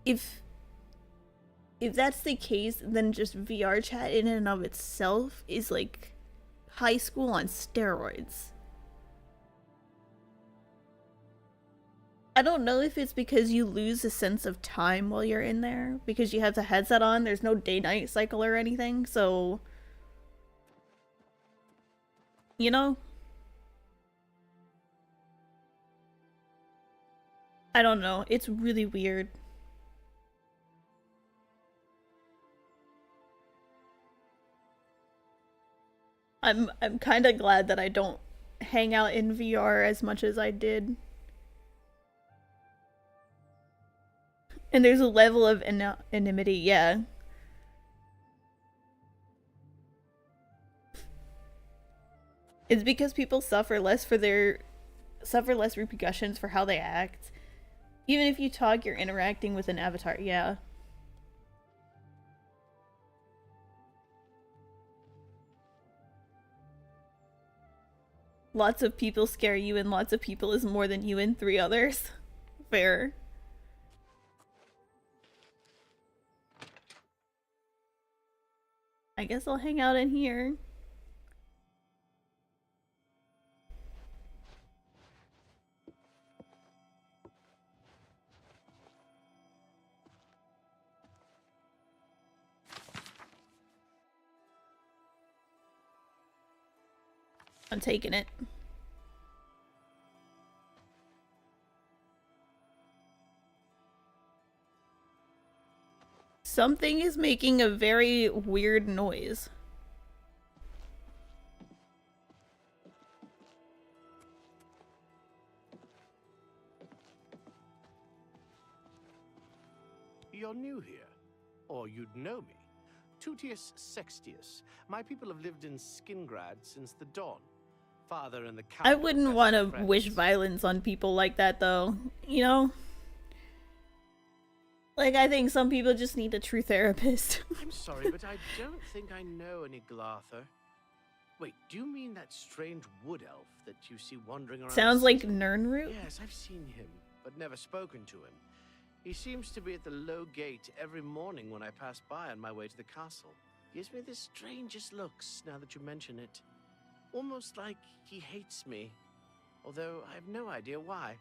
If that's the case, then just VR chat in and of itself is like high school on steroids. I don't know if it's because you lose a sense of time while you're in there, because you have the headset on, there's no day-night cycle or anything, so... You know? I don't know, it's really weird. I'm kind of glad that I don't hang out in VR as much as I did. And there's a level of anonymity, yeah. It's because people suffer less for their suffer less repercussions for how they act. Even if you talk, you're interacting with an avatar. Yeah. Lots of people scare you, and lots of people is more than you and 3 others. Fair. I guess I'll hang out in here. I'm taking it. Something is making a very weird noise. You're new here, or you'd know me. Tutius Sextius. My people have lived in Skingrad since the dawn. Father and the Count. I wouldn't want to wish violence on people like that, though. You know? Like, I think some people just need a true therapist. I'm sorry, but I don't think I know any Glarther. Wait, do you mean that strange wood elf that you see wandering around? Sounds like Nernroot? Yes, I've seen him, but never spoken to him. He seems to be at the low gate every morning when I pass by on my way to the castle. Gives me the strangest looks now that you mention it. Almost like he hates me, although I have no idea why.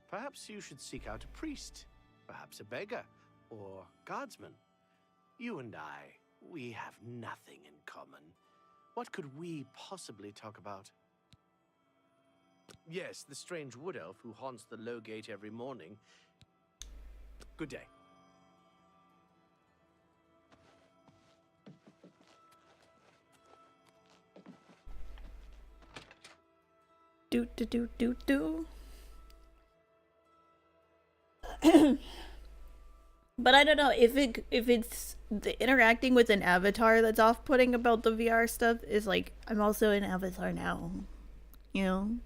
Perhaps you should seek out a priest, perhaps a beggar, or guardsman. You and I, we have nothing in common. What could we possibly talk about? Yes, the strange wood elf who haunts the low gate every morning. Good day. Do do do do do. But I don't know if it's the interacting with an avatar that's off-putting about the VR stuff is like, I'm also an avatar now, you know.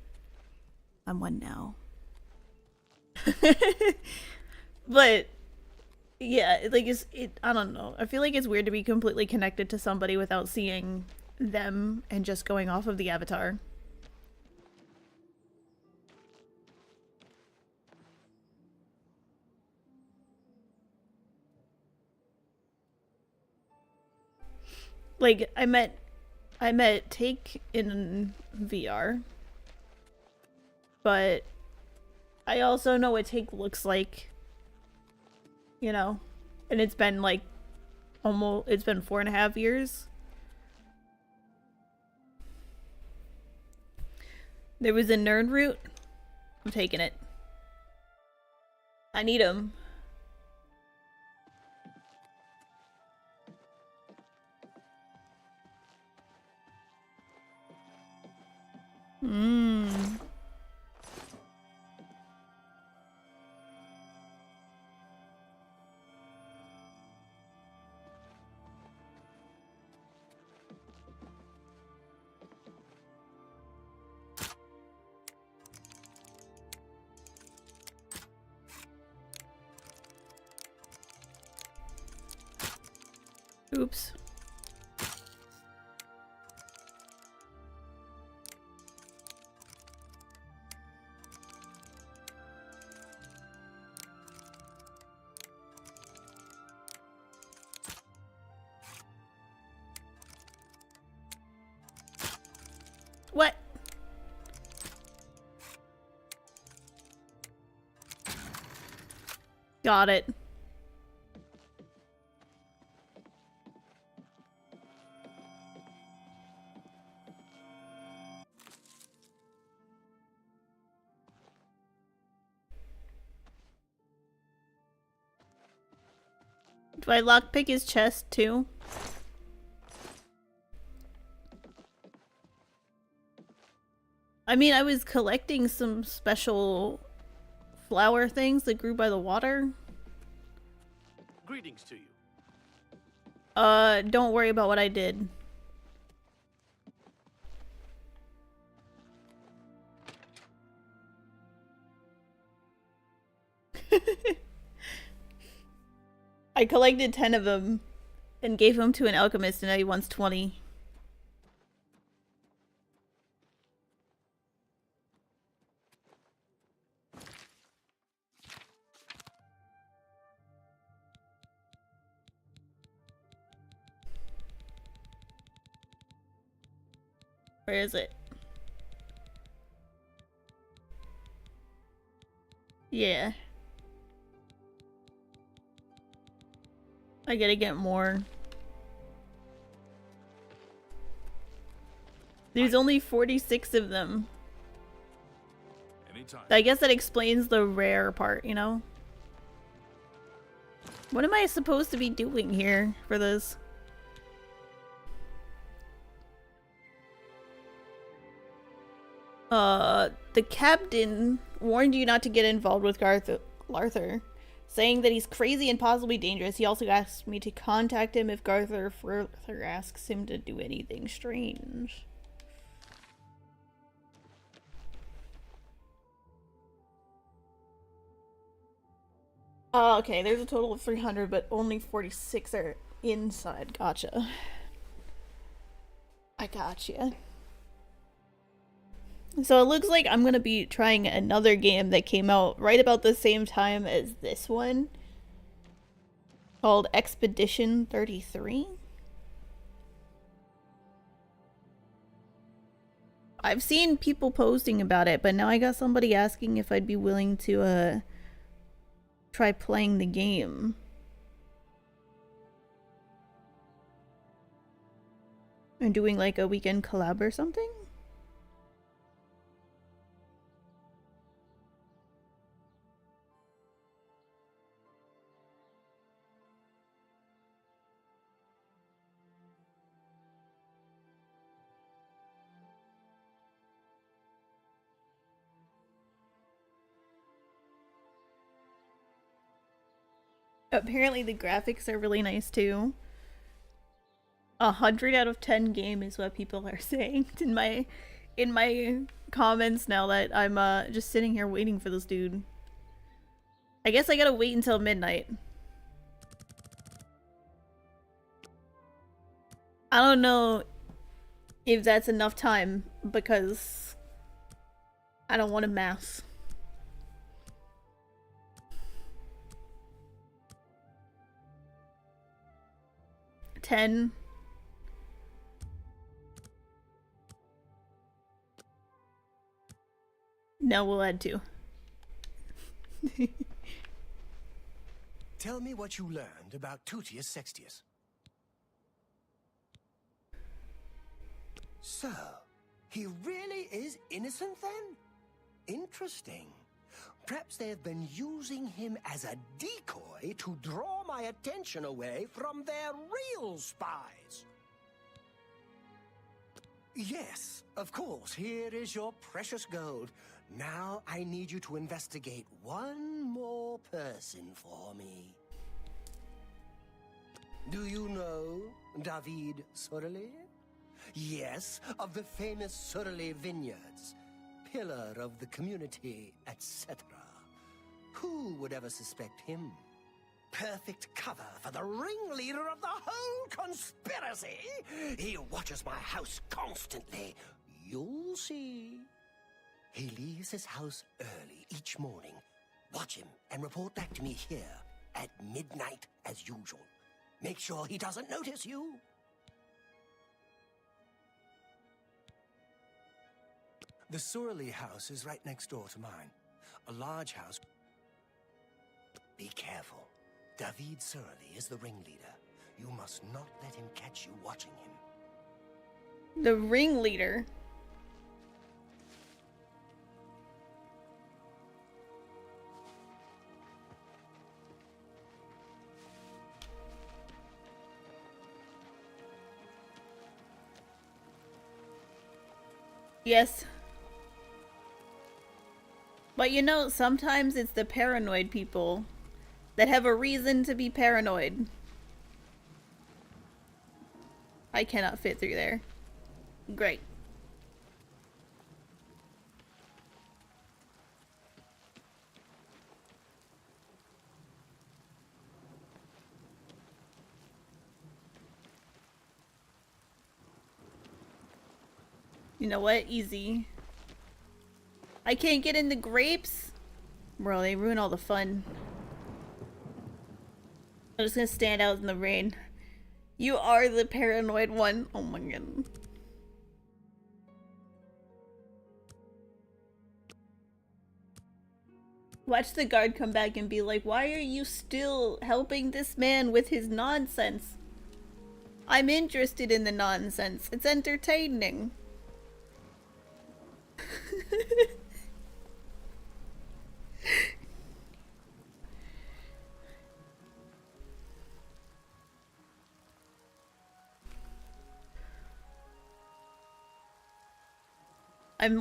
I'm one now. But yeah, like I don't know. I feel like it's weird to be completely connected to somebody without seeing them and just going off of the avatar. Like I met Take in VR. But I also know what Take looks like, you know, and it's been like it's been 4.5 years. There was a Nernroot. I'm taking it. I need him. Oops. What? Got it. Do I lockpick his chest too? I mean, I was collecting some special flower things that grew by the water. Greetings to you. Don't worry about what I did. I collected 10 of them and gave them to an alchemist, and now he wants 20. Where is it? Yeah. I gotta get more. There's only 46 of them. Anytime. I guess that explains the rare part, you know? What am I supposed to be doing here for this? The captain warned you not to get involved with Larthur, saying that he's crazy and possibly dangerous. He also asked me to contact him if Garther further asks him to do anything strange. Oh, okay, there's a total of 300, but only 46 are inside. Gotcha. I gotcha. So it looks like I'm gonna be trying another game that came out right about the same time as this one, called Expedition 33. I've seen people posting about it, but now I got somebody asking if I'd be willing to try playing the game. And doing like a weekend collab or something? Apparently the graphics are really nice too. 100 out of 10 game is what people are saying in my comments now that I'm just sitting here waiting for this dude. I guess I gotta wait until midnight. I don't know if that's enough time because I don't want to math. $10. No, we'll add 2. Tell me what you learned about Tutius Sextius. So, he really is innocent then? Interesting. Perhaps they have been using him as a decoy to draw my attention away from their real spies. Yes, of course. Here is your precious gold. Now I need you to investigate one more person for me. Do you know David Sorelli? Yes, of the famous Sorelli vineyards. Pillar of the community, etc. Who would ever suspect him? Perfect cover for the ringleader of the whole conspiracy. He watches my house constantly. You'll see. He leaves his house early each morning. Watch him and report back to me here at midnight as usual. Make sure he doesn't notice you. The Sorelli house is right next door to mine. A large house. Be careful. David Sorelli is the ringleader. You must not let him catch you watching him. The ringleader? Yes. But you know, sometimes it's the paranoid people that have a reason to be paranoid. I cannot fit through there. Great. You know what? Easy. I can't get in the grapes? Bro, they ruin all the fun. I'm just gonna stand out in the rain. You are the paranoid one. Oh my god. Watch the guard come back and be like, why are you still helping this man with his nonsense? I'm interested in the nonsense. It's entertaining.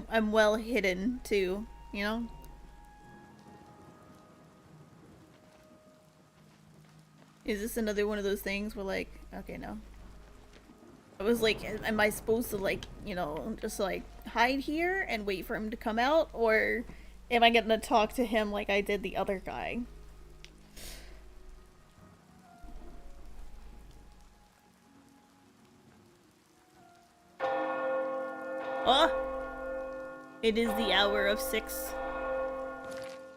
I'm well hidden too, you know? Is this another one of those things where like, okay, no. I was like, am I supposed to like, you know, just like hide here and wait for him to come out? Or am I gonna talk to him like I did the other guy? Oh! It is the hour of 6.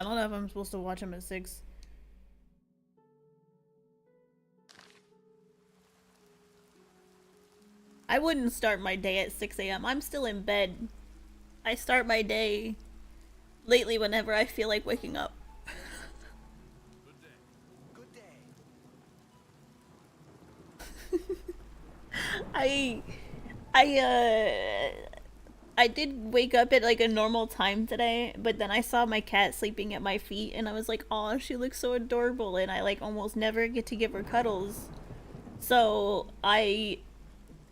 I don't know if I'm supposed to watch him at 6. I wouldn't start my day at 6 a.m. I'm still in bed. I start my day lately whenever I feel like waking up. Good day. I did wake up at like a normal time today, but then I saw my cat sleeping at my feet and I was like, "Aw, she looks so adorable," and I like almost never get to give her cuddles. So I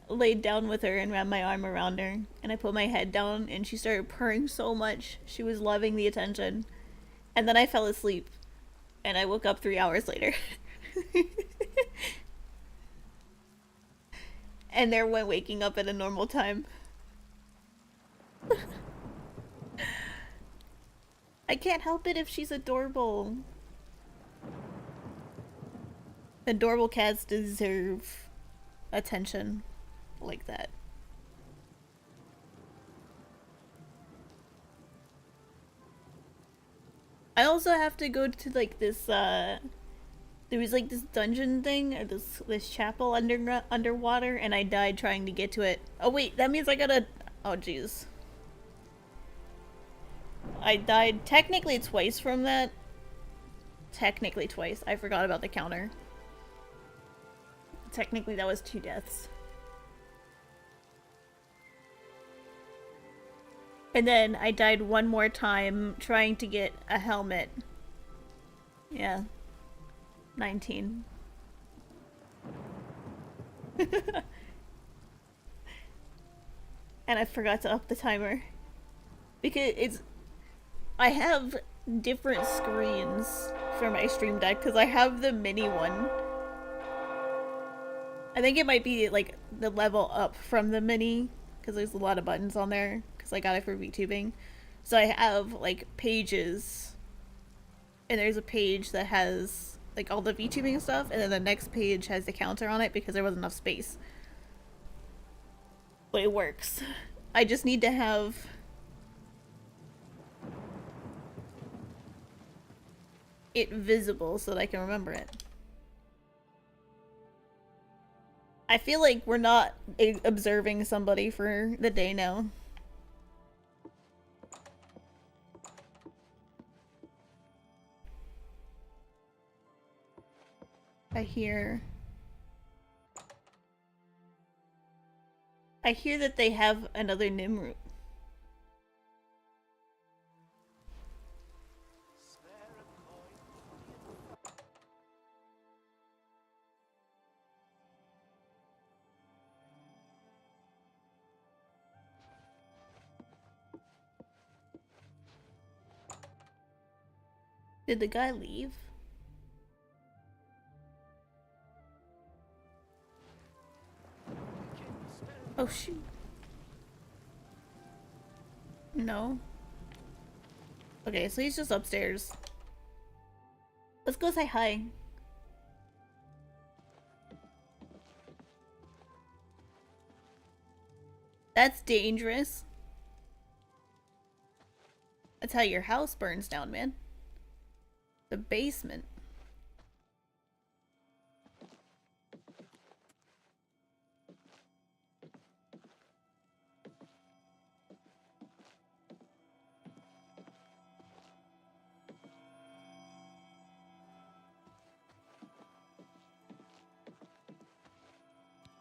laid down with her and wrapped my arm around her and I put my head down and she started purring so much. She was loving the attention. And then I fell asleep and I woke up 3 hours later. And there went waking up at a normal time. I can't help it if she's adorable. Adorable cats deserve attention like that. I also have to go to like this there was like this dungeon thing or this chapel underwater and I died trying to get to it. Oh wait, that means I gotta, oh jeez. I died technically twice from that. Technically twice. I forgot about the counter. Technically that was 2 deaths. And then I died one more time trying to get a helmet. Yeah. 19. And I forgot to up the timer. Because I have different screens for my stream deck because I have the mini one. I think it might be like the level up from the mini because there's a lot of buttons on there because I got it for VTubing. So I have like pages and there's a page that has like all the VTubing stuff and then the next page has the counter on it because there wasn't enough space. But it works. I just need to have it visible so that I can remember it. I feel like we're not observing somebody for the day now. I hear that they have another Nimrut. Did the guy leave? Oh shoot. No. Okay, so he's just upstairs. Let's go say hi. That's dangerous. That's how your house burns down, man. The basement.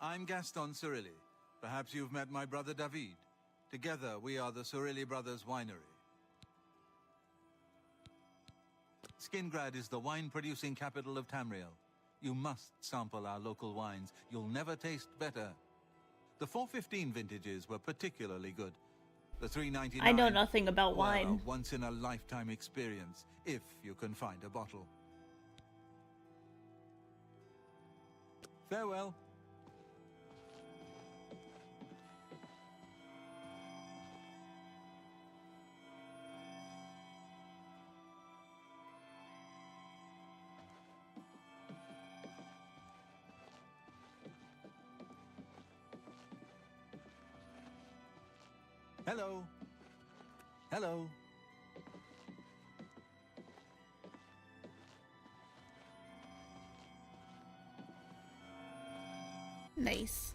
I'm Gaston Cirilli. Perhaps you've met my brother David. Together, we are the Cirilli Brothers Winery. Skingrad is the wine-producing capital of Tamriel. You must sample our local wines. You'll never taste better. The 415 vintages were particularly good. The 399... I know nothing about wine. Well, a once-in-a-lifetime experience, if you can find a bottle. Farewell. Hello. Hello. Nice.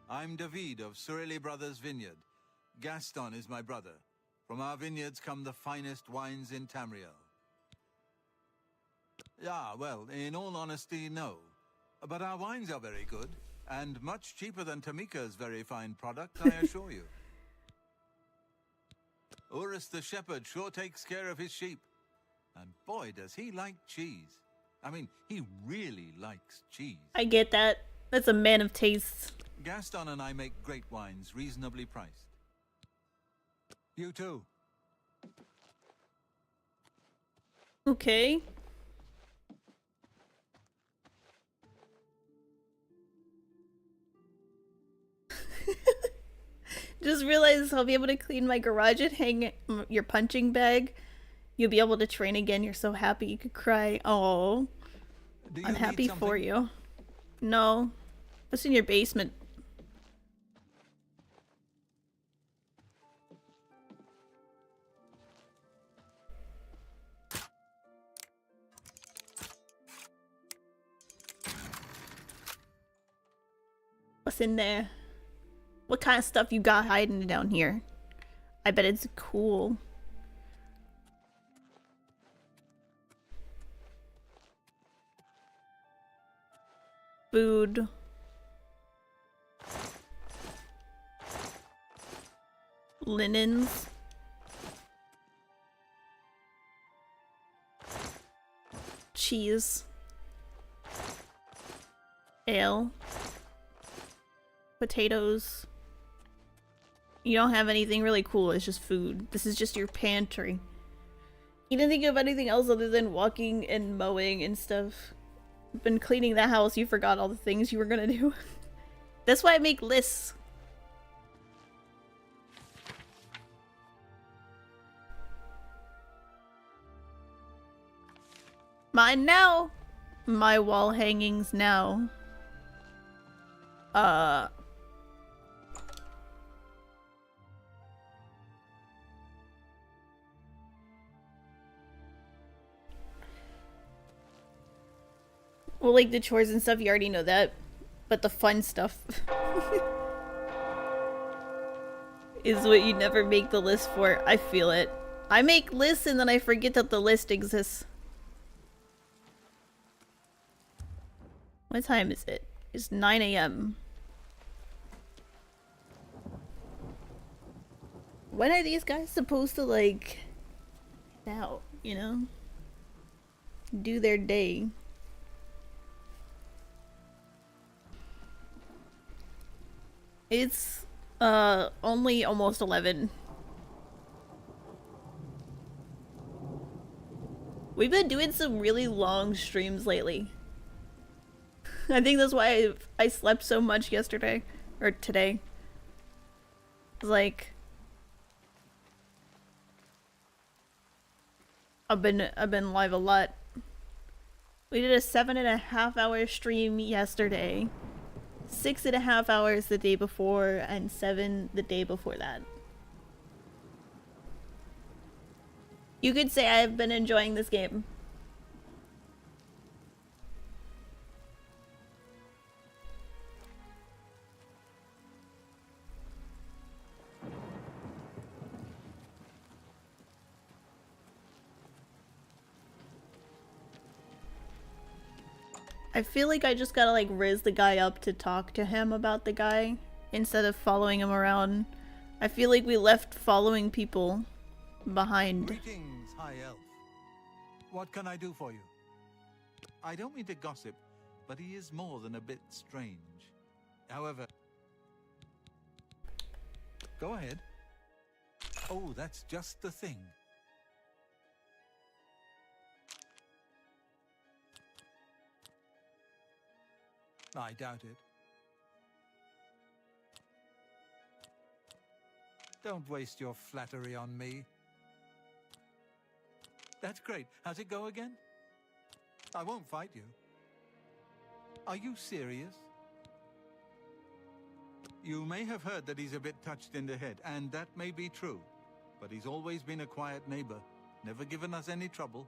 I'm David of Cirilli Brothers Vineyard. Gaston is my brother. From our vineyards come the finest wines in Tamriel. Yeah, well, in all honesty, no. But our wines are very good, and much cheaper than Tamika's very fine product, I assure you. Urus the shepherd sure takes care of his sheep. And boy, does he like cheese. I mean, he really likes cheese. I get that. That's a man of tastes. Gaston and I make great wines, reasonably priced. You too. Okay. Just realized I'll be able to clean my garage and hang your punching bag. You'll be able to train again. You're so happy you could cry. Oh, I'm happy for you. No, what's in your basement? What's in there? What kind of stuff you got hiding down here? I bet it's cool. Food. Linens. Cheese. Ale. Potatoes. You don't have anything really cool, it's just food. This is just your pantry. You didn't think of anything else other than walking and mowing and stuff. Been cleaning the house, you forgot all the things you were gonna do. That's why I make lists. Mine now! My wall hangings now. Well, like the chores and stuff, you already know that. But the fun stuff is what you never make the list for. I feel it. I make lists and then I forget that the list exists. What time is it? It's 9 AM. When are these guys supposed to, like, get out, you know? Do their day. It's, only almost 11. We've been doing some really long streams lately. I think that's why I slept so much yesterday. Or today. Like... I've been live a lot. We did a 7.5-hour stream yesterday, 6.5 hours the day before, and 7 the day before that. You could say I have been enjoying this game. I feel like I just gotta like riz the guy up to talk to him about the guy instead of following him around. I feel like we left following people behind. Greetings, High Elf. What can I do for you? I don't mean to gossip, but he is more than a bit strange. However... Go ahead. Oh, that's just the thing. I doubt it. Don't waste your flattery on me. That's great. How's it go again? I won't fight you. Are you serious? You may have heard that he's a bit touched in the head, and that may be true. But he's always been a quiet neighbor, never given us any trouble.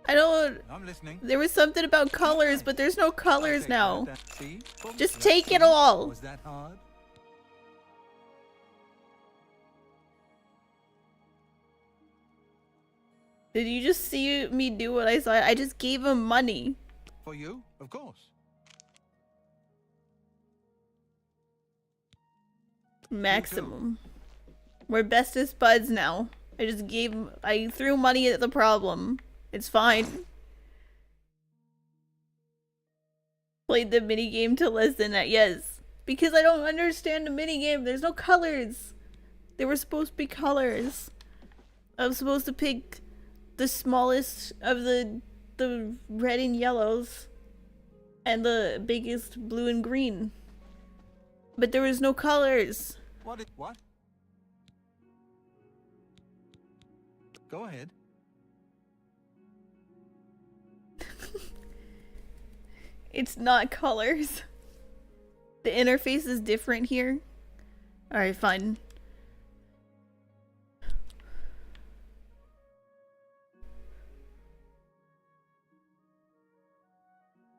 I don't... I'm listening. There was something about colors, but there's no colors now. Just take it all. Was that hard? Did you just see me do what I saw? I just gave him money. For you? Of course. Maximum. We're bestest buds now. I threw money at the problem. It's fine. Played the minigame to less than that, yes. Because I don't understand the minigame. There's no colors. There were supposed to be colors. I was supposed to pick the smallest of the red and yellows. And the biggest blue and green. But there was no colors. What? Go ahead. It's not colors. The interface is different here. Alright, fine.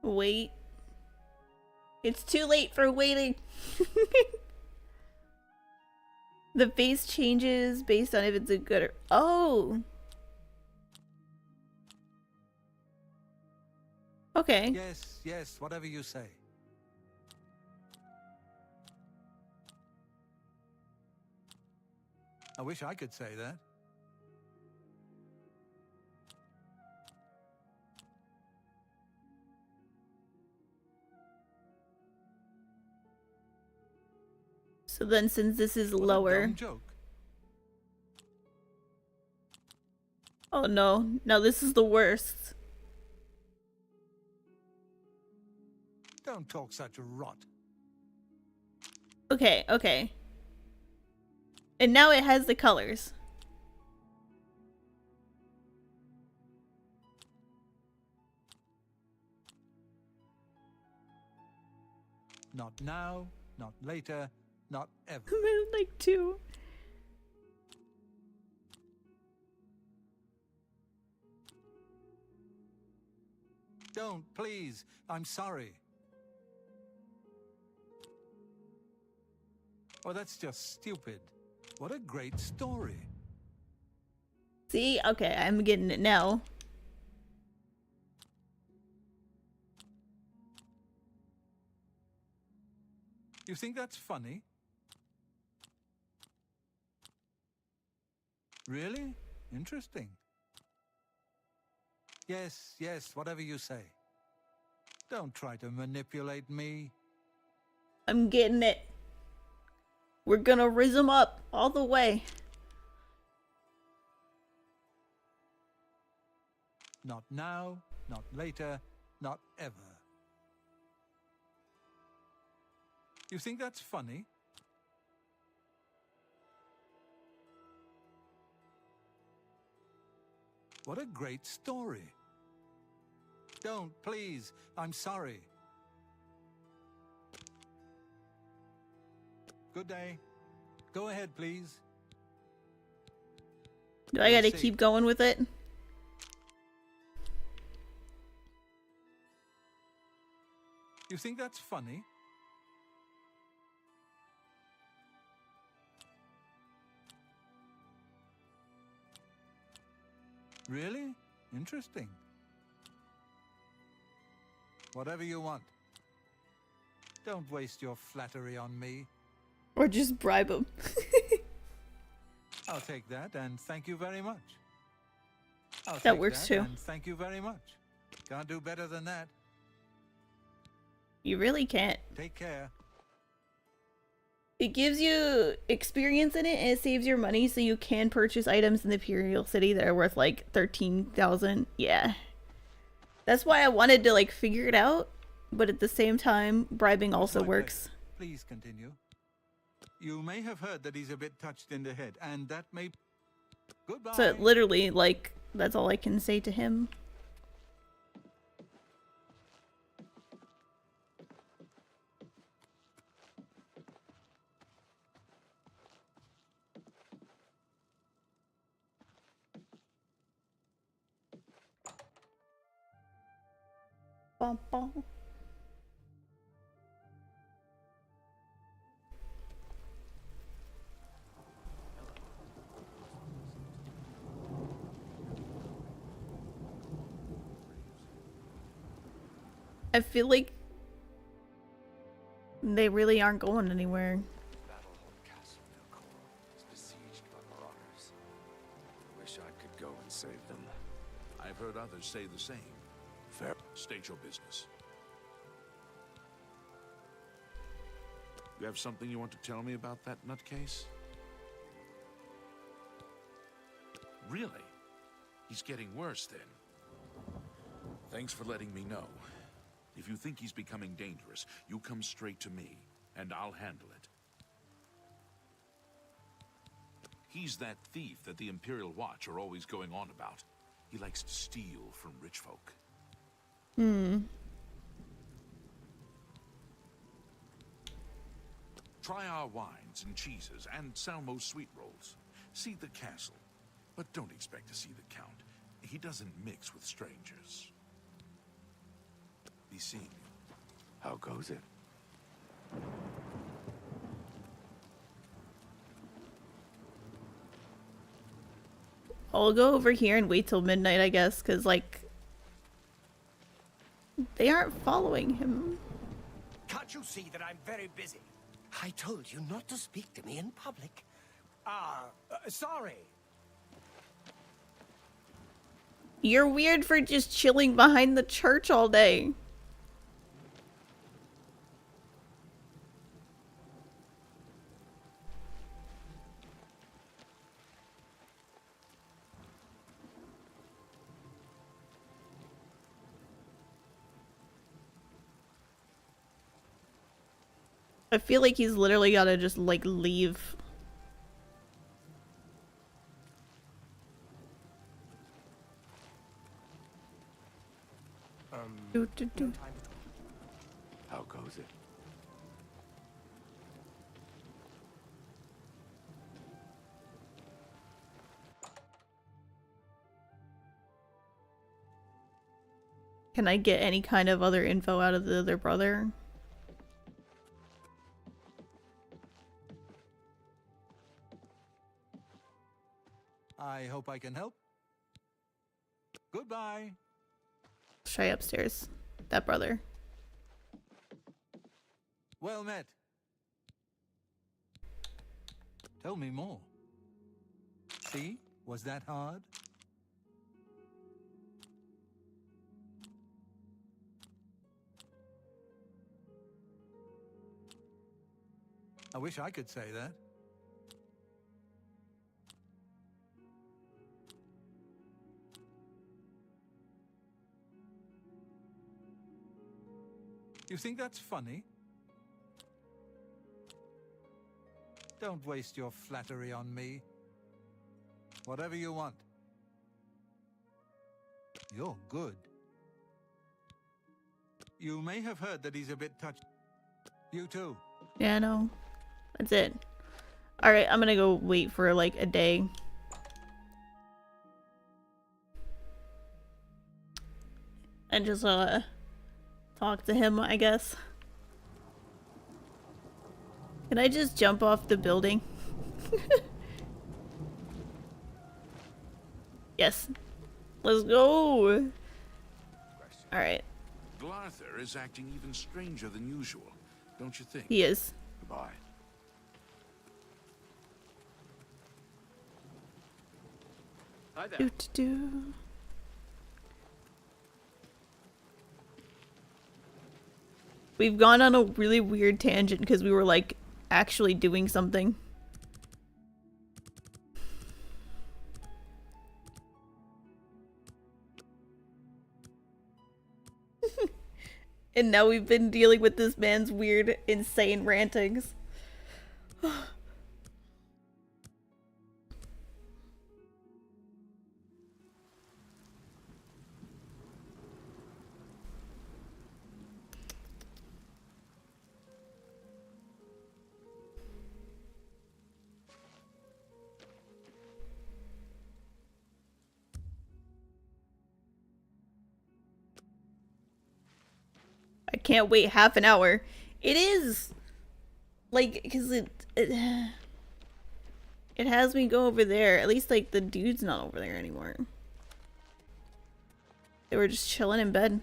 Wait. It's too late for waiting. The face changes based on if it's a good or... Oh! Okay. Yes, whatever you say. I wish I could say that. So then since this is lower... Joke. Oh no. No, this is the worst. Don't talk such rot. Okay. And now it has the colors. Not now, not later, not ever. Like 2. Don't, please. I'm sorry. Oh, that's just stupid. What a great story. See? Okay, I'm getting it now. You think that's funny? Really? Interesting. Yes, whatever you say. Don't try to manipulate me. I'm getting it. We're gonna riz him up all the way. Not now, not later, not ever. You think that's funny? What a great story. Don't, please. I'm sorry. Good day. Go ahead, please. Do I gotta keep going with it? You think that's funny? Really? Interesting. Whatever you want. Don't waste your flattery on me. Or just bribe him. I'll take that and thank you very much. I'll That take works that too. And thank you very much. Can't do better than that. You really can't. Take care. It gives you experience in it, and it saves your money, so you can purchase items in the Imperial City that are worth like 13,000. Yeah. That's why I wanted to like figure it out, but at the same time, bribing also My works. pleasure. Please continue. You may have heard that he's a bit touched in the head, and that may... Goodbye. So literally, like, that's all I can say to him. Bum, bum. I feel like they really aren't going anywhere. Battlehold Castle near Coral is besieged by marauders. Wish I could go and save them. I've heard others say the same. Fair. State your business. You have something you want to tell me about that nutcase? Really? He's getting worse then. Thanks for letting me know. If you think he's becoming dangerous, you come straight to me, and I'll handle it. He's that thief that the Imperial Watch are always going on about. He likes to steal from rich folk. Try our wines and cheeses and Salmo's sweet rolls. See the castle, but don't expect to see the Count. He doesn't mix with strangers. Be seeing you. How goes it? I'll go over here and wait till midnight, I guess, because, like, they aren't following him. Can't you see that I'm very busy? I told you not to speak to me in public. Sorry. You're weird for just chilling behind the church all day. I feel like he's literally gotta just, like, leave. Do. How goes it? Can I get any kind of other info out of the other brother? I hope I can help. Goodbye. Try upstairs. That brother. Well met. Tell me more. See? Was that hard? I wish I could say that. You think that's funny? Don't waste your flattery on me. Whatever you want. You're good. You may have heard that he's a bit touched. You too. Yeah, no. That's it. Alright, I'm gonna go wait for like a day. And just talk to him, I guess. Can I just jump off the building? Yes. Let's go! Alright. Glarther is acting even stranger than usual, don't you think? He is. Goodbye. Hi there. Do. We've gone on a really weird tangent because we were like actually doing something. And now we've been dealing with this man's weird, insane rantings. I can't wait half an hour. It is like, because it has me go over there. At least like the dude's not over there anymore. They were just chilling in bed.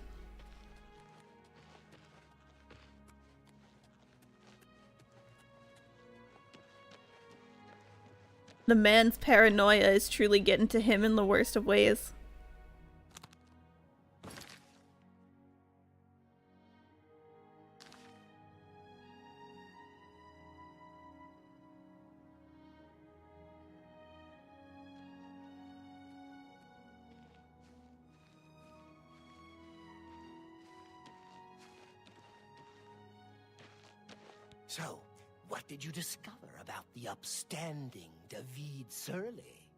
The man's paranoia is truly getting to him in the worst of ways. So, what did you discover about the upstanding David Surly?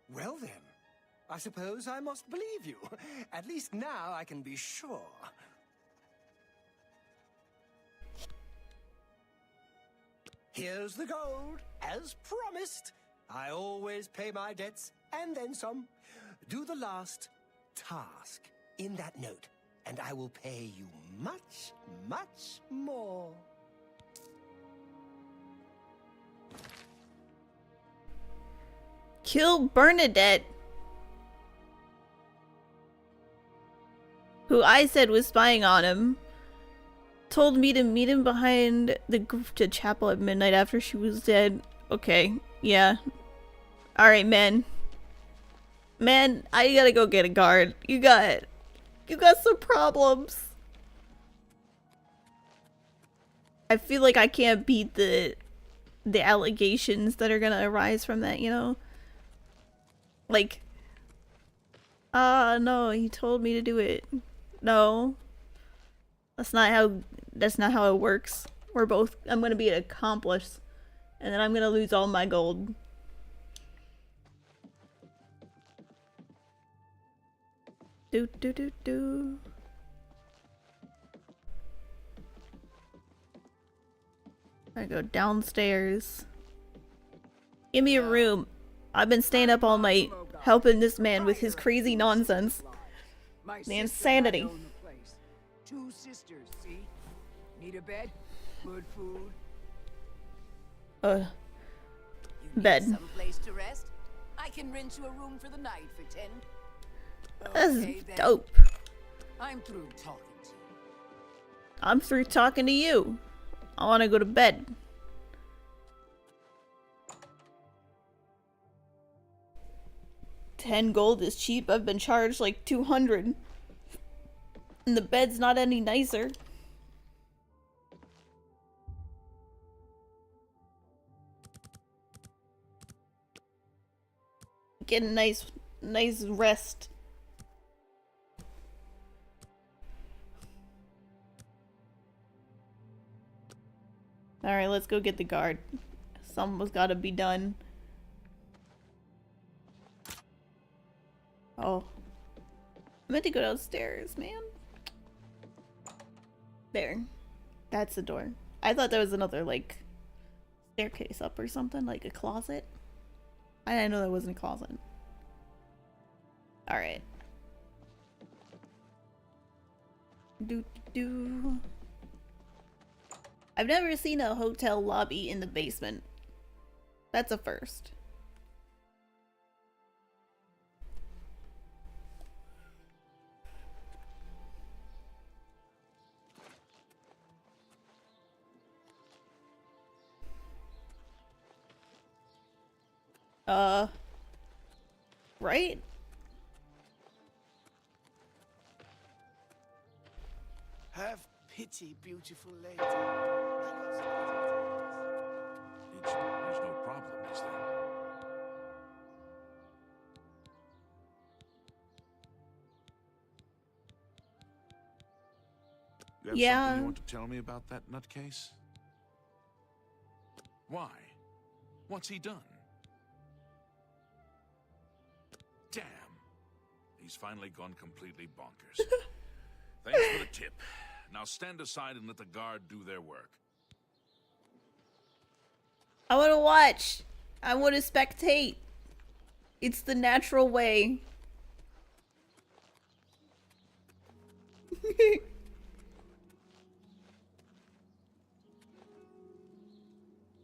Well then, I suppose I must believe you. At least now I can be sure. Here's the gold, as promised. I always pay my debts, and then some. Do the last task in that note, and I will pay you much, much more. Kill Bernadette, who I said was spying on him. Told me to meet him behind the chapel at midnight after she was dead. Okay, yeah. Alright, man. Man, I gotta go get a guard. You got some problems. I feel like I can't beat the allegations that are gonna arise from that, you know? Like, no, he told me to do it. No. That's not how it works. I'm gonna be an accomplice. And then I'm gonna lose all my gold. Do. I go downstairs. Give me a room. I've been staying up all night helping this man with his crazy nonsense. The insanity. Two sisters, see? Need a bed? Good food? Bed. Some place to rest? I can rent you a room for the night for 10. That's Okay, then. dope. I'm through talking to you. I'm through talking to you. I want to go to bed. $10 gold is cheap. I've been charged like 200. And the bed's not any nicer. Get a nice rest. Alright, let's go get the guard. Something's gotta be done. Oh. to go downstairs, man. There. That's the door. I thought there was another, like, staircase up or something, like a closet. I didn't know there wasn't a closet. Alright. Do. I've never seen a hotel lobby in the basement. That's a first. Right? Have pity, beautiful lady. There's no problem, is there? You have something you want to tell me about that nutcase? Why? What's he done? Damn. He's finally gone completely bonkers. Thanks for the tip. Now stand aside and let the guard do their work. I want to watch. I want to spectate. It's the natural way.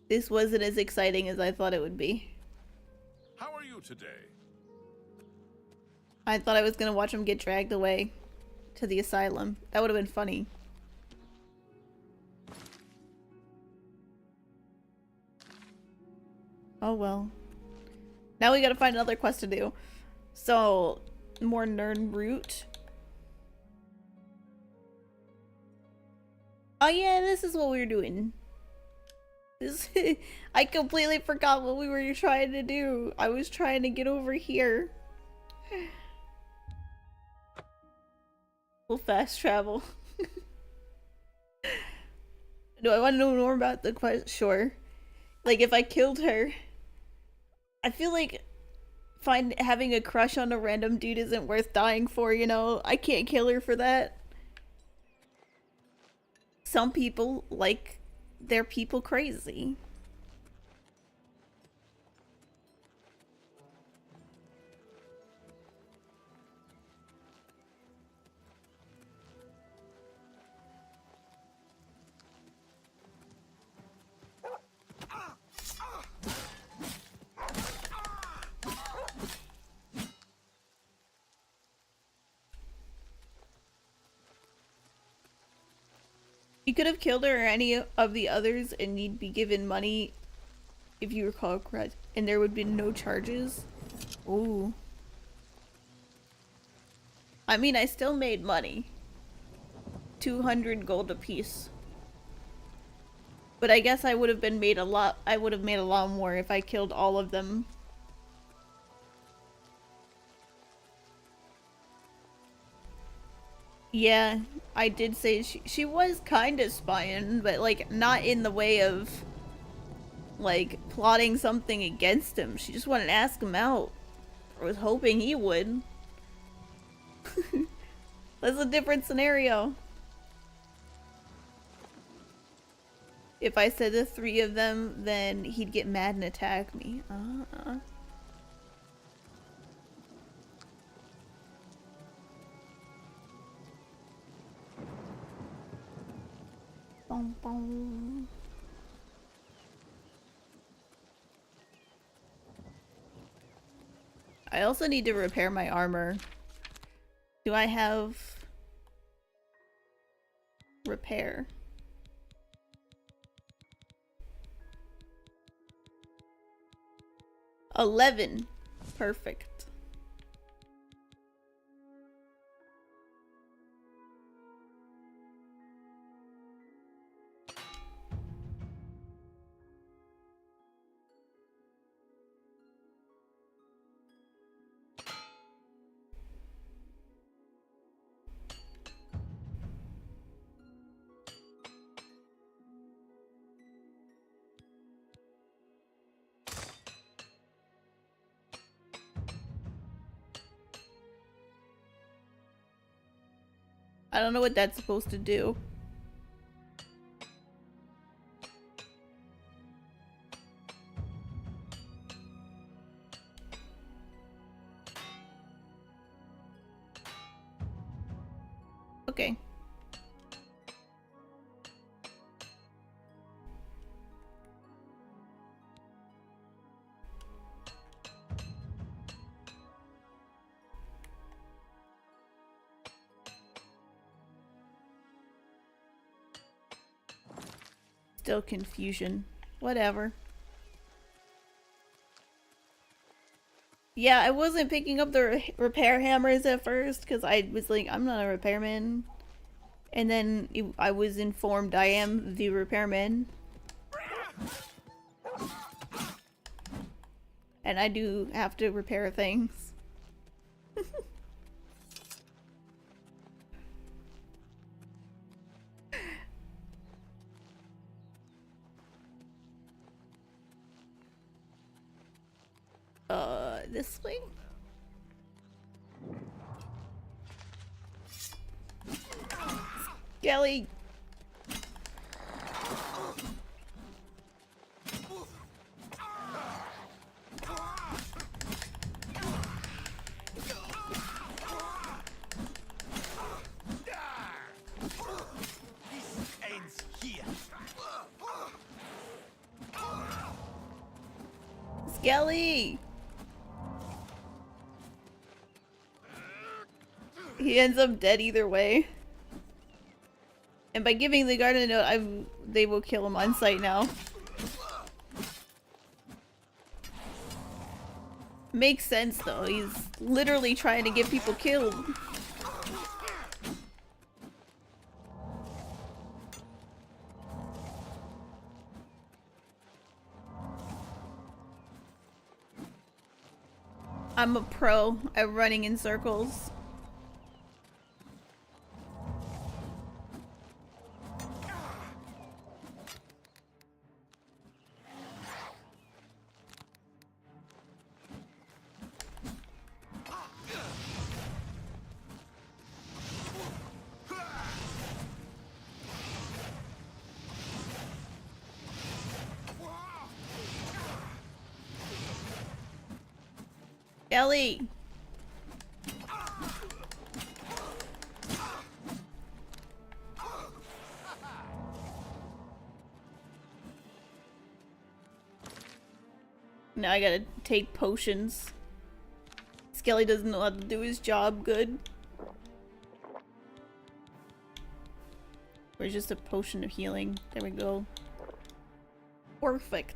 This wasn't as exciting as I thought it would be. How are you today? I thought I was gonna watch him get dragged away to the asylum. That would have been funny. Oh well. Now we gotta find another quest to do. So, more nerd route. Oh yeah, this is what we were doing. This I completely forgot what we were trying to do. I was trying to get over here. We'll fast travel. Do I want to know more about the quest? Sure. Like, if I killed her, I feel like having a crush on a random dude isn't worth dying for, you know? I can't kill her for that. Some people like their people crazy. You could have killed her or any of the others and you'd be given money, if you recall correct, and there would be no charges. Ooh. I mean, I still made money. 200 gold apiece. But I guess I would have made a lot more if I killed all of them. Yeah, I did say she was kind of spying, but like not in the way of like plotting something against him. She just wanted to ask him out. I was hoping he would. That's a different scenario. If I said the three of them, then he'd get mad and attack me. Boom, boom. I also need to repair my armor. Do I have repair? $11. Perfect. I don't know what that's supposed to do. Okay. Still confusion. Whatever. Yeah, I wasn't picking up the repair hammers at first because I was like, I'm not a repairman. And then I was informed I am the repairman. And I do have to repair things. This way? Skelly! Skelly! He ends up dead either way. And by giving the guard a note, they will kill him on sight now. Makes sense though, he's literally trying to get people killed. I'm a pro at running in circles. Ellie! Now I gotta take potions. Skelly doesn't know how to do his job good. Where's just a potion of healing? There we go. Perfect.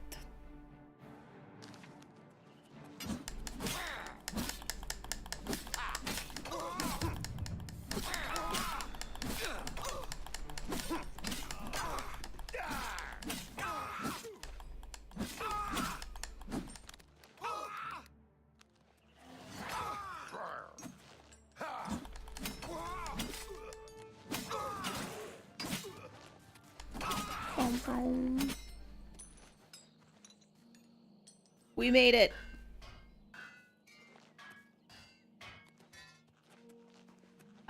We made it.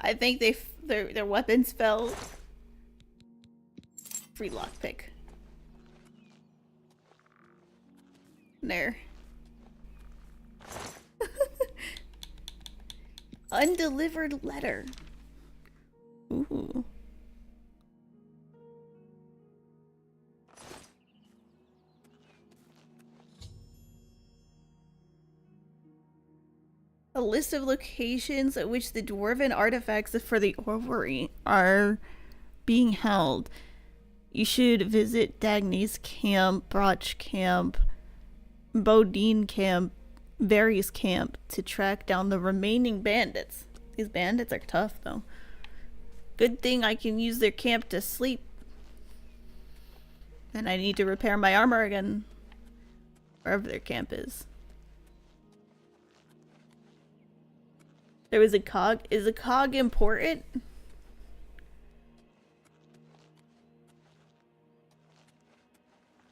I think their weapons fell. Free lockpick. There. Undelivered letter. Ooh. A list of locations at which the dwarven artifacts for the Orrery are being held. You should visit Dagny's camp, Broch camp, Bodine camp, Varys camp to track down the remaining bandits. These bandits are tough though. Good thing I can use their camp to sleep. And I need to repair my armor again. Wherever their camp is. There was a cog. Is a cog important?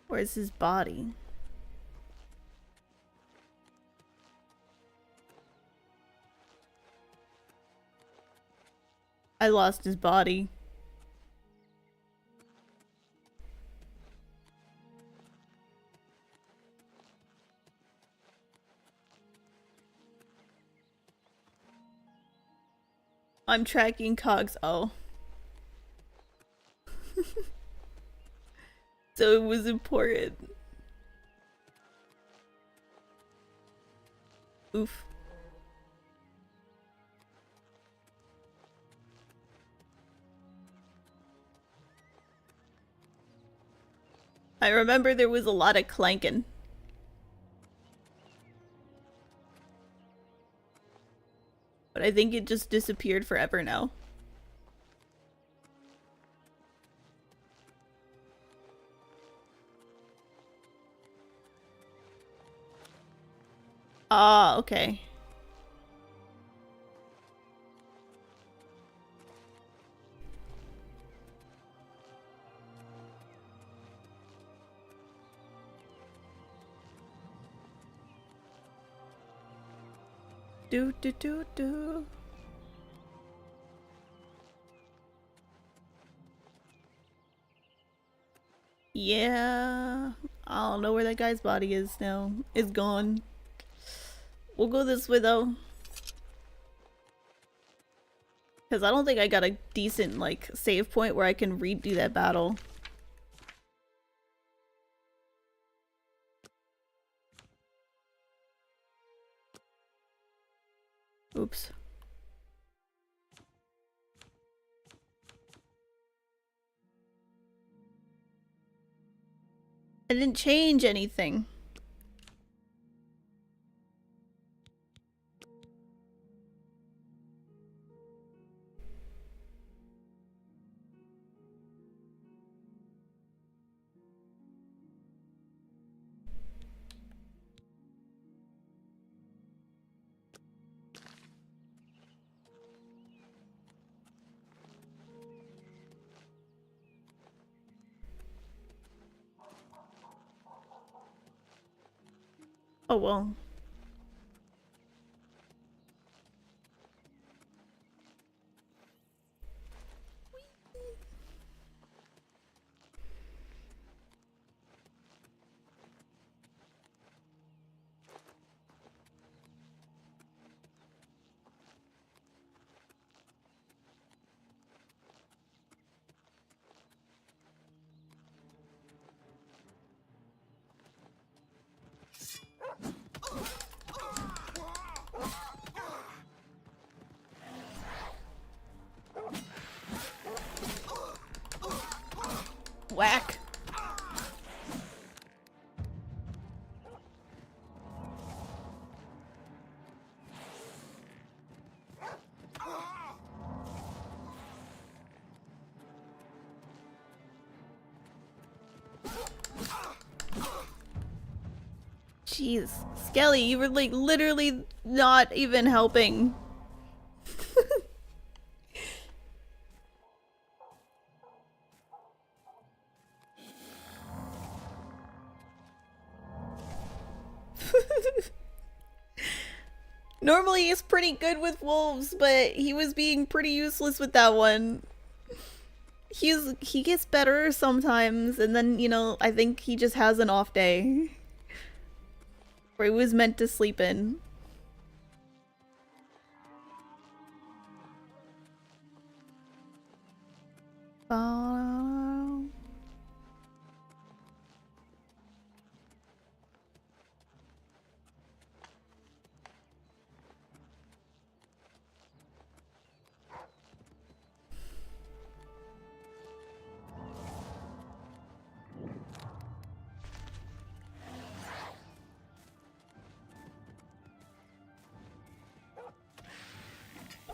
Where's his body? I lost his body. I'm tracking cogs. Oh. So it was important. Oof. I remember there was a lot of clanking. But I think it just disappeared forever now. Ah, okay. Do do do do. Yeah. I don't know where that guy's body is now. It's gone. We'll go this way though. Because I don't think I got a decent, like, save point where I can redo that battle. Oops. I didn't change anything. Oh well. Whack. Jeez. Skelly, you were like literally not even helping. Normally he's pretty good with wolves, but he was being pretty useless with that one. He gets better sometimes, and then, you know, I think he just has an off day. Where he was meant to sleep in.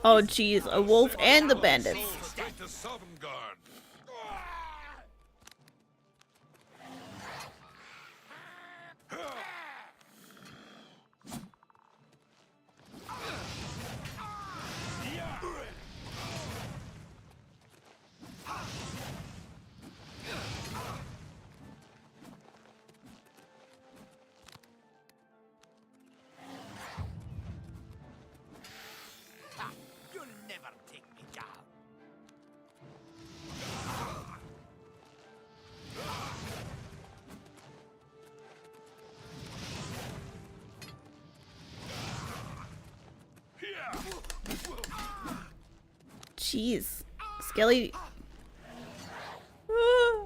Oh jeez, a wolf and the bandits. You'll never take me down. Jeez. Skelly. Ah.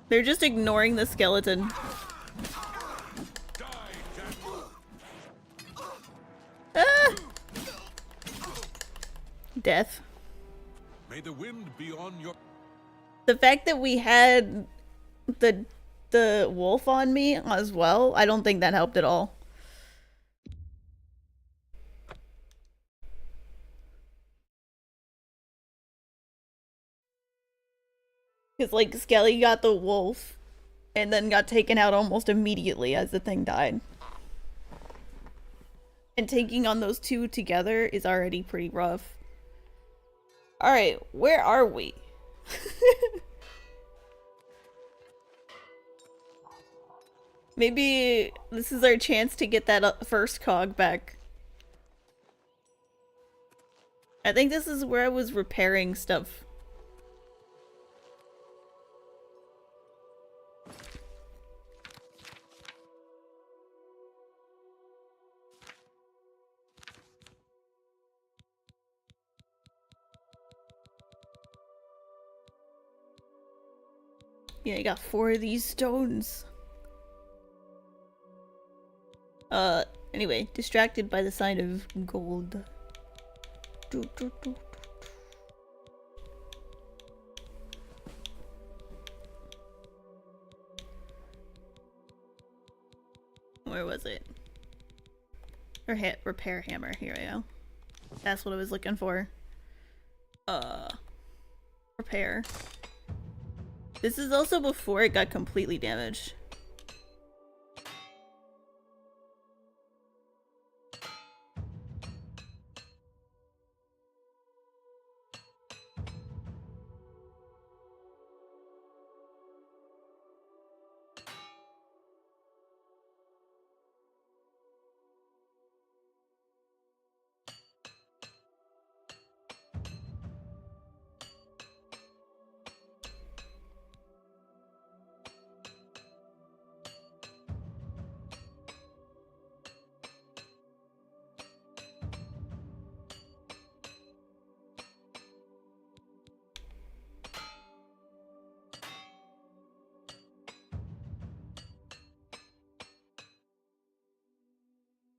They're just ignoring the skeleton. Ah! Death. May the wind be on your... The fact that we had the wolf on me as well, I don't think that helped at all. Because, like, Skelly got the wolf and then got taken out almost immediately as the thing died. And taking on those two together is already pretty rough. Alright, where are we? Maybe this is our chance to get that first cog back. I think this is where I was repairing stuff. Yeah, I got 4 of these stones. Anyway, distracted by the sign of gold. Where was it? Or repair hammer. Here I go. That's what I was looking for. Repair. This is also before it got completely damaged.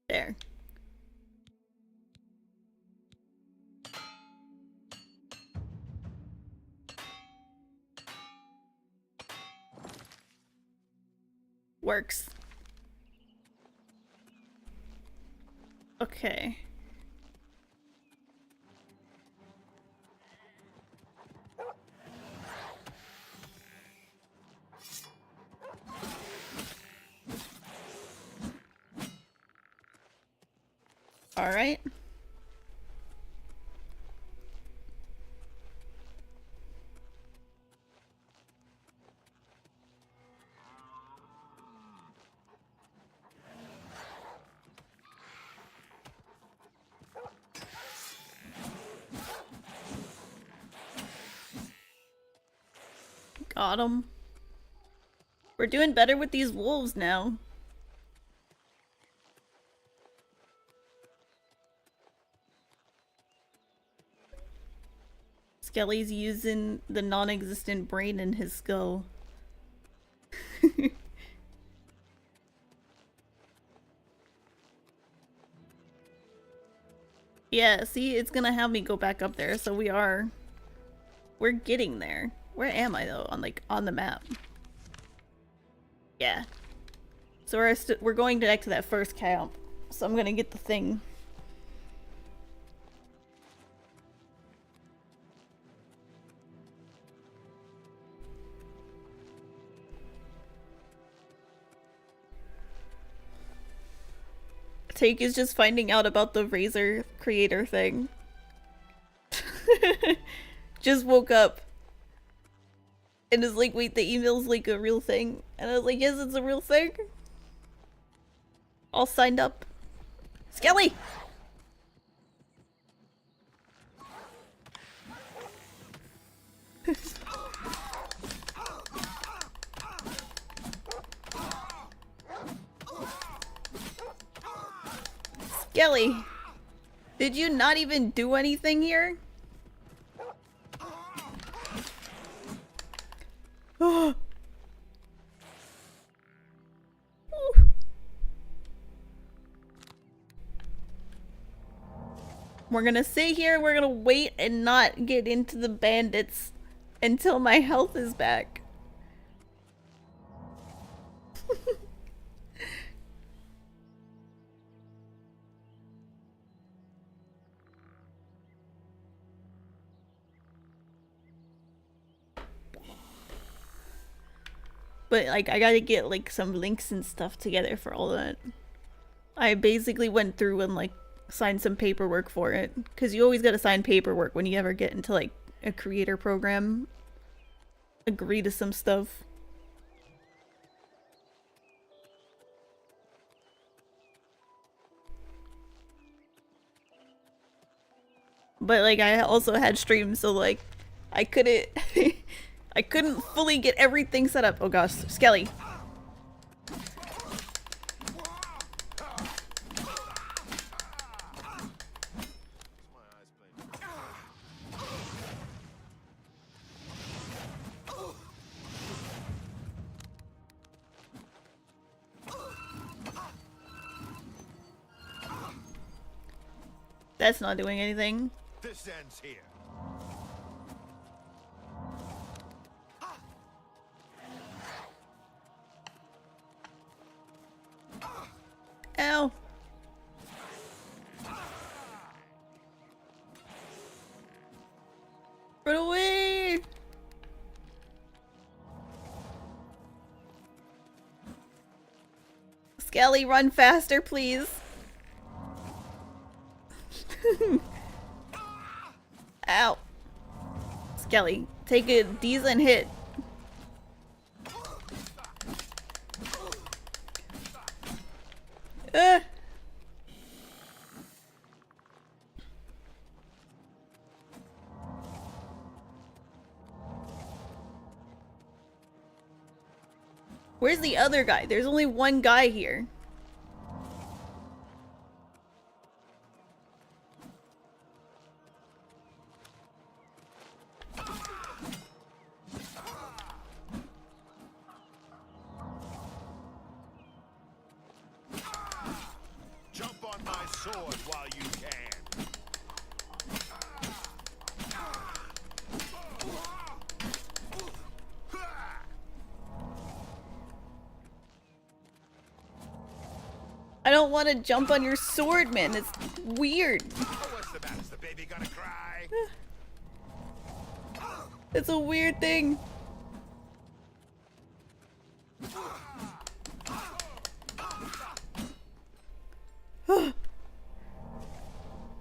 There. Works. Okay. All right. Got him. We're doing better with these wolves now. Skelly's using the non-existent brain in his skull. Yeah, see, it's gonna have me go back up there, so we're getting there. Where am I though? On the map. Yeah. So we're going back to that first camp. So I'm gonna get the thing. Take is just finding out about the Razor creator thing. Just woke up. And is like, wait, the email's like a real thing. And I was like, yes, it's a real thing. All signed up. Skelly! Skelly, did you not even do anything here? Oh. We're gonna sit here, we're gonna wait and not get into the bandits until my health is back. But like I gotta get like some links and stuff together for all that. I basically went through and like signed some paperwork for it, because you always gotta sign paperwork when you ever get into like a creator program. Agree to some stuff. But like I also had streams, so like I couldn't I couldn't fully get everything set up. Oh gosh, Skelly. That's not doing anything. This ends here. Ow. Run away! Skelly, run faster, please. Ow. Skelly, take a decent hit. Where's the other guy? There's only one guy here. Jump on my sword while you can. I don't want to jump on your sword, man. It's weird. What's the matter? Is the baby gonna cry? It's a weird thing.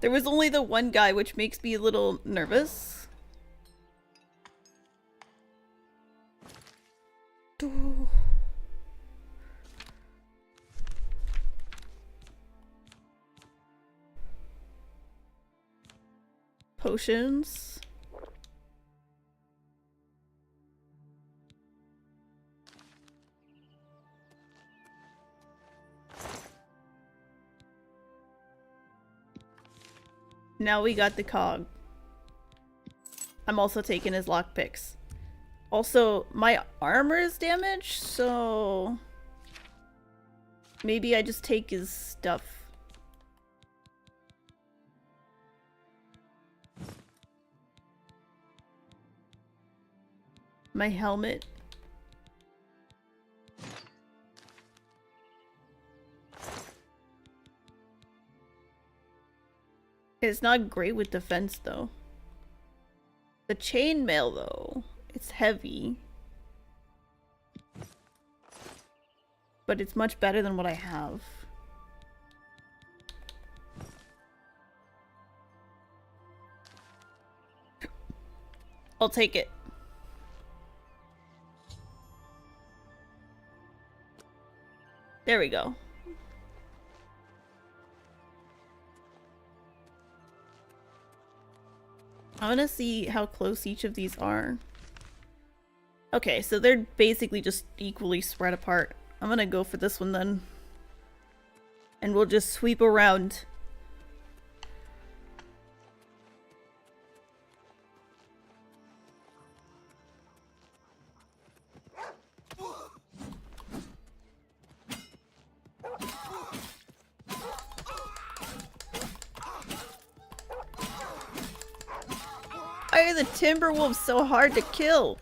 There was only the one guy, which makes me a little nervous. Potions. Now we got the cog. I'm also taking his lockpicks. Also, my armor is damaged, so maybe I just take his stuff. My helmet. It's not great with defense, though. The chainmail, though, it's heavy. But it's much better than what I have. I'll take it. There we go. I want to see how close each of these are. Okay, so they're basically just equally spread apart. I'm gonna go for this one then. And we'll just sweep around Why are the Timberwolves so hard to kill?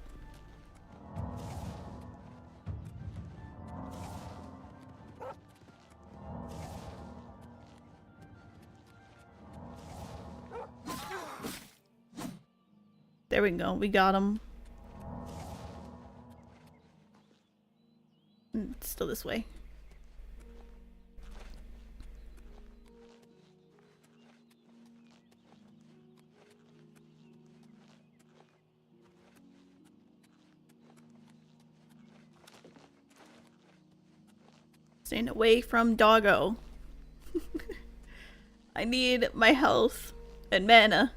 There we go. We got him. Still this way. Staying away from doggo. I need my health and mana.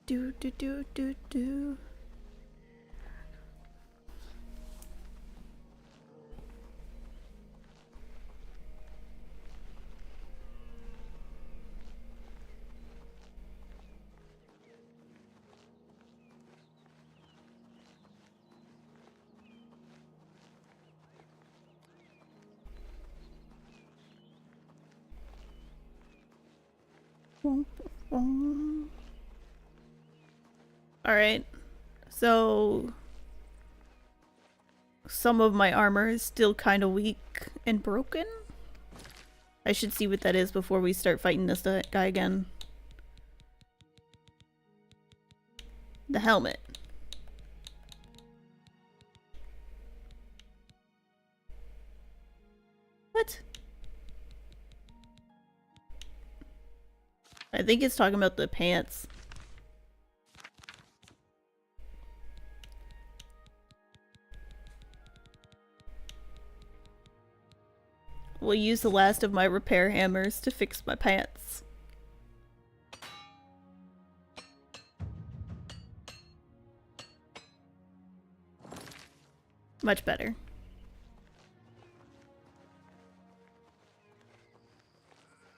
Do do do do do. Alright, so some of my armor is still kind of weak and broken. I should see what that is before we start fighting this guy again. The helmet. What? I think it's talking about the pants. We'll use the last of my repair hammers to fix my pants. Much better.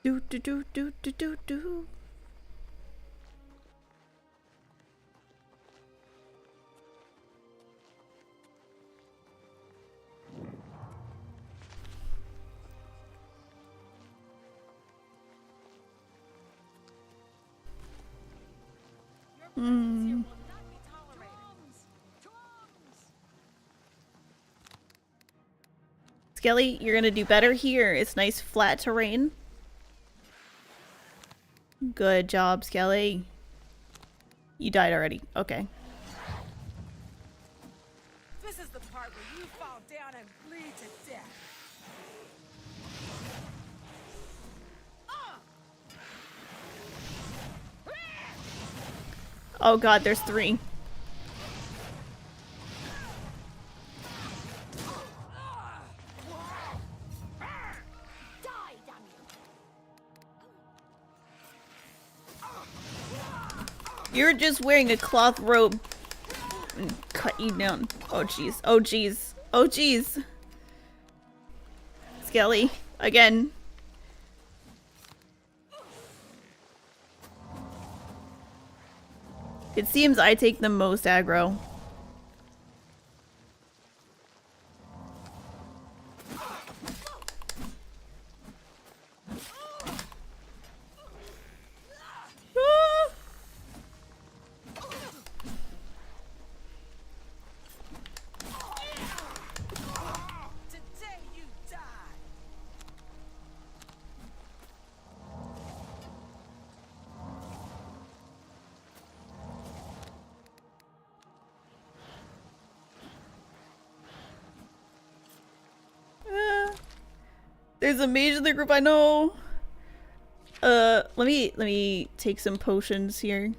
Do do do do do do do. Skelly, you're gonna do better here. It's nice flat terrain. Good job, Skelly. You died already. Okay. This is the part where you fall down and bleed to death. Oh god, there's 3. You're just wearing a cloth robe and cut you down. Oh jeez. Oh jeez. Oh jeez. Skelly, again. It seems I take the most aggro. There's a mage in the group, I know. Let me take some potions here.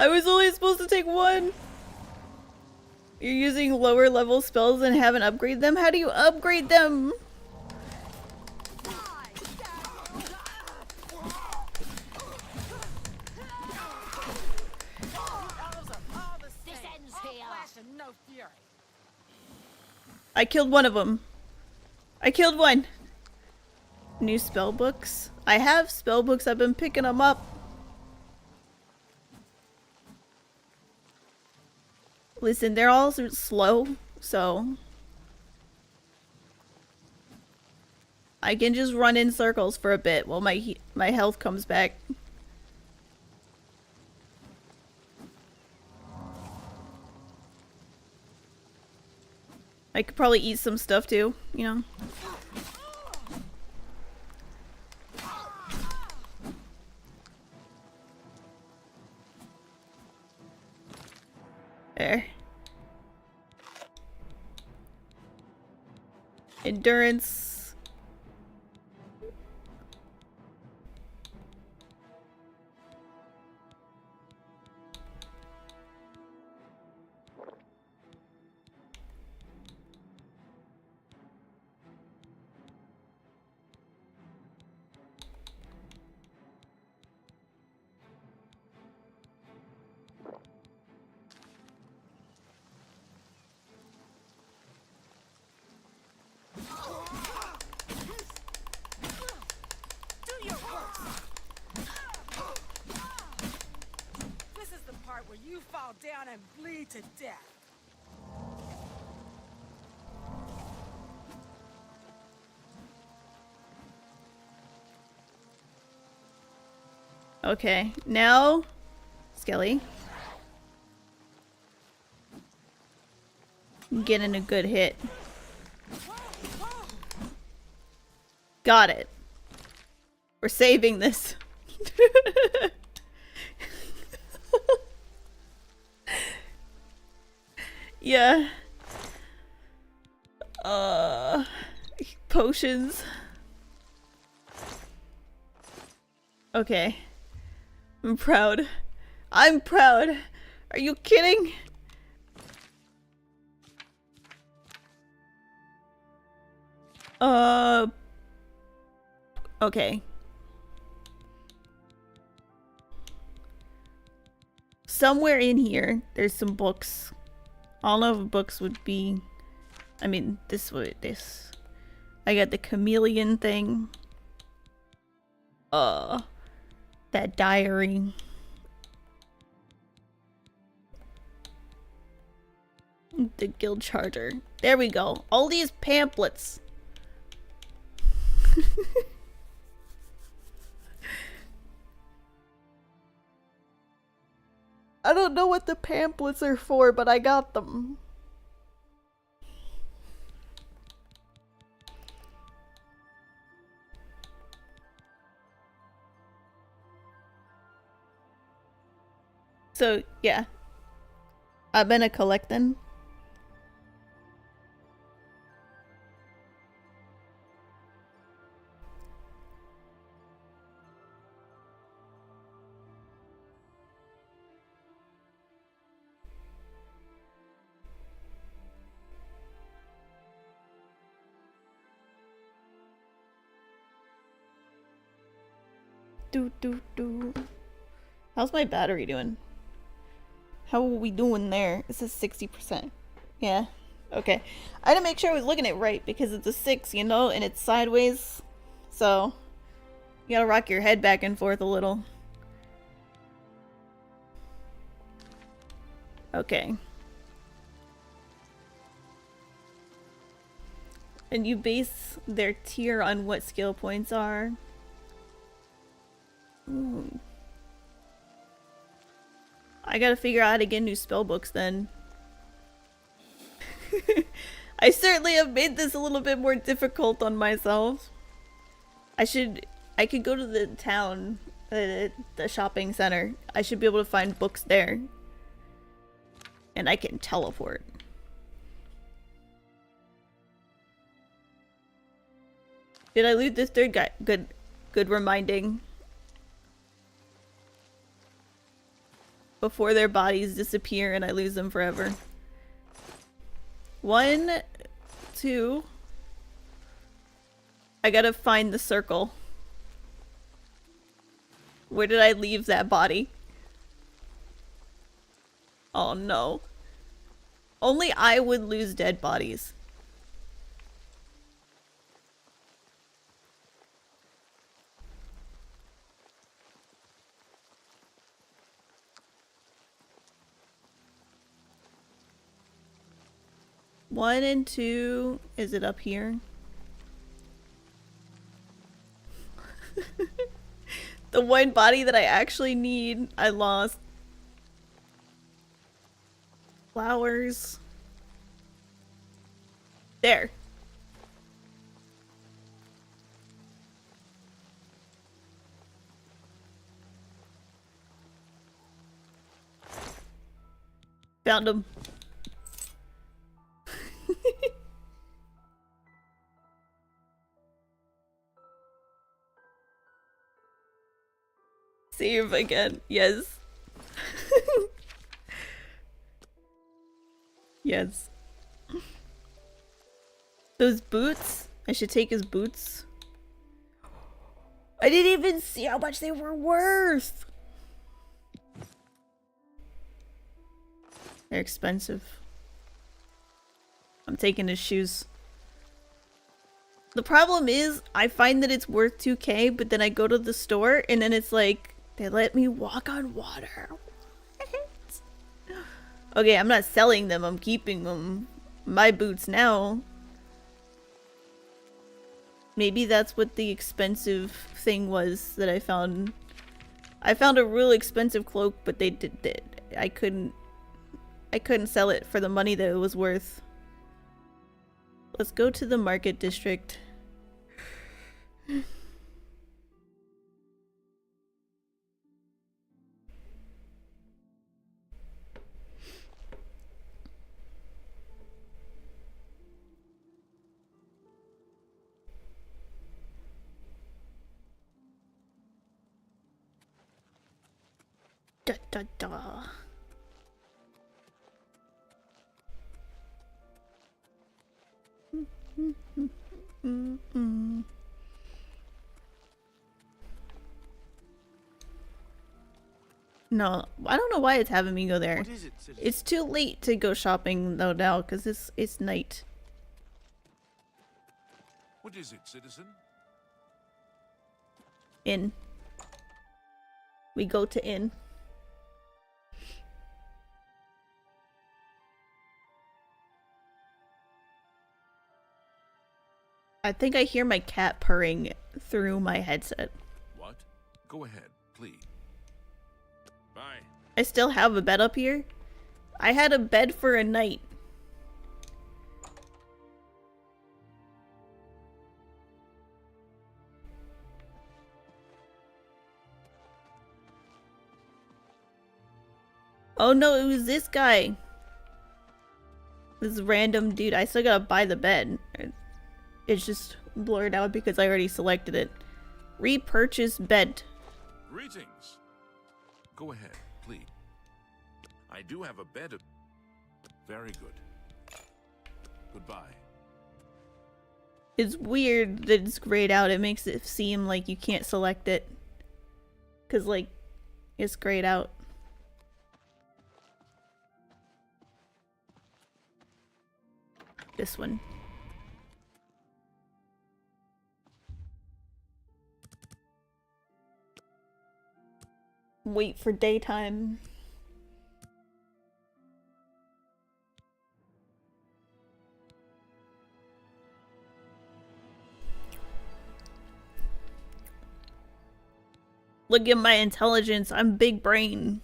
I was only supposed to take one. You're using lower level spells and haven't upgraded them? How do you upgrade them? I killed one of them. I killed one. New spell books? I have spell books. I've been picking them up. Listen, they're all slow, so I can just run in circles for a bit while my health comes back. I could probably eat some stuff too, you know. There. Endurance. Where you fall down and bleed to death. Okay, now, Skelly. Getting a good hit. Got it. We're saving this. Yeah. Potions. Okay. I'm proud. I'm proud. Are you kidding? Okay. Somewhere in here, there's some books. All of the books would be, I mean, this. I got the chameleon thing. That diary. The guild charter. There we go. All these pamphlets. I don't know what the pamphlets are for, but I got them. So, yeah. I've been a collecting. How's my battery doing? How are we doing there? It says 60%. Yeah. Okay. I had to make sure I was looking at it right because it's a 6, you know, and it's sideways. So, you gotta rock your head back and forth a little. Okay. And you base their tier on what skill points are. Ooh. I gotta figure out how to get new spell books then. I certainly have made this a little bit more difficult on myself. I could go to the town, the shopping center. I should be able to find books there. And I can teleport. Did I loot this third guy? Good reminding. before their bodies disappear and I lose them forever. 1, 2. I gotta find the circle. Where did I leave that body? Oh no. Only I would lose dead bodies. One and 2. Is it up here? The one body that I actually need, I lost. Flowers. There. Found him. Save again. Yes. Yes. Those boots? I should take his boots. I didn't even see how much they were worth. They're expensive. I'm taking his shoes. The problem is, I find that it's worth 2K, but then I go to the store and then it's like, they let me walk on water. What? Okay, I'm not selling them, I'm keeping them. My boots now. Maybe that's what the expensive thing was that I found. I found a real expensive cloak, but they did. I couldn't sell it for the money that it was worth. Let's go to the market district. Da da da. No, I don't know why it's having me go there. What is it, citizen? It's too late to go shopping though now, because it's night. What is it, citizen? Inn. We go to inn. I think I hear my cat purring through my headset. What? Go ahead, please. Bye. I still have a bed up here. I had a bed for a night. Oh no, it was this guy. This random dude. I still gotta buy the bed. It's just blurred out because I already selected it. Repurchase bed. Greetings. Go ahead, please. I do have a bed. Very good. Goodbye. It's weird that it's grayed out. It makes it seem like you can't select it. Cause like, it's grayed out. This one. Wait for daytime. Look at my intelligence. I'm big brain.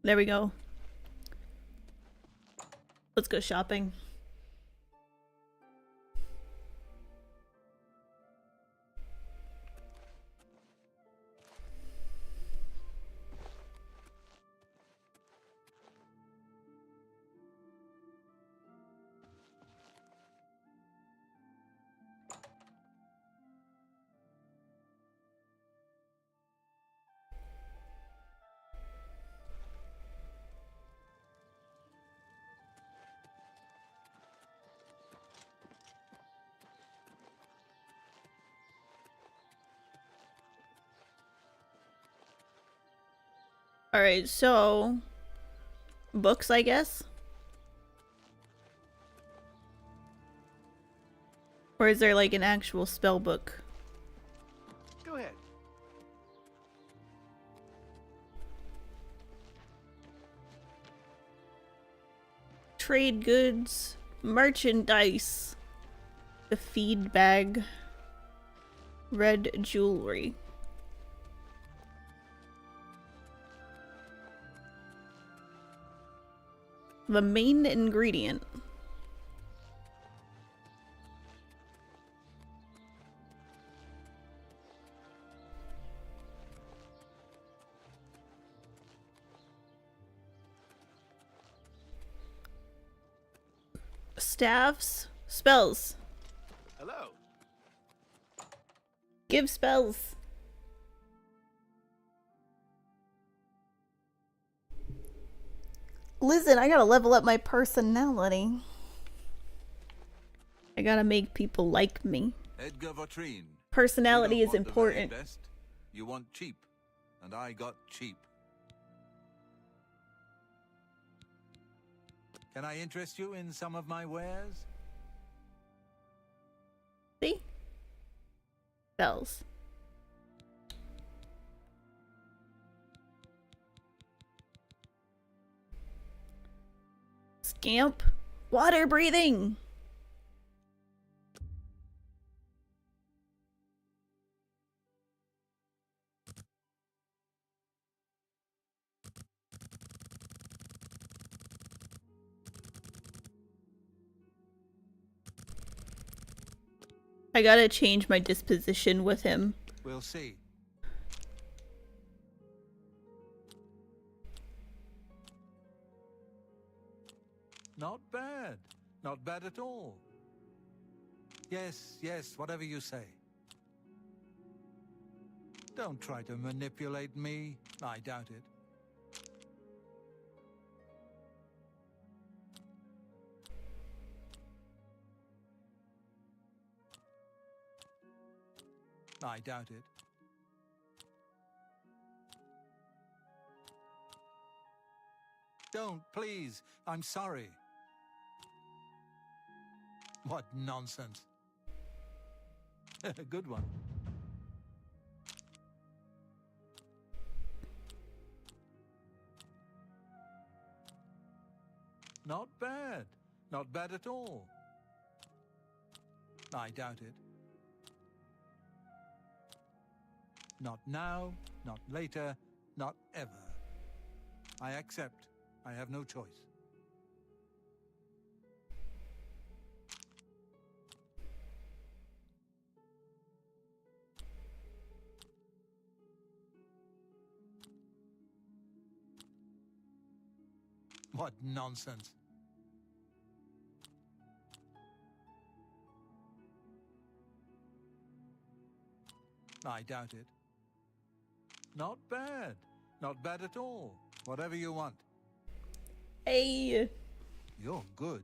There we go. Let's go shopping. Alright, so books, I guess? Or is there like an actual spell book? Go ahead. Trade goods, merchandise, the feed bag, red jewelry. The main ingredient. Staffs, spells. Hello. Give spells. Listen, I gotta level up my personality. I gotta make people like me. Edgar Vautrin. Personality You is don't want the very important. best. You want cheap, and I got cheap. Can I interest you in some of my wares? See? Spells. Scamp. Water breathing. I gotta change my disposition with him. We'll see. Not bad. Not bad at all. Yes, yes, whatever you say. Don't try to manipulate me. I doubt it. I doubt it. Don't, please. I'm sorry. What nonsense. Good one. Not bad. Not bad at all. I doubt it. Not now, not later, not ever. I accept. I have no choice. What nonsense. I doubt it. Not bad. Not bad at all. Whatever you want. Hey. You're good.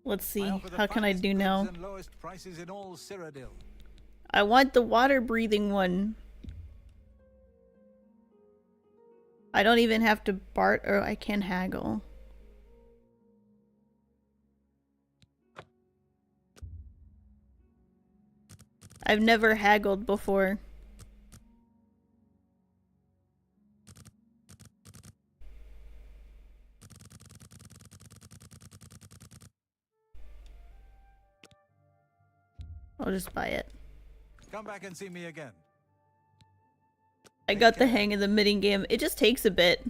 Let's see. offer the How can I finest do goods now? and lowest prices in all Cyrodiil. I want the water breathing one. I don't even have to barter. I can haggle. I've never haggled before. I'll just buy it. Come back and see me again. I got the hang of the middle game. It just takes a bit.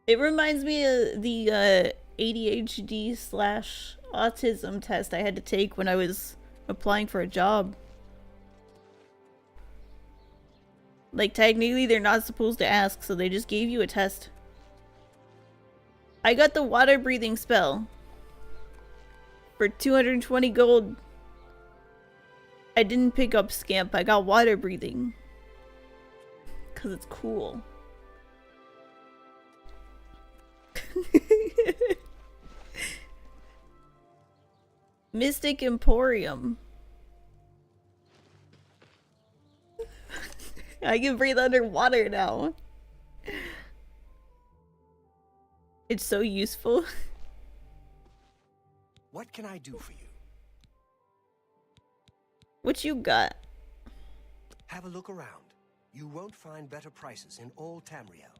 It reminds me of the ADHD / autism test I had to take when I was applying for a job. Like, technically they're not supposed to ask, so they just gave you a test. I got the water breathing spell for 220 gold. I didn't pick up Scamp, I got water breathing. 'Cause it's cool. Mystic Emporium. I can breathe underwater now. It's so useful. What can I do for you? What you got? Have a look around. You won't find better prices in all Tamriel.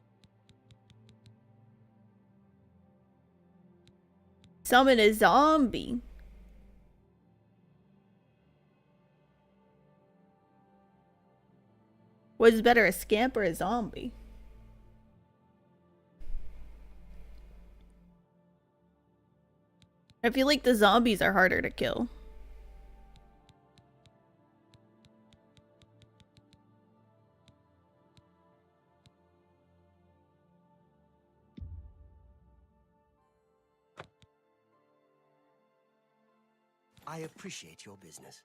Summon a zombie. What's better, a scamp or a zombie? I feel like the zombies are harder to kill. I appreciate your business.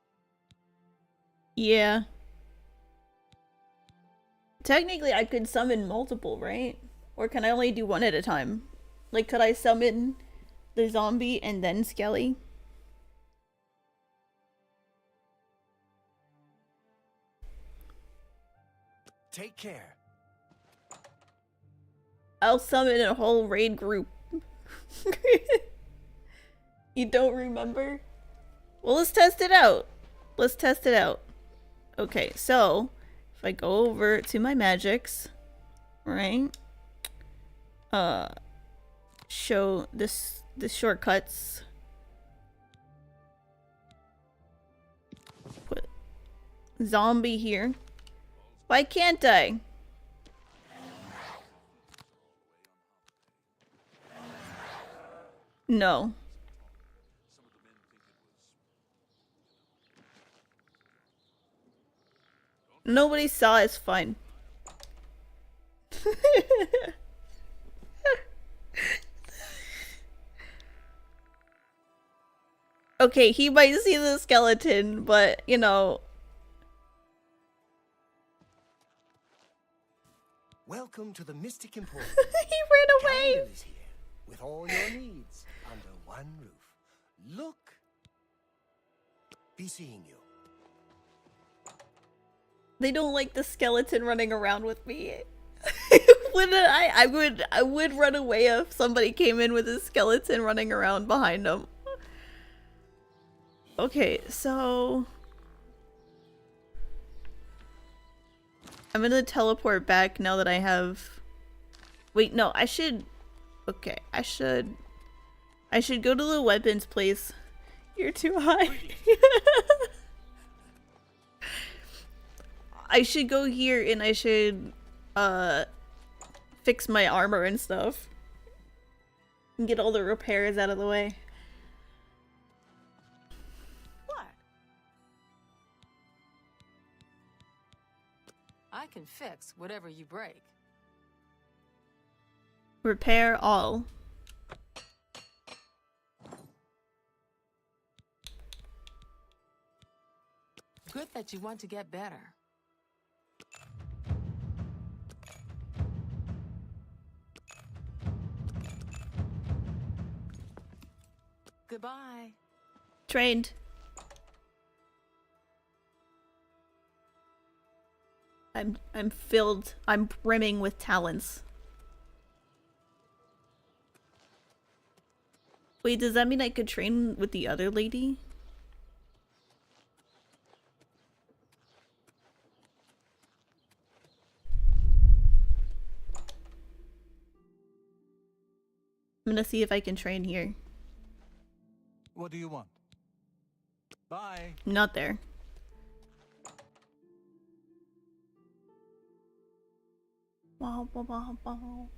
Yeah. Technically, I could summon multiple, right? Or can I only do one at a time? Like, could I summon the zombie and then Skelly? Take care. I'll summon a whole raid group. You don't remember? Well, let's test it out. Let's test it out. Okay, so if I go over to my magics, right? Show the shortcuts. Put zombie here. Why can't I? No. Nobody saw, it's fine. Okay, he might see the skeleton, but, you know. Welcome to the Mystic Emporium. He ran away! Calendar is here, with all your needs under one roof. Look. Be seeing you. They don't like the skeleton running around with me. I would run away if somebody came in with a skeleton running around behind them. Okay, so I'm gonna teleport back now that I have. Wait, no, I should. Okay, I should go to the weapons place. You're too high. I should go here and I should fix my armor and stuff. And get all the repairs out of the way. What? I can fix whatever you break. Repair all. Good that you want to get better. Goodbye. Trained. I'm filled. I'm brimming with talents. Wait, does that mean I could train with the other lady? I'm gonna see if I can train here. What do you want? Bye. Not there. Wow, wow, wow, wow.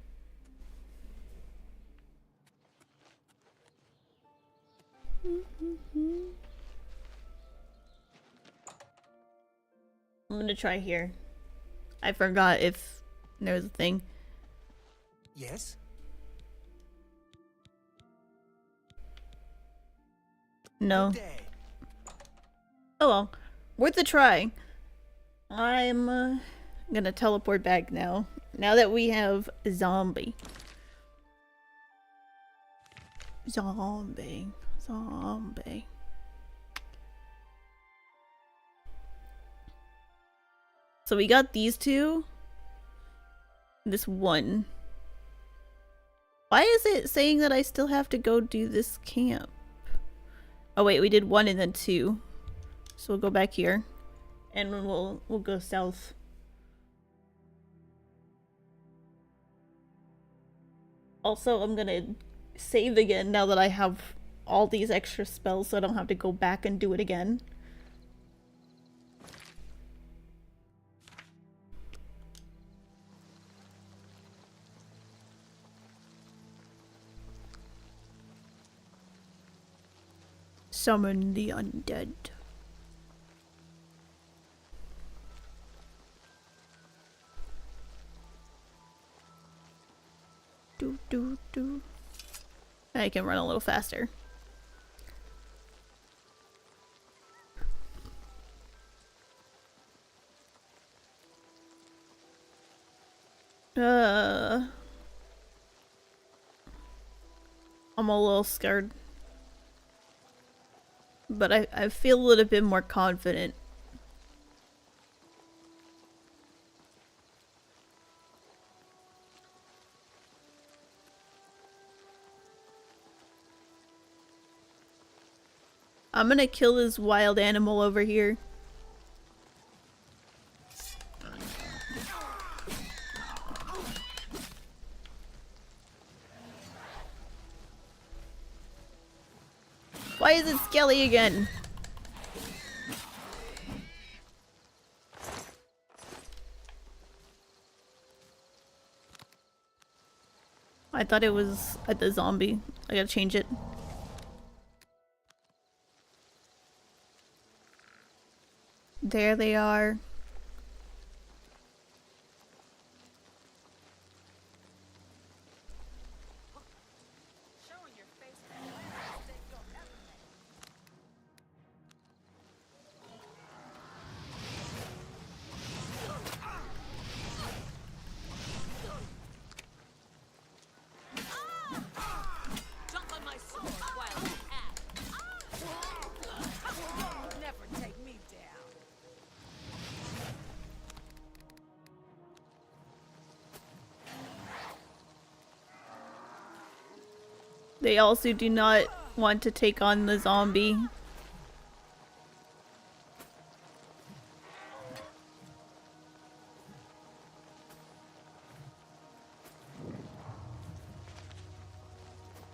I'm gonna try here. I forgot if there was a thing. Yes? No. Oh well. Worth a try. I'm gonna teleport back now. Now that we have a zombie. Zombie. Zombie. So we got these two. This one. Why is it saying that I still have to go do this camp? Oh wait, we did 1 and then 2. So we'll go back here. And we'll go south. Also, I'm gonna save again now that I have all these extra spells so I don't have to go back and do it again. Summon the undead. Do. I can run a little faster. I'm a little scared. But I feel a little bit more confident. I'm gonna kill this wild animal over here. Why is it Skelly again? I thought it was at the zombie. I gotta change it. There they are. Jump on my sword while you can. Never take me down. They also do not want to take on the zombie.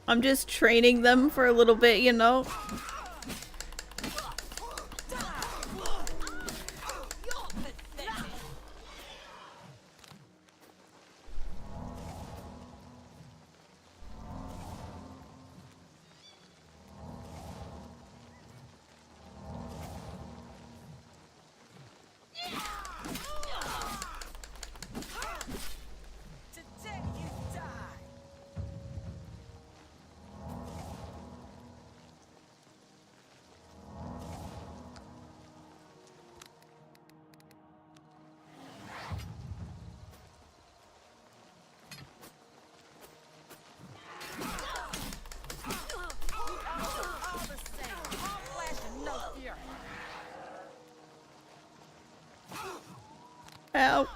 I'm just training them for a little bit, you know? Today you die. All the same, all flesh and no fury. Ow.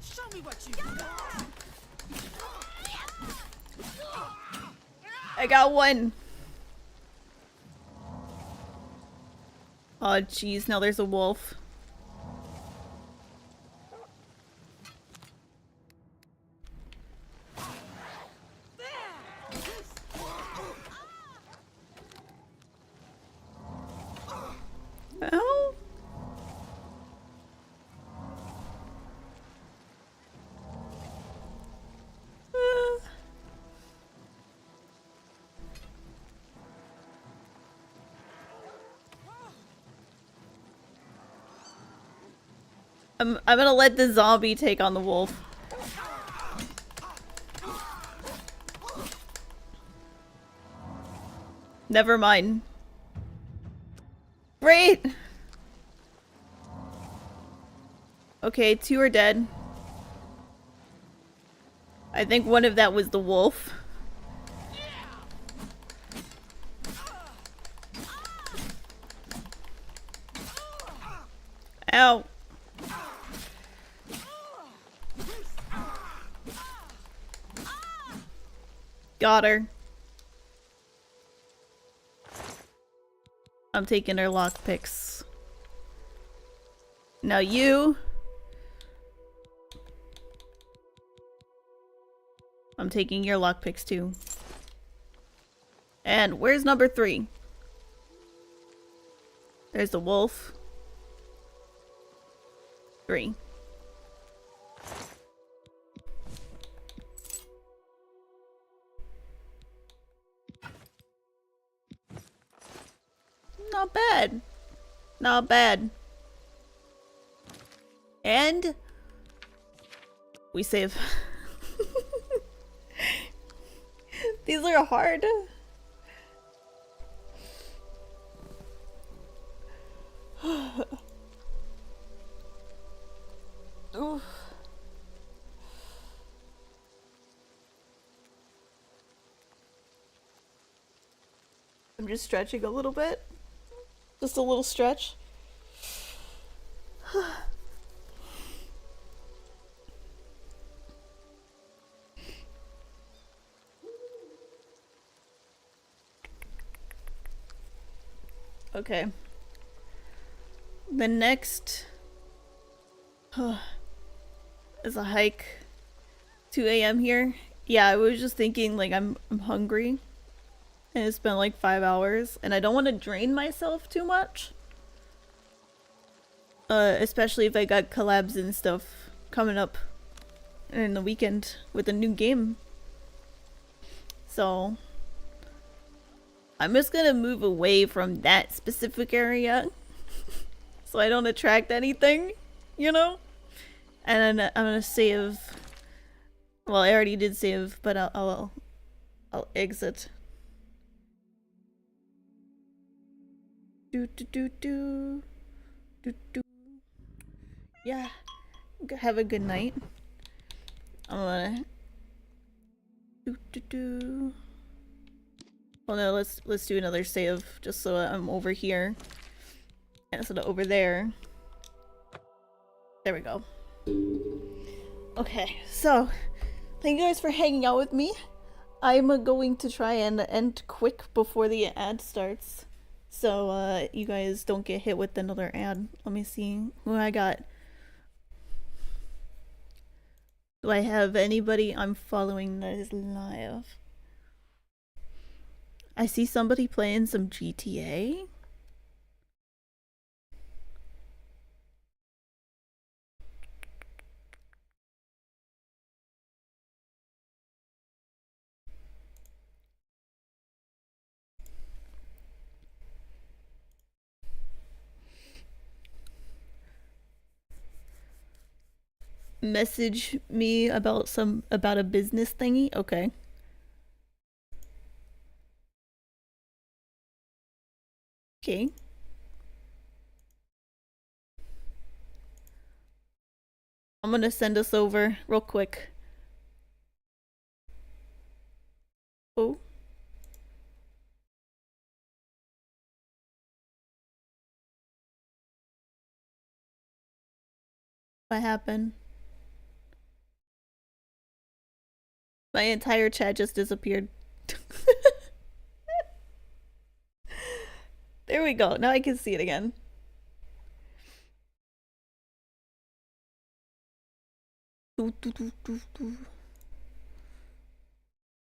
Show me what you got. I got one. Oh jeez, now there's a wolf. I'm gonna let the zombie take on the wolf. Never mind. Great! Okay, 2 are dead. I think one of that was the wolf. Ow. Got her. I'm taking her lockpicks. Now you. I'm taking your lockpicks too. And where's number 3? There's the wolf. 3. Not bad. Not bad. And we save. These are hard. Oof. I'm just stretching a little bit. Just a little stretch. Okay. The next is a hike. 2 a.m. here. Yeah, I was just thinking like I'm hungry. And it's been like 5 hours and I don't want to drain myself too much. Especially if I got collabs and stuff coming up in the weekend with a new game. So I'm just gonna move away from that specific area so I don't attract anything, you know? And then I'm gonna save. Well, I already did save, but I'll exit. Do do do do do do. Yeah. Have a good night. I'm gonna do do do. Well, no, let's do another save just so I'm over here instead of over there. There we go. Okay, so thank you guys for hanging out with me. I'm going to try and end quick before the ad starts, so you guys don't get hit with another ad. Let me see who I got. Do I have anybody I'm following that is live? I see somebody playing some GTA. Message me about a business thingy. Okay. Okay. I'm gonna send us over real quick. Oh. What happened? My entire chat just disappeared. There we go. Now I can see it again.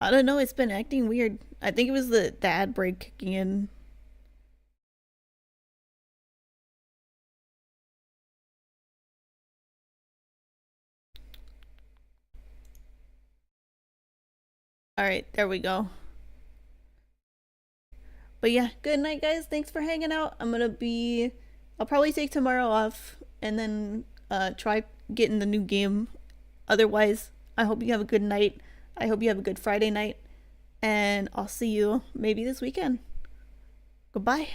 I don't know, it's been acting weird. I think it was the ad break kicking in. Alright, there we go. But yeah, good night guys. Thanks for hanging out. I'll probably take tomorrow off and then try getting the new game. Otherwise, I hope you have a good night. I hope you have a good Friday night. And I'll see you maybe this weekend. Goodbye.